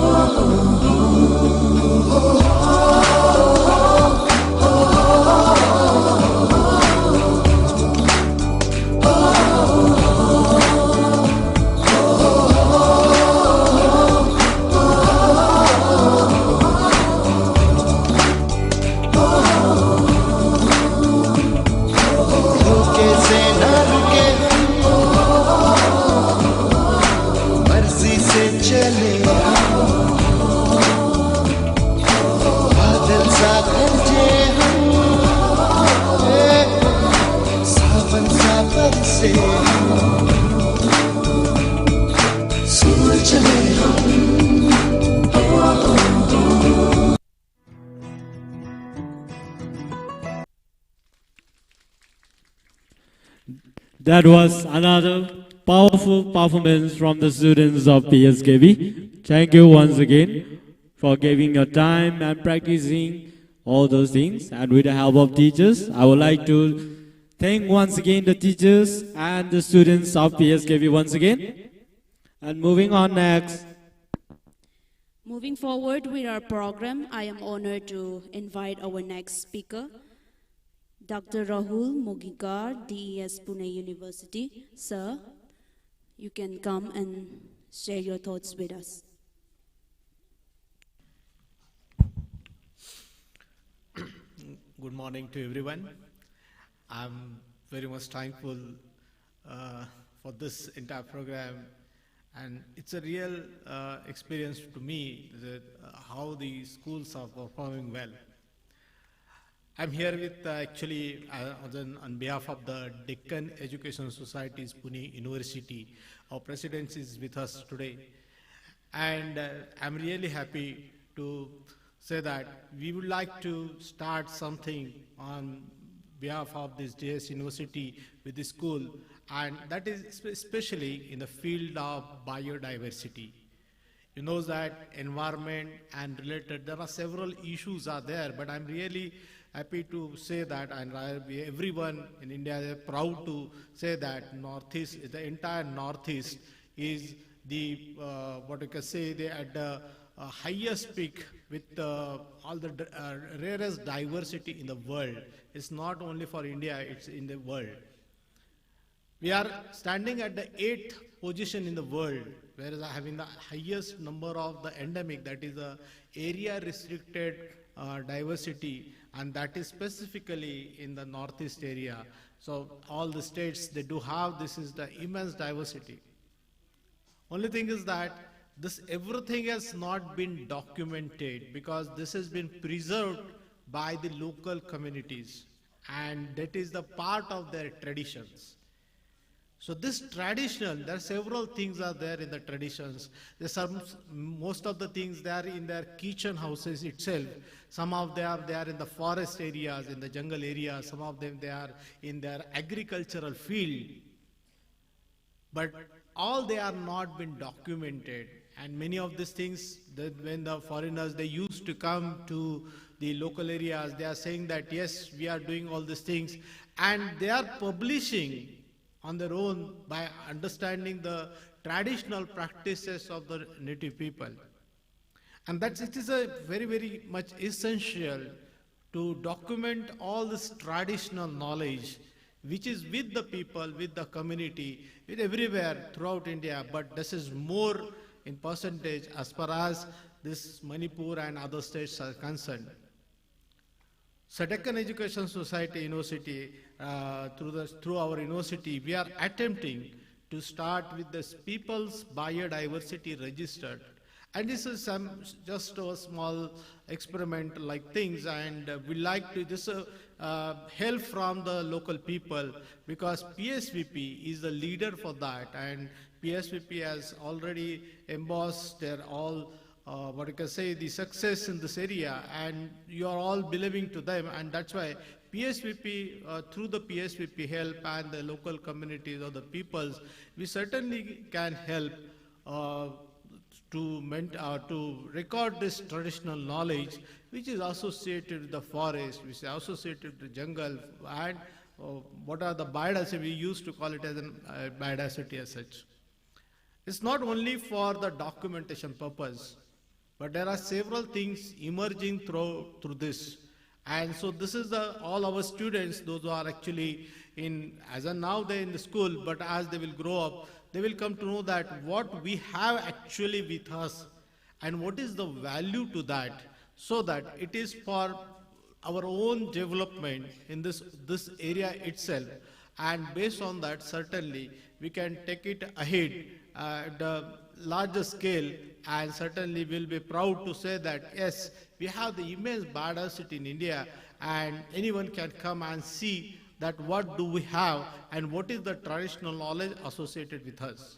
That was another powerful performance from the students of PSKV. Thank you once again for giving your time and practicing all those things. And with the help of teachers, I would like to thank once again the teachers and the students of PSKV once again. And moving on next. Moving forward with our program, I am honored to invite our next speaker, Dr. Rahul Mogikar, DES Pune University. Sir, you can come and share your thoughts with us. Good morning to everyone. I'm very much thankful for this entire program, and it's a real experience to me that how the schools are performing well. I'm here with actually on behalf of the Deccan Education Society's Pune University. Our president is with us today, and I'm really happy to say that we would like to start something on behalf of this JS University with the school, and that is especially in the field of biodiversity. You know that environment and related, there are several issues are there, but I'm really happy to say that, and everyone in India is proud to say that Northeast, the entire Northeast is the, what you can say, they at the highest peak with all the rarest diversity in the world. It's not only for India, it's in the world. We are standing at the 8th position in the world, whereas having the highest number of the endemic, that is the area restricted diversity, and that is specifically in the Northeast area. So all the states, they do have, this is the immense diversity. Only thing is that this everything has not been documented because this has been preserved by the local communities, and that is the part of their traditions. So this traditional, there are several things are there in the traditions. There's most of the things they are in their kitchen houses itself. Some of them they are in the forest areas, in the jungle areas. Some of them they are in their agricultural field. But all they are not been documented. And many of these things, when the foreigners, they used to come to the local areas, they are saying that yes, we are doing all these things, and they are publishing on their own by understanding the traditional practices of the native people. And it is a very, very much essential to document all this traditional knowledge which is with the people, with the community, with everywhere throughout India, but this is more in percentage as far as this Manipur and other states are concerned. So Deccan Education Society University, through our university, we are attempting to start with this People's Biodiversity Register. And this is just a small experiment like things, and we like to just help from the local people, because PSVP is the leader for that, and PSVP has already embossed their all what you can say, the success in this area, and you are all believing to them, and that's why PSVP, through the PSVP help and the local communities or the peoples, we certainly can help to record this traditional knowledge which is associated with the forest, which is associated with the jungle, and what are the biodiversity, we used to call it as a biodiversity as such. It's not only for the documentation purpose, but there are several things emerging through this. And so this is all our students, those who are actually as of now they're in the school, but as they will grow up, they will come to know that what we have actually with us and what is the value to that, so that it is for our own development in this area itself. And based on that, certainly we can take it ahead at a larger scale, and certainly we'll be proud to say that yes, we have the immense biodiversity in India, and anyone can come and see that what do we have and what is the traditional knowledge associated with us.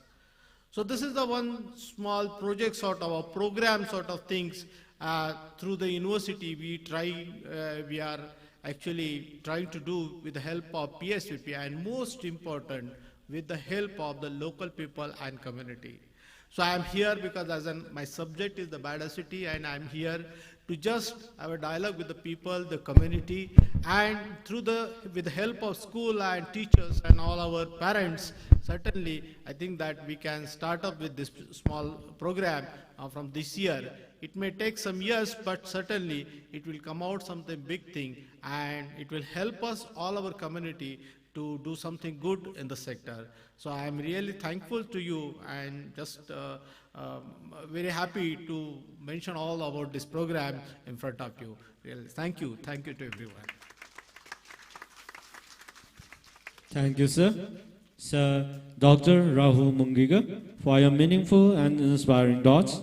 So this is the one small project sort of a program sort of things through the university we are actually trying to do with the help of PSVP, and most important, with the help of the local people and community. So I am here because my subject is the biodiversity, and I am here to just have a dialogue with the people, the community, and with the help of school and teachers and all our parents, certainly I think that we can start up with this small program from this year. It may take some years, but certainly it will come out something big thing, and it will help us, all our community, to do something good in the sector. So I am really thankful to you, and just very happy to mention all about this program in front of you. Really, thank you to everyone. Thank you, sir. Sir Dr. Rahul Mungiga, for your meaningful and inspiring thoughts.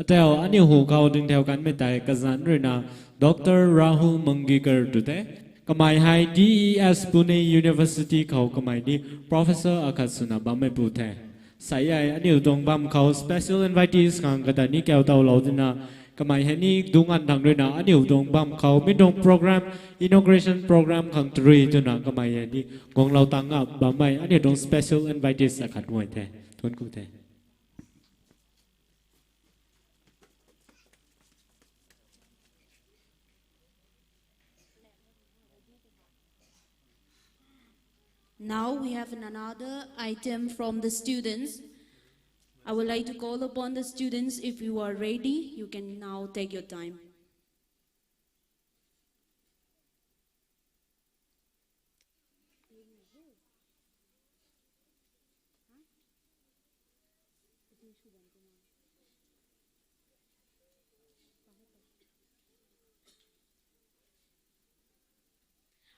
Theo anh yêu hồ cao đừng theo cánh mê tài cả dẫn rồi nào Dr. Rahul Mungiga today. Kamai hai DES Pune University khẩu kamai đi Professor Akasuna Bame Puthe. Sai ai anh yêu tông bam khẩu special invitees khang kata ni kêu tàu lâu dina. Kamai hai ni dung ăn thằng rồi nào anh yêu tông bam khẩu mid dong program inauguration program khang three cho nào kamai hai ni gong lâu tăng ngap bamai anh yêu tông special invitees akat ngồi the. Thôn cụ the. Now we have another item from the students. I would like to call upon the students, if you are ready, you can now take your time.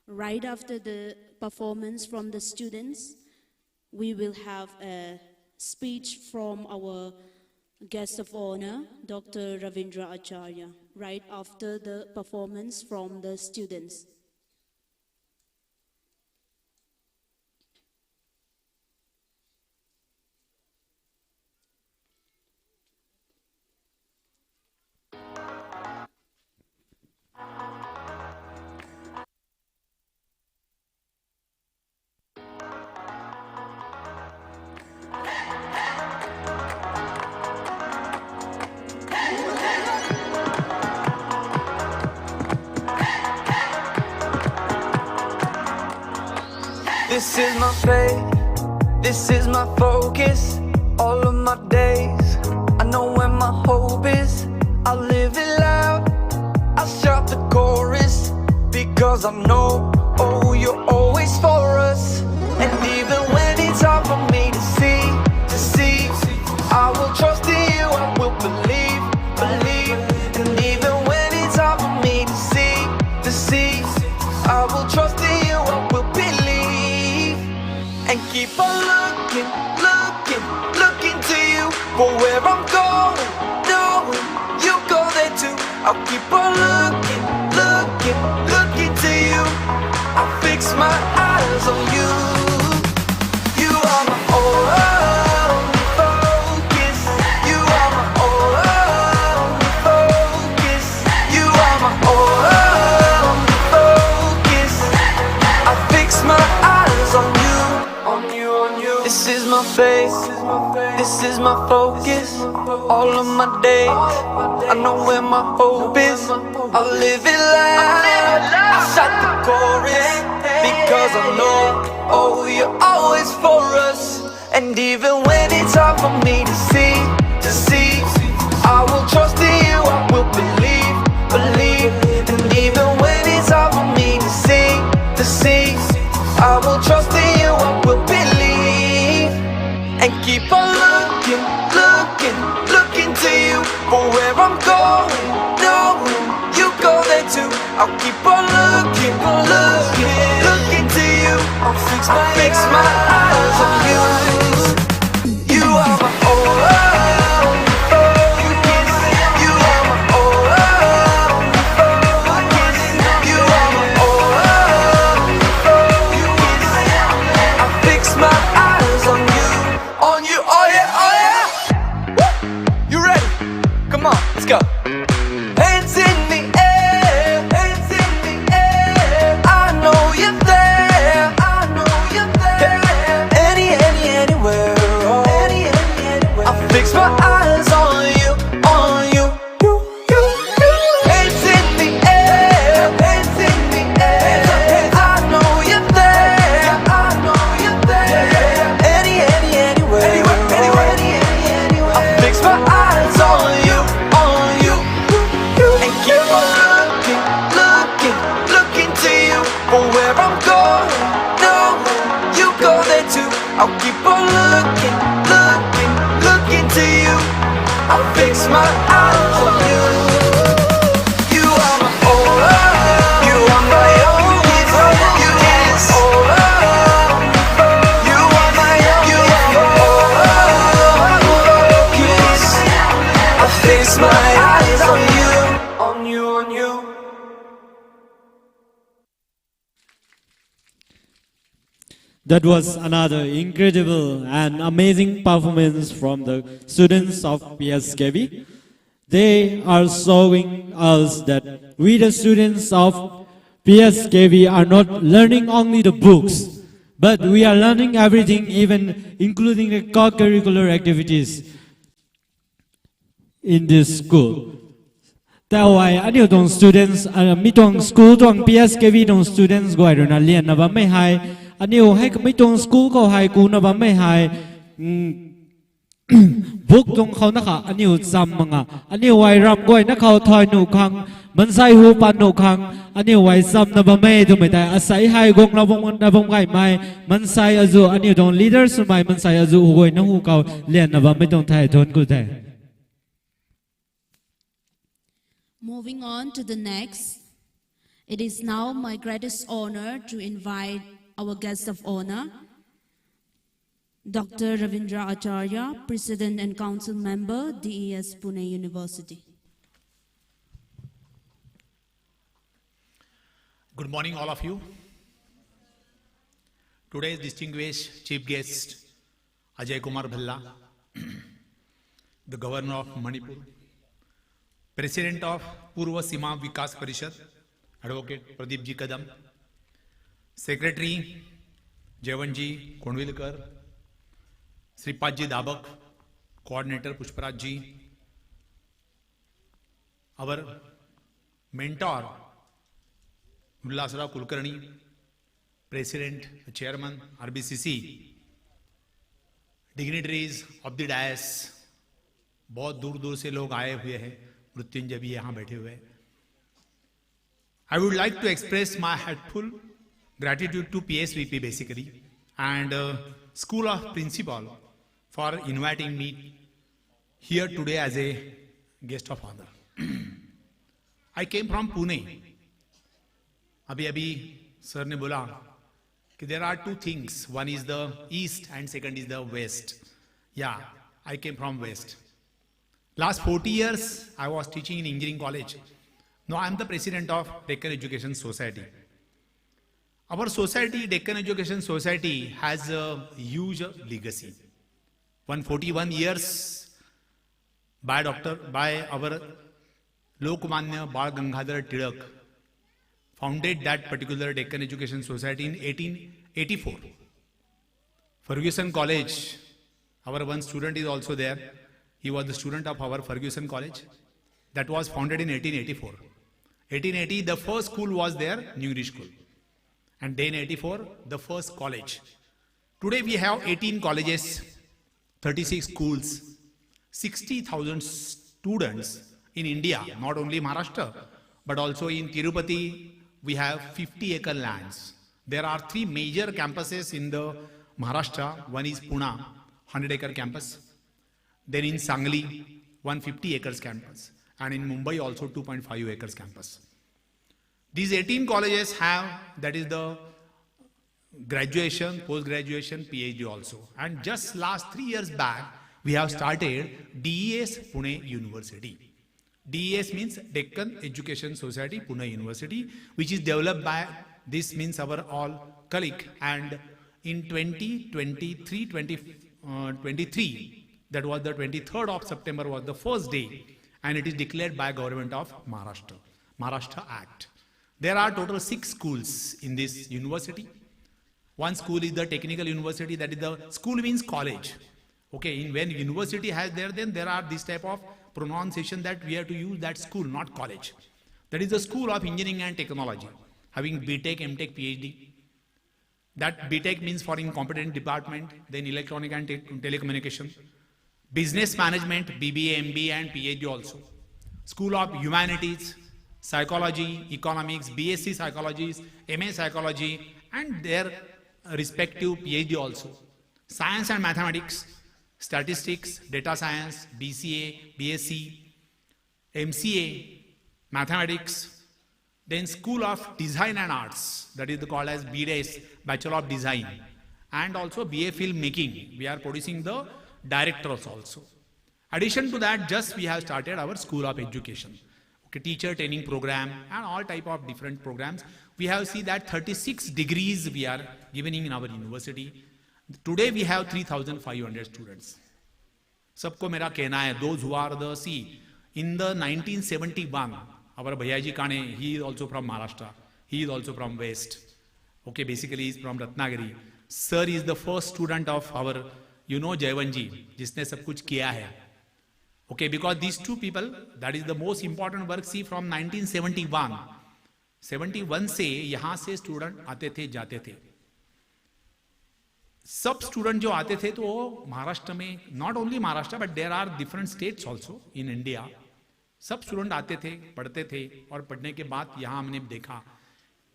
Right after the performance from the students, we will have a speech from our guest of honor, Dr. Ravindra Acharya, right after the performance from the students. This is my faith, this is my focus, all of my days. I know where my hope is, I'll live it loud, I'll shout the chorus, because I know, oh, you're always for us. And even when it's hard for me to see, I will trust in you, I will believe. And even when it's hard for me to see, I will trust in you, I will believe. And keep on looking to you for where I'm going, knowing you go there too. I'll keep on looking to you. I'll fix my eyes on you. You are my only focus. You are my only focus. You are my only focus. I fix my eyes on you. This is my faith, this is my focus, all of my days. I know where my hope is, I'll live it loud, I'll shout the chorus, because I know, oh, you're always for us. And even when it's hard for me to see, I will trust in you, I will believe. And even when it's hard for me to see, I will trust in you, I will believe. And keep on looking to you for where I'm going, knowing you go there too. I'll keep on looking to you. I'll fix my eyes on you. You are my only focus. You are my only focus. You are my only focus. I fix my eyes on you. Oh yeah. Woo! You ready? Come on, let's go. Hands in the air, hands in the air. I know you're there, I know you're there. I'll keep on looking, looking, looking to you. I'll fix my eyes on you. You are my all, you are my only friend. You is all, you are my all, kiss. I'll fix my eyes on you, on you, on you. That was another incredible and amazing performance from the students of PSKV. They are showing us that we, the students of PSKV, are not learning only the books, but we are learning everything, even including the co-curricular activities in this school. That's why any of students, mitong school tong PSKV tong students go around alien na ba may hai. Ani o hay mitong school ko hay ku na ba may hay book tong khao na ka ani o sam mga ani o ay ram goy na khao thoi nu khang mansai hu pan nu khang ani o ay sam na ba may tu may tay asai hay gong na bong kai mai mansai azu ani o tong leaders mai mansai azu hu goy na hu kau lian na ba may tong thai thon ku thai. Moving on to the next, it is now my greatest honor to invite our guest of honor, Dr. Ravindra Acharya, President and Council Member, DES Pune University. Good morning, all of you. Today's distinguished chief guest, Ajay Kumar Bhalla, the Governor of Manipur, President of Purva Sima Vikas Parishad, Advocate Pradeep Ji Kadam, Secretary Jevanji Konvilkar, Sripad Ji Dabak, Coordinator Pushparaj Ji, our mentor Ullasrao Kulkarni, President, Chairman RBCC, dignitaries of the dais, बहुत दूर दूर से लोग आए हुए हैं, मृत्युंजय भी यहाँ बैठे हुए हैं. I would like to express my heartful gratitude to PSVP basically and School of Principal for inviting me here today as a guest of honor. I came from Pune. अभी sir ने बोला कि there are two things. One is the east and second is the west. Yeah, I came from west. Last 40 years I was teaching in engineering college. Now I am the president of Deccan Education Society. Our society, Deccan Education Society, has a huge legacy. 141 years by our Lokmanya Bal Gangadhar Tilak founded that particular Deccan Education Society in 1884. Ferguson College, our one student is also there. He was the student of our Ferguson College. That was founded in 1884. 1880, the first school was there, New English School. And then 84, the first college. Today we have 18 colleges, 36 schools, 60,000 students in India, not only Maharashtra, but also in Tirupati, we have 50-acre lands. There are 3 major campuses in the Maharashtra. One is Pune, 100-acre campus. Then in Sangli, 150 acres campus. And in Mumbai also 2.5 acres campus. These 18 colleges have, that is the graduation, post-graduation, PhD also. And just last 3 years back, we have started DES Pune University. DES means Deccan Education Society, Pune University, which is developed by, this means our all colleague. And in 2023, that was the 23rd of September was the first day, and it is declared by Government of Maharashtra, Maharashtra Act. There are total 6 schools in this university. One school is the Technical University, that is the school means college. Okay, when university has there, then there are this type of pronunciation that we have to use that school, not college. That is the School of Engineering and Technology, having BTech, MTech, PhD. That BTech means for incompetent department, then electronic and telecommunication. Business management, BBA, MBA and PhD also. School of Humanities, Psychology, Economics, BSc Psychology, MA Psychology and their respective PhD also. Science and mathematics, statistics, data science, BCA, BSc, MCA, mathematics, then School of Design and Arts, that is called as BDES, Bachelor of Design, and also BA Filmmaking. We are producing the directors also. Addition to that, just we have started our School of Education. Okay, teacher training program and all type of different programs. We have seen that 36 degrees we are giving in our university. Today we have 3,500 students. सबको मेरा कहना है, those who are the, see, in the 1971, our Bhayaji Kane, he is also from Maharashtra. He is also from West. Okay, basically he is from Ratnagiri. Sir is the first student of our, you know, Jaivanji, जिसने सब कुछ किया है. Okay, because these two people, that is the most important work. See, from 1971, 71 से यहाँ से student आते थे जाते थे. सब स्टूडेंट जो आते थे तो वो महाराष्ट्र में, not only Maharashtra but there are different states also in India, सब स्टूडेंट आते थे, पढ़ते थे, और पढ़ने के बाद यहाँ हमने देखा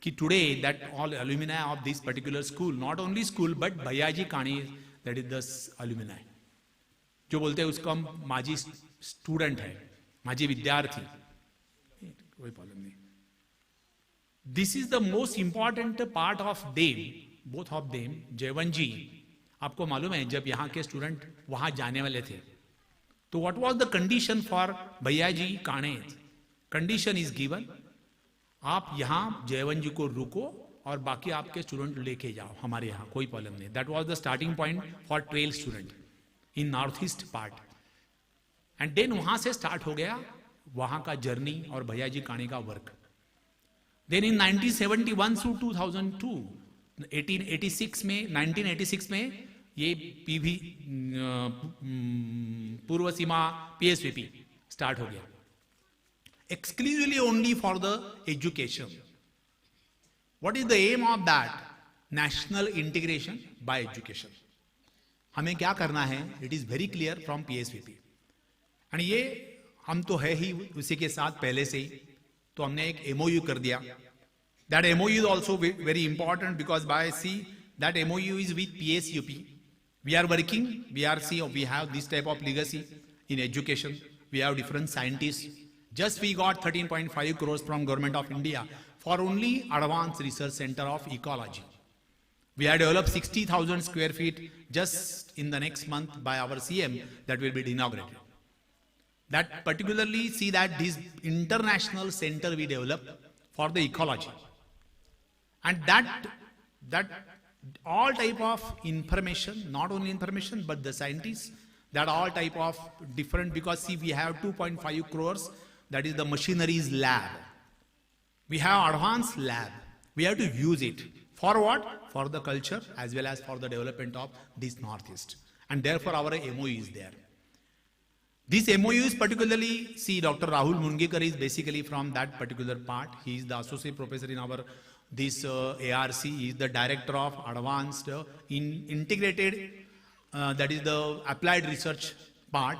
कि today that all alumni of this particular school, not only school but Bhaiyaji Kane, that is the अलुमिनाई, जो बोलते हैं उसको हम माजी स्टूडेंट है, माजी विद्यार्थी, कोई प्रॉब्लम नहीं. This is the most important part of them, both of them. Jaywant ji, आपको मालूम है जब यहाँ के स्टूडेंट वहां जाने वाले थे तो what was the condition for Bhaiyaji Kane? Condition is given, आप यहाँ जयवंत जी को रुको और बाकी आपके स्टूडेंट लेके जाओ हमारे यहाँ, कोई प्रॉब्लम नहीं. That was the starting point for 12 student in north east part. And then वहां से स्टार्ट हो गया वहां का जर्नी और भैयाजी काणे का वर्क. देन इन 1971 टू 2002, 1986 में ये पीवी पूर्व सीमा PSVP स्टार्ट हो गया, exclusively only for the education. What is the aim of that? National integration by education. हमें क्या करना है? It is very clear from PSVP. And ये हम तो है ही उसी के साथ पहले से ही, तो हमने एक MOU कर दिया. That MOU is also very important because by that MOU is with PSUP. We are working, we have this type of legacy in education. We have different scientists. Just we got 13.5 crores from Government of India for only Advanced Research Center of Ecology. We have developed 60,000 square feet just in the next month by our CM that will be inaugurated. That particularly that this international center we developed for the ecology. And that all type of information, not only information but the scientists, that all type of different, because we have 2.5 crores, that is the machineries lab. We have advanced lab. We have to use it. For what? For the culture as well as for the development of this Northeast. And therefore our MOU is there. This MOU is particularly, Dr. Rahul Mungekar is basically from that particular part. He is the associate professor in our ARC. He is the director of advanced integrated, that is the applied research part.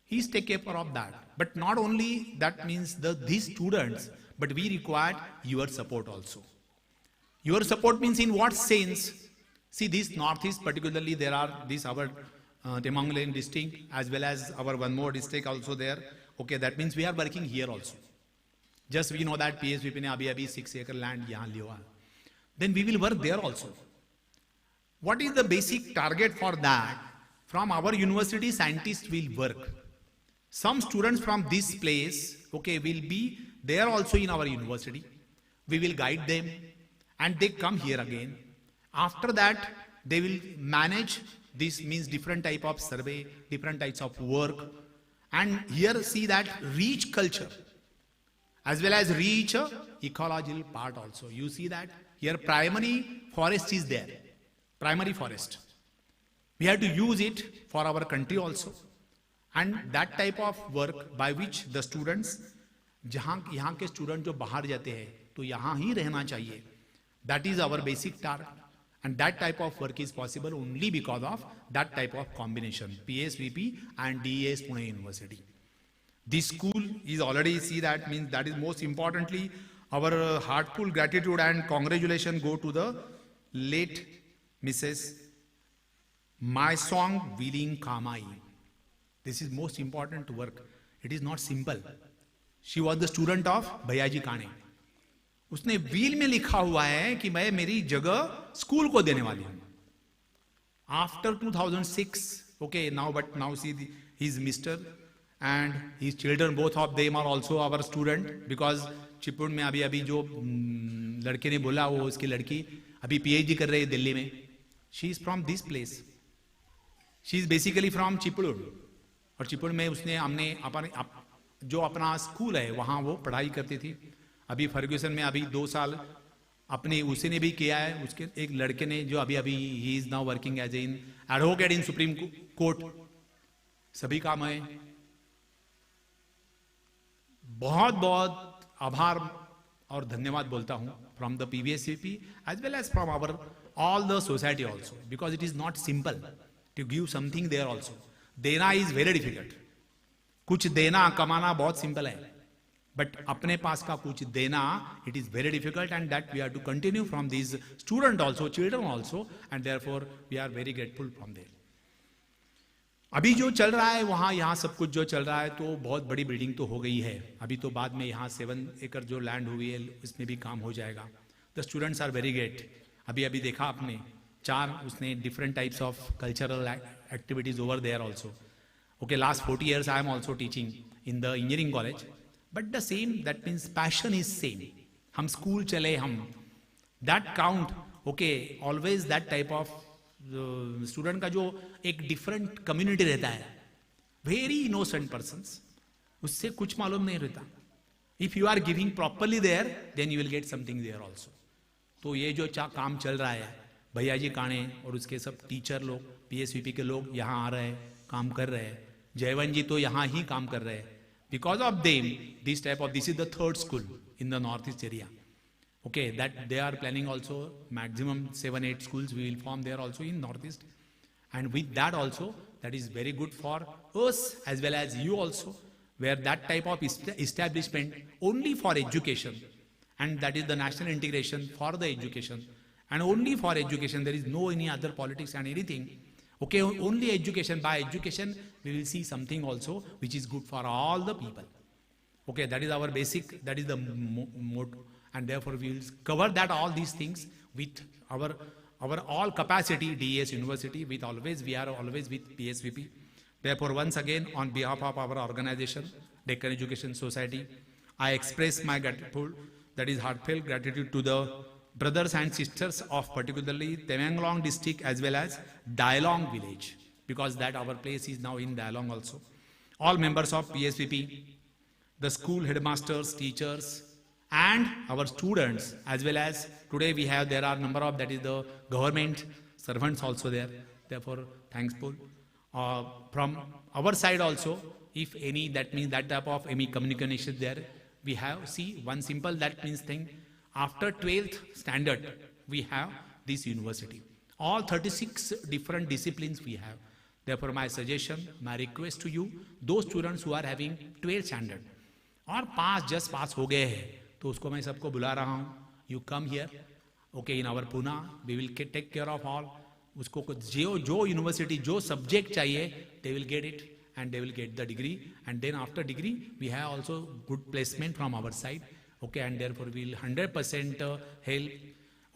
He is take care of that. But not only that means these students, but we require your support also. Your support means in what sense? This Northeast particularly, there are our Temangling district as well as our one more district also there. Okay, that means we are working here also. Just we know that PSVP ne abhi 6 acre land yahan liya. Then we will work there also. What is the basic target for that? From our university, scientists will work. Some students from this place, okay, will be there also in our university. We will guide them and they come here again. After that, they will manage. This means different type of survey, different types of work. And here that reach culture as well as reach ecological part also. You see that here primary forest is there. Primary forest. We have to use it for our country also. And that type of work by which the students, यहाँ के student जो बाहर जाते हैं तो यहाँ ही रहना चाहिए. That is our basic target. And that type of work is possible only because of that type of combination, PSVP and DES Pune University. This school is already that means that is most importantly our heartful gratitude and congratulations go to the late Mrs. My song, Wheeling Kamai. This is most important work. It is not simple. She was the student of भैयाजी काणे. उसने wheel में लिखा हुआ है कि मैं मेरी जगह school को देने वाली हूं. After 2006, okay, now see he's Mr. and his children, both of them are also our student, because Chiplun में अभी जो लड़के ने बोला वो उसकी लड़की अभी PhD कर रही है दिल्ली में. She is from this place. She is basically from Chiplun. और चिपळूण में उसने हमने जो अपना स्कूल है वहां वो पढ़ाई करती थी. अभी फर्ग्यूसन में अभी 2 साल अपने उसी ने भी किया है. उसके एक लड़के ने जो अभी ही is now working as in advocate in Supreme Court. सभी काम है. बहुत बहुत आभार और धन्यवाद बोलता हूं from the PVSVP as well as from our all the society also, because it is not simple to give something there also. देना इज वेरी डिफिकल्ट. कुछ देना कमाना बहुत सिंपल है, बट अपने पास का कुछ देना it is very difficult, and that we are to continue from this student also, children also, and therefore we are very grateful from there. अभी जो चल रहा है वहां यहाँ सब कुछ जो चल रहा है, तो बहुत बड़ी बिल्डिंग तो हो गई है. अभी तो बाद में यहाँ 7 एकड़ जो लैंड हुई है उसमें भी काम हो जाएगा. The students are very great. अभी देखा आपने 4 उसने different types of cultural activities over there also. Okay, last 40 years I am also teaching in the engineering college, but the same, that means passion is same. हम school चले हम, that count. Okay, always that type of student का जो एक different community रहता है, very innocent persons, उससे कुछ मालूम नहीं रहता. If you are giving properly there, then you will get something there also. तो ये जो काम चल रहा है, भैयाजी काणे और उसके सब टीचर लोग, PSVP के लोग यहाँ आ रहे हैं, काम कर रहे हैं. जयवंत जी तो यहाँ ही काम कर रहे हैं. Because of them this is the 3rd school in the north east area. Okay, that they are planning also maximum 7-8 schools we will form there also in northeast, and with that also that is very good for us as well as you also, where that type of establishment only for education, and that is the national integration for the education, and only for education. There is no any other politics and anything. Okay, only education. By education we will see something also which is good for all the people. Okay, that is our basic, that is the motto, and therefore we will cover that all these things with our all capacity. DES University we are always with PSVP. Therefore, once again, on behalf of our organization, Deccan Education Society, I express my gratitude, that is heartfelt gratitude, to the brothers and sisters of particularly Tamenglong district as well as Dialong village, because that our place is now in Dialong also. All members of PSVP, the school headmasters, teachers, and our students, as well as today there are number of, that is the government servants also there. Therefore, thankful. From our side also, if any, that means that type of any communication there, we have, see, one simple that means thing. After 12th standard, we have this university. All 36 different disciplines we have. Therefore, my suggestion, my request to you, those students who are having 12th standard और just pass हो गए हैं, तो उसको मैं सबको बुला रहा हूँ. You come here, okay, in our Pune, we will take care of all. उसको जो university, जो subject चाहिए, they will get it and they will get the degree. And then after degree, we have also good placement from our side. Okay, and therefore we will 100% help.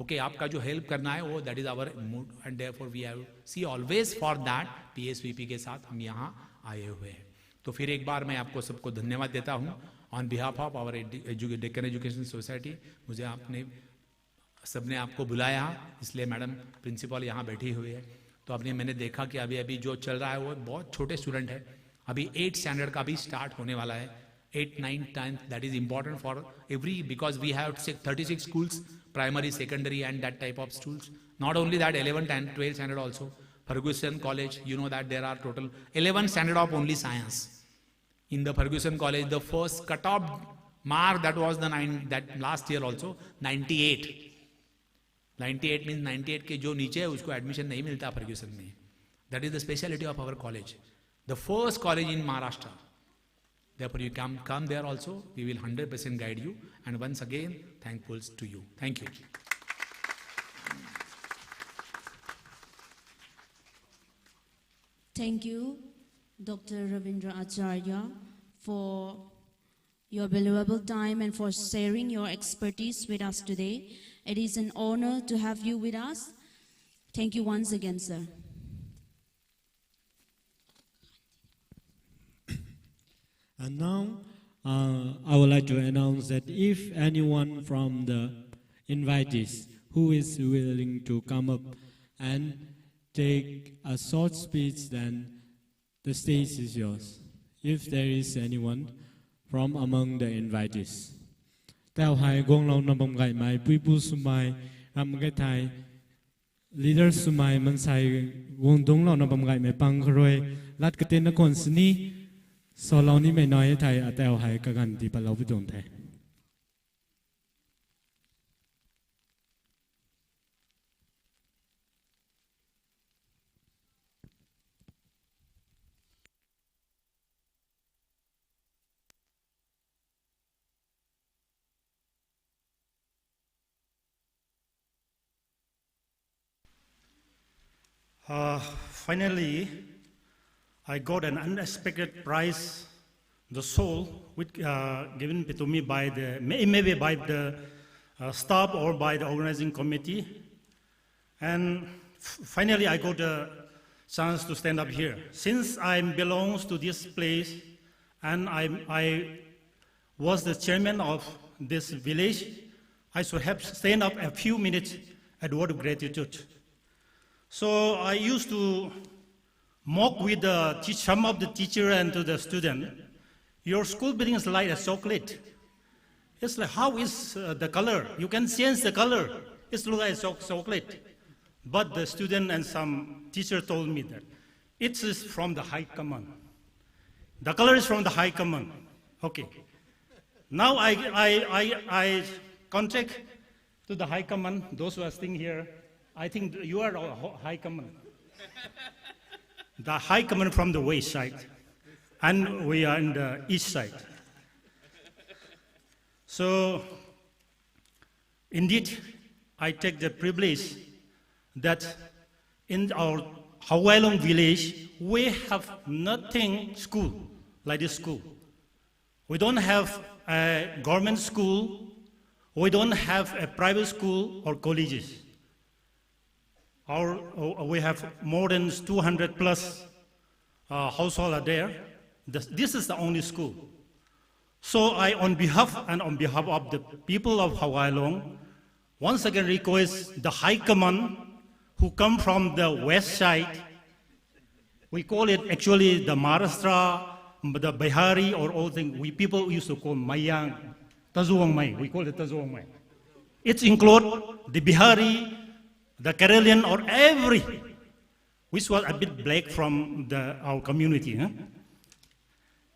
Okay, आपका जो help करना है वो, that is our mood, and therefore we have see always for that PSVP के साथ हम यहाँ आए हुए हैं. तो फिर एक बार मैं आपको सबको धन्यवाद देता हूँ on behalf of our Deccan Education Society. मुझे आपने सबने आपको बुलाया, इसलिए मैडम प्रिंसिपल यहाँ बैठी हुई है. तो आपने मैंने देखा कि अभी जो चल रहा है वो बहुत छोटे स्टूडेंट है. अभी 8th स्टैंडर्ड का भी स्टार्ट होने वाला है. 8th, 9th, 10th, that is important for every, because we have 36 schools, primary, secondary, and that type of schools. Not only that, 11th and 12th standard also. Ferguson College, you know that there are total 11 standard of only science. In the Ferguson College, the first cut-off mark that was that last year also, 98. 98 means 98 के जो नीचे है उसको admission नहीं मिलता Ferguson में. That is the speciality of our college. The first college in Maharashtra. Therefore, you come there also. We will 100% guide you. And once again, thankful to you. Thank you. Thank you, Dr. Ravindra Acharya, for your valuable time and for sharing your expertise with us today. It is an honor to have you with us. Thank you once again, sir. And now, I would like to announce that if anyone from the invitees who is willing to come up and take a short speech, then the stage is yours. If there is anyone from among the invitees. Tao hai gong lao na bam gai mai pipu sumai ram gai thai leader sumai man sai gong dong lao na bam gai mai pang kroi lat ka ten na kon sni so lao ni mai noi thai a tao hai ka gan ti pa lao bi dong thai. Finally, I got an unexpected prize, the soul, which given to me by maybe by the staff or by the organizing committee. And finally, I got a chance to stand up here. Since I belongs to this place, and I was the chairman of this village, I should have stand up a few minutes at word of gratitude. So I used to mock with some of the teacher and to the student, your school building is like a chocolate. It's like, how is the color? You can sense the color. It's like a chocolate. But the student and some teacher told me that it is from the High Command. The color is from the High Command. Okay. Now I contact to the High Command, those who are staying here. I think you are High Command. The High Command from the west side, and we are in the east side. So, indeed, I take the privilege that in our Hawaii village, we have nothing school like this school. We don't have a government school, we don't have a private school or colleges. We have more than 200 plus households are there. This is the only school. So I, on behalf of the people of Hawaii Long, once again request the High Command who come from the west side. We call it actually the Maharashtra, the Bihari, or all things. We people used to call Mayang, Tazuang Mai. We call it Tazuang Mai. It includes the Bihari, the Karelian, or every, which was a bit black from our community. Huh?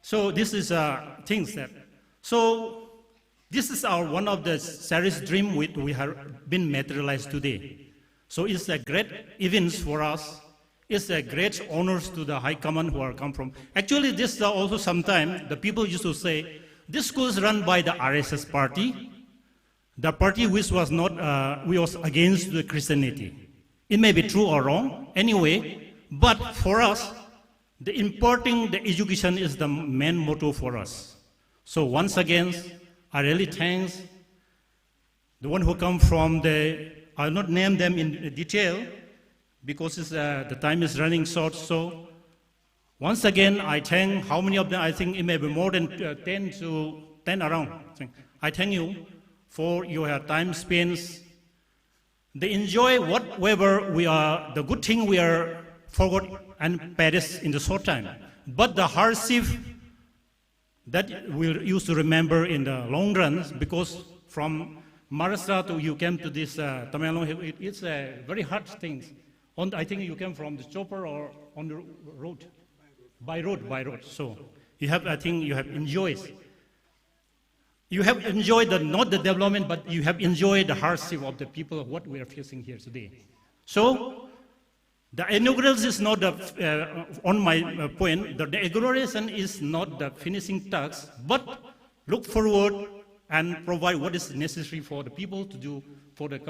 So this is things that, so this is one of the cherished dream we have been materialized today. So it's a great event for us. It's a great honors to the High Command who are come from. Actually, this also sometimes the people used to say, this school is run by the RSS party, the party which was not, we was against the Christianity. It may be true or wrong, anyway, but for us, the importing the education is the main motto for us. So once again, I really thanks the one who come from the, I'll not name them in detail because the time is running short. So once again, I thank how many of them, I think it may be more than 10 around. I thank you for your time spent. They enjoy whatever we are, the good thing we are forgot and perish in the short time. But the hardship that we used to remember in the long run, because from Maharashtra to you came to this Tamil Nadu, it's a very hard thing. I think you came from the chopper or on the road, by road. So you have, I think you have enjoyed. You have enjoyed not the development, but you have enjoyed the hardship of the people of what we are facing here today. So the inauguration is not on my point. The inauguration is not the finishing task, but look forward and provide what is necessary for the people to do for the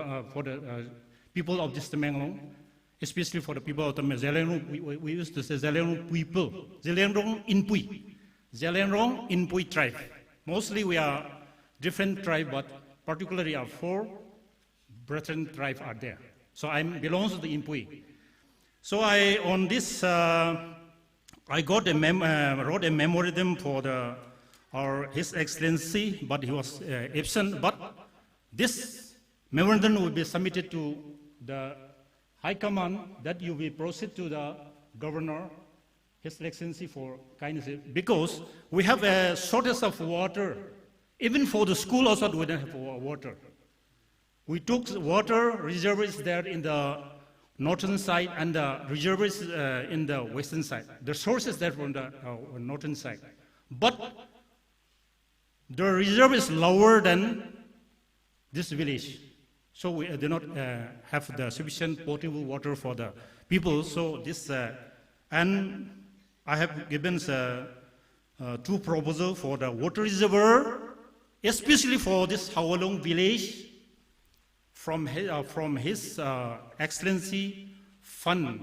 people of this Temangong. especially for the people of the Zelenrong. We used to say Zelenrong people, Zelenrong Inpui, Zelenrong Inpui tribe. Mostly we are different tribe, but particularly our 4 brethren tribe are there. So I belongs to the Inpui. So I got wrote a memorandum for His Excellency, but he was absent. But this memorandum will be submitted to the High Command, that you will proceed to the Governor, His Excellency, for kindness, because we have a shortage of water. Even for the school also we don't have water. We took water reservoirs there in the northern side and the reservoirs in the western side. The source is there from the northern side. But the reserve is lower than this village. So we do not have the sufficient potable water for the people. So this, and I have given 2 proposals for the water reservoir, especially for this Hawalong village, from his Excellency fund,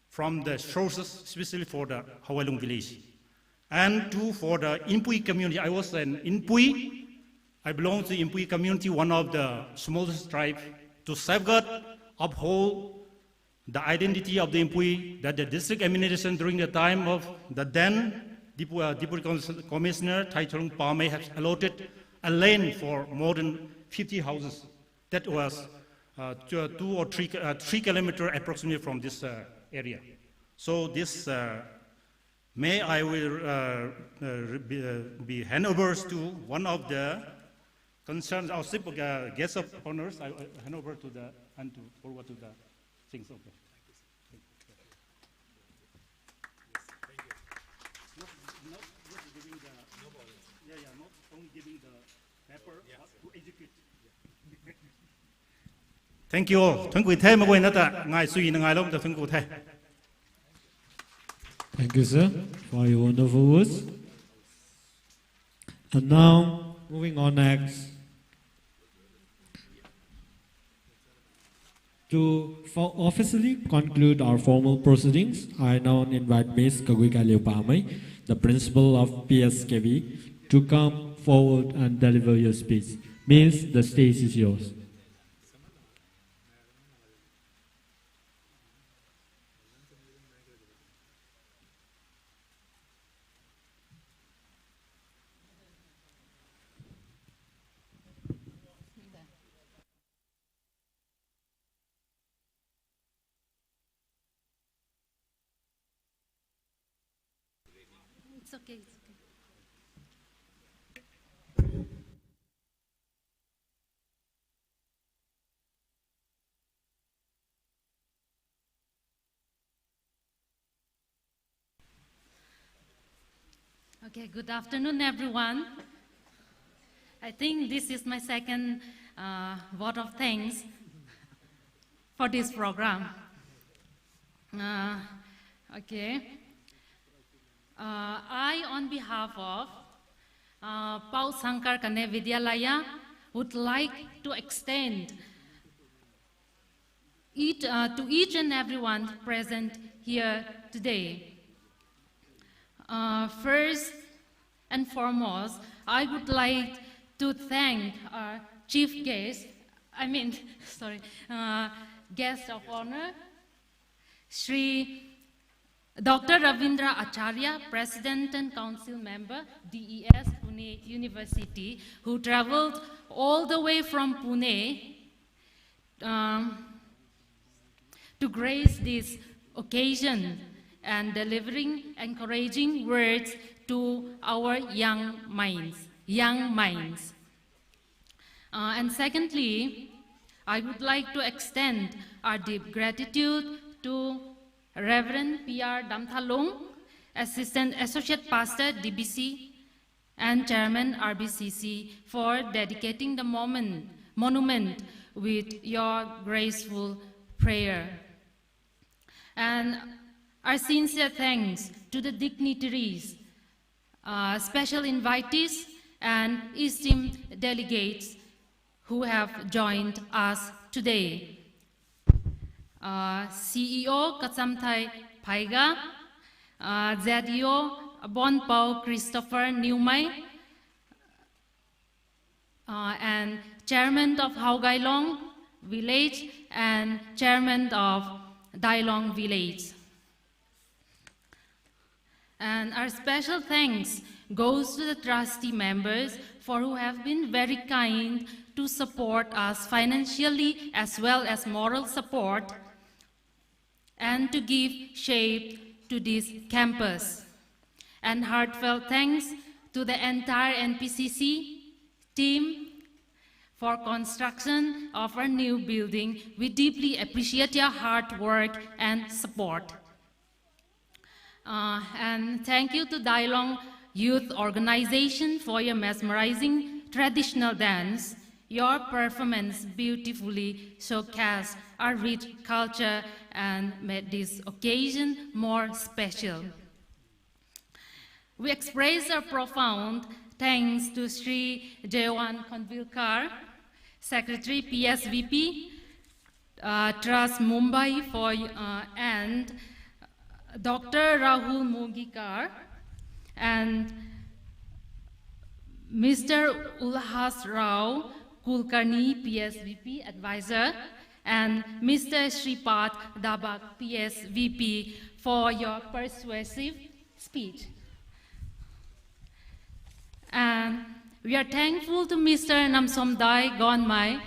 from the sources, especially for the Hawalong village. And 2 for the Inpui community. I was an Inpui. I belong to the Inpui community, one of the smallest tribes, to safeguard, uphold the identity of the Inpui, that the district administration during the time of the then Deputy Commissioner Taichung Pame has allotted a land for more than 50 houses. That was 2 or 3 kilometers approximately from this area. So this May I will be handovers to one of the concerns, our simple guests of honors. I hand over to the and to forward to the things. Okay. Thank you all. Thank you. Thank you, sir, for your wonderful words. And now, moving on next. To officially conclude our formal proceedings, I now invite Ms. Kagwika Leopamai, the principal of PSKV, to come forward and deliver your speech. Ms., the stage is yours. It's okay, it's okay. Okay, good afternoon, everyone. I think this is my second vote of thanks for this program. I, on behalf of Paul Sankar Kane Vidyalaya, would like to extend to each and everyone present here today. First and foremost, I would like to thank our chief guest, guest of honor, Shri Dr. Ravindra Acharya, President and Council Member, DES Pune University, who traveled all the way from Pune to grace this occasion and delivering encouraging words to our young minds. And secondly, I would like to extend our deep gratitude to Reverend P.R. Damthalung, Assistant Associate Pastor, DBC, and Chairman, RBCC, for dedicating the monument with your graceful prayer. And our sincere thanks to the dignitaries, special invitees, and esteemed delegates who have joined us today. CEO Kachamthai Phaiga, ZEO Bonpao Christopher Newmai, and Chairman of Haugailong Village and Chairman of Dailong Village. And our special thanks goes to the trustee members for who have been very kind to support us financially as well as moral support and to give shape to this campus. And heartfelt thanks to the entire NPCC team for construction of our new building. We deeply appreciate your hard work and support. And thank you to Dailong Youth Organization for your mesmerizing traditional dance. Your performance beautifully showcased our rich culture and made this occasion more special. We express our profound thanks to Sri Jewan Konvilkar, Secretary PSVP, Trust Mumbai for, and Dr. Rahul Mugikar, and Mr. Ulhas Rao Kulkarni, PSVP Advisor, and Mr. Shripad Dabak, PSVP, for your persuasive speech. And we are thankful to Mr. Namsomdai Gonmai,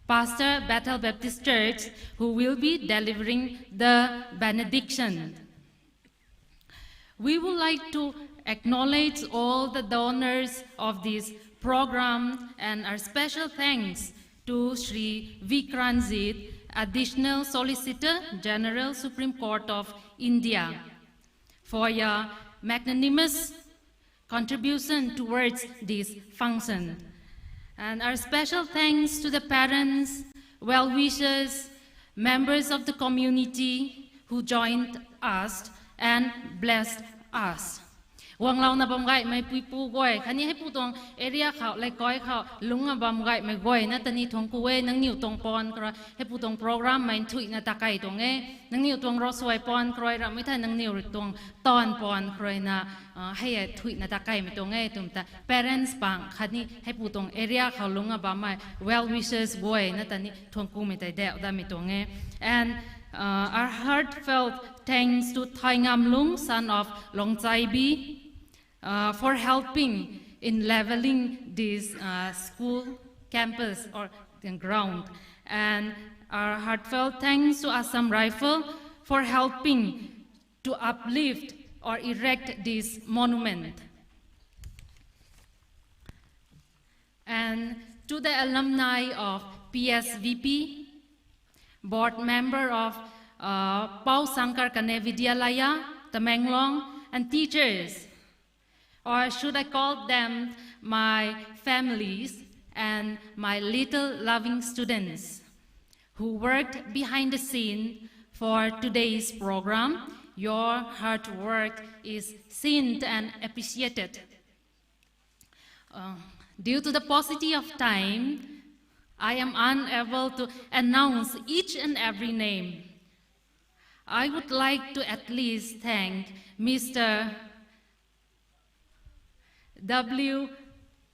Pastor Bethel Baptist Church, who will be delivering the benediction. We would like to acknowledge all the donors of this program and our special thanks to Sri Vikranjit, Additional Solicitor General, Supreme Court of India, for your magnanimous contribution towards this function. And our special thanks to the parents, well-wishers, members of the community who joined us and blessed us. Wang lau na bam gai mai pui pu goi khani he pu tong area khao lai koi khao lunga bam gai mai goi na tani thong kuwe nang niu tong pon kra he pu tong program mai thui na ta kai tong e nang niu tong ro soi pon kroi ra mai tha nang niu ri tong ton pon kroi na he thui na ta kai mai tong e tum ta parents pang khani he pu tong area khao lunga bam mai well wishes goi na tani thong ku mai tai da da mai tong e. And our heartfelt thanks to Thai Ngam Lung, son of Long Chai Bi, for helping in leveling this school campus or ground. And our heartfelt thanks to Assam Rifle for helping to uplift or erect this monument. And to the alumni of PSVP, board member of Pau Sankar Kane Vidyalaya, Tamenglong, and teachers, or should I call them my families and my little loving students who worked behind the scene for today's program. Your hard work is seen and appreciated. Due to the paucity of time, I am unable to announce each and every name. I would like to at least thank Mr. W.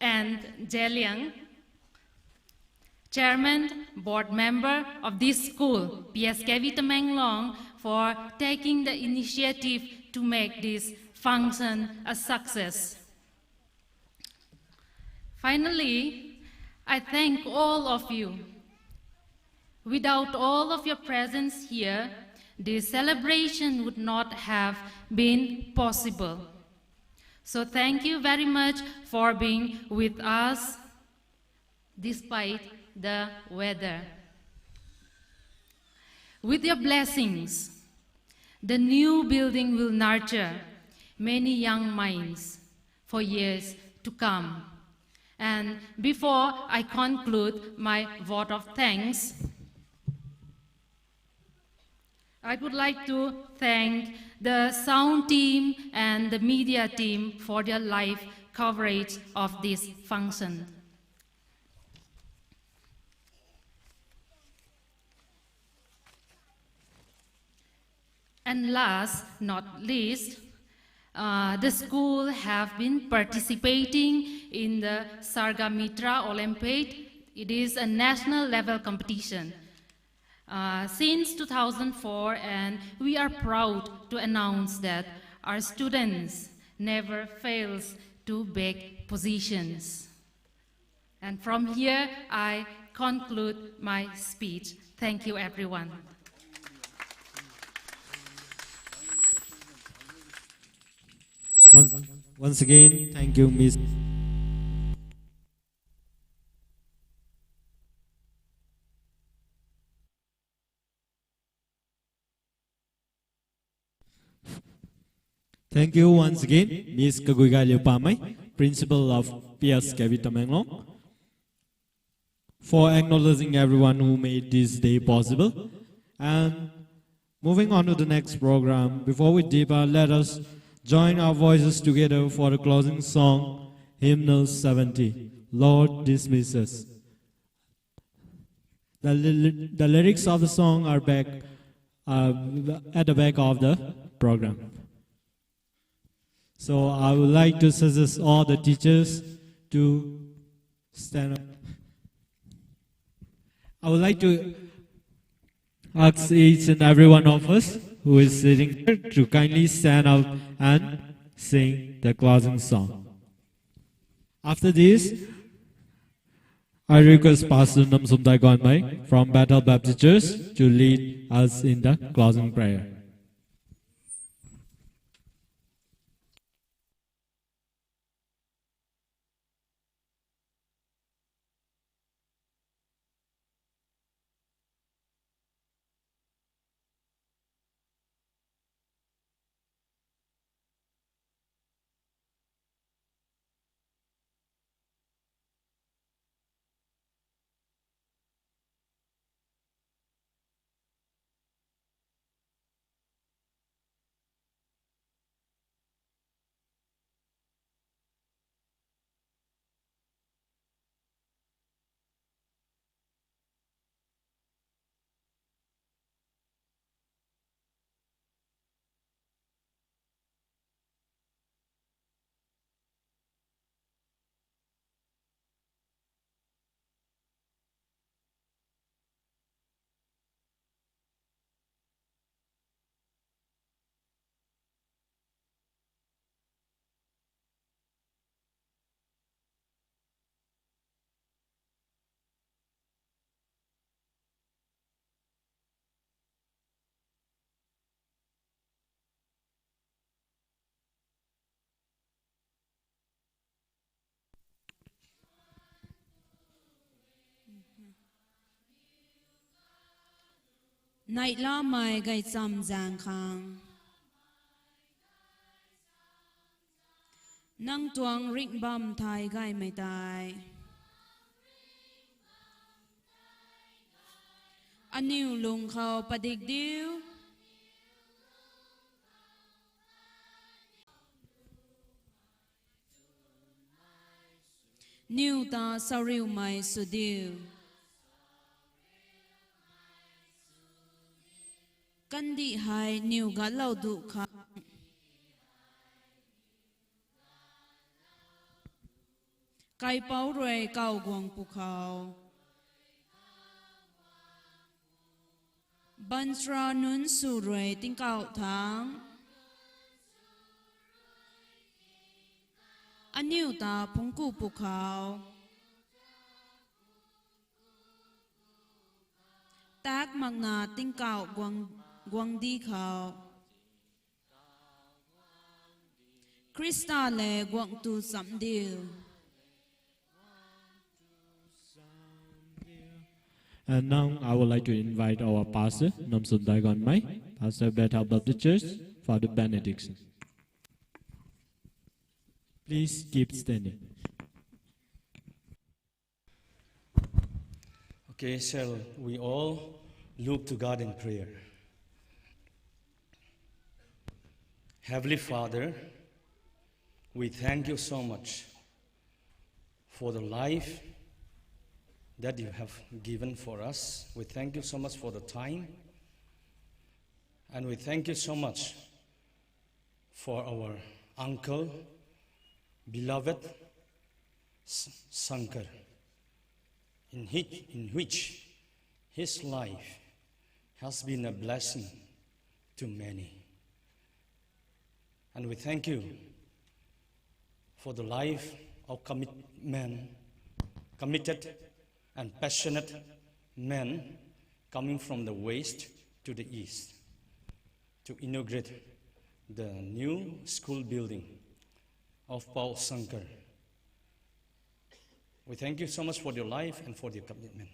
and Jeliang, Chairman, Board Member of this school, PSKV Tamenglong, for taking the initiative to make this function a success. Finally, I thank all of you. Without all of your presence here, this celebration would not have been possible. So thank you very much for being with us despite the weather. With your blessings, the new building will nurture many young minds for years to come. And before I conclude my vote of thanks, I would like to thank the sound team and the media team for their live coverage of this function. And last not least, the school have been participating in the Sargamitra Olympiad. It is a national level competition since 2004, and we are proud to announce that our students never fails to beg positions. And from here, I conclude my speech. Thank you, everyone. Once again, thank you, Miss. Thank you once again, Ms. Kaguigalio Pamay, Principal of PSKV Tamenglong, for acknowledging everyone who made this day possible. And moving on to the next program, before we depart, let us join our voices together for the closing song, Hymnal 70, Lord Dismiss Us. The lyrics of the song are back at the back of the program. So I would like to suggest all the teachers to stand up. I would like to ask each and every one of us who is sitting here to kindly stand up and sing the closing song. After this, I request Pastor Namsumdai Gonmai from Bethel Baptist Church to lead us in the closing prayer. Night la mai gai cham jang khang nang tuang ring bam thai gai mai tai aniu lung khao padik diu niu ta sariu mai su diu Kandi hai niu ga lau du kha Kai pau rui kau guang pu khao Bansra nun su rui ting kau thang Aniu ta phung ku pu khao Tak magna ting kau guang di khao Krista le guang tu sam diu And now I would like to invite our pastor, Namsumdai Gonmai, Pastor Bethel Baptist Church, for the benediction. Please keep standing. Okay, shall we all look to God in prayer? Heavenly Father, we thank you so much for the life that you have given for us. We thank you so much for the time And we thank you so much for our uncle, beloved Sankar, in which his life has been a blessing to many. And we thank you for the life of committed and passionate men coming from the west to the east to inaugurate the new school building of Paul Sankar. We thank you so much for your life and for your commitment.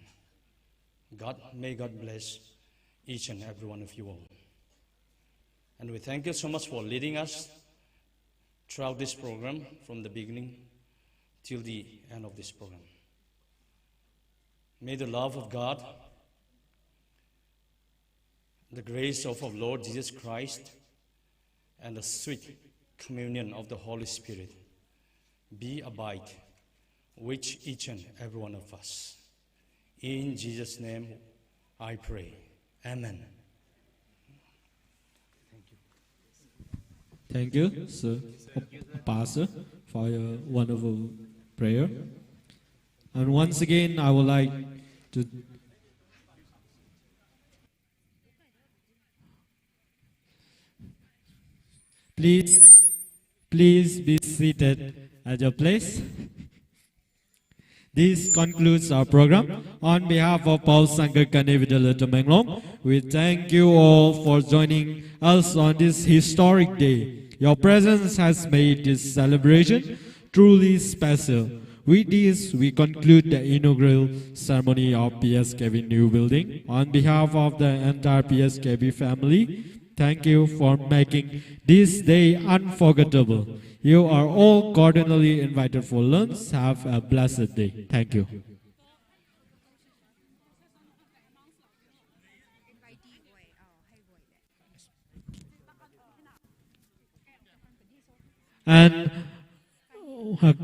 May God bless each and every one of you all. And we thank you so much for leading us throughout this program from the beginning till the end of this program. May the love of God, the grace of our Lord Jesus Christ, and the sweet communion of the Holy Spirit abide with each and every one of us. In Jesus' name I pray. Amen. Thank you, sir, Pastor, for your wonderful prayer. And once again, I would like to please be seated at your place. This concludes our program. On behalf of Paul Sankar Kane Vidyalaya Tamenglong, we thank you all for joining us on this historic day. Your presence has made this celebration truly special. With this, we conclude the inaugural ceremony of PSKB new building. On behalf of the entire PSKB family, thank you for making this day unforgettable. You are all cordially invited for lunch. Have a blessed day. Thank you. And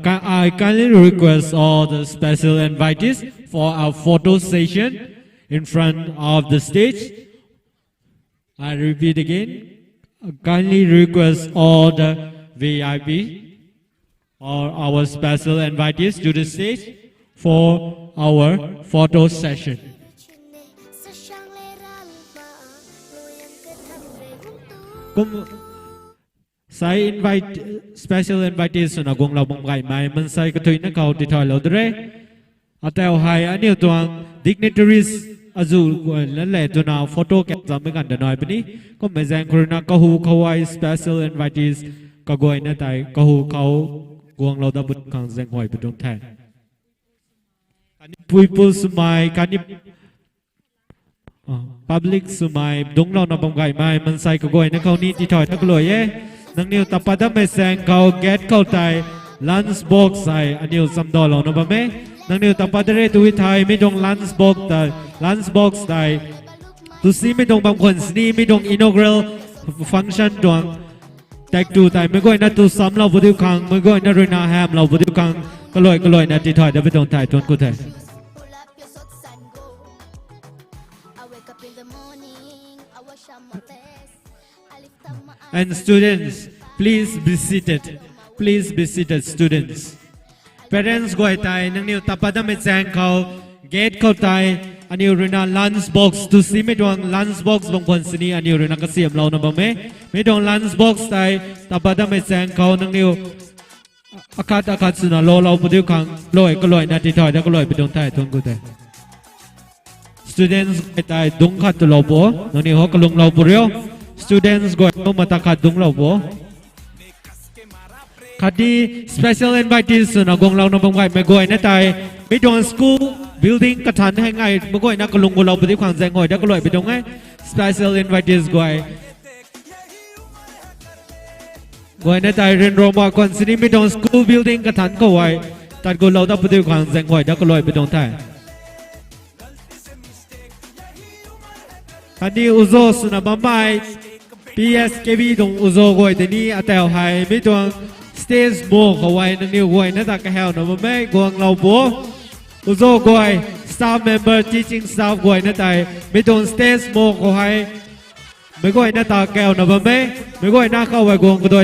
I kindly request all the special invitees for our photo session in front of the stage. I repeat again, I kindly request all the VIP or our special invitees to the stage for our photo session. Saya invite special invitation agong labong gai mai man sai ka thuina kau ti thoi lo dre atel hai aniu tuang dignitaries azul la le tu na photo ke zam kan da noi pani ko me jang kurna ka hu khawai special invitees ka goi na tai ka hu khau guang lo da but khang jang hoi putong thai ani people sumai kani public sumai dong lo na bong gai mai man sai ka goi na kau ni ti thoi tak lo ye nang niu tapada me sang kau get kau tai lunch box sai aniu sam do lo no ba me nang niu tapada re tu thai me dong lunch box tai tu si me dong bang kon sni me dong inaugural function dong tak tu tai me goi na tu sam lo bu diu khang me goi na rina ham lo bu diu khang ka loi na ti thoi da be dong tai ton ku thai. And students, please be seated. Please be seated, students. Parents go tai nang niu tapada me chang kau gate kau tai aniu rina lunch box tu si me dong lunch box bang kon sini aniu rina ka siam lo na ba me dong lunch box tai tapada me chang kau nang niu akat suna lo bu diu khang loi na ti thoi da ko loi be dong tai thong ku tai. Students go tai dong khat lo bo nang niu ho ka lung lo bu ryo. Students go no mata kadung lo bo kadi special invitees na gong lao no bang gai me goi na tai me dong school building ka than hai ngai me goi na ka lung lo bu di khang jang hoi da ko loi be dong ngai special invitees goi na tai ren ro ma kon sini me dong school building ka than ko wai tat go lo da bu di khang jang hoi da ko loi be dong tai kadi uzo suna bamai PSKB dong uzo goi de ni atel hai me dong stage bo kawai na niu goi na ta ka hel no me gong lao bo uzo goi staff member teaching staff goi na tai me dong stage bo ko hai ไม่ก็ไอ้หน้าตาแก้วนะบ่แม่ไม่ก็ไอ้หน้าเข้าไว้กวงก็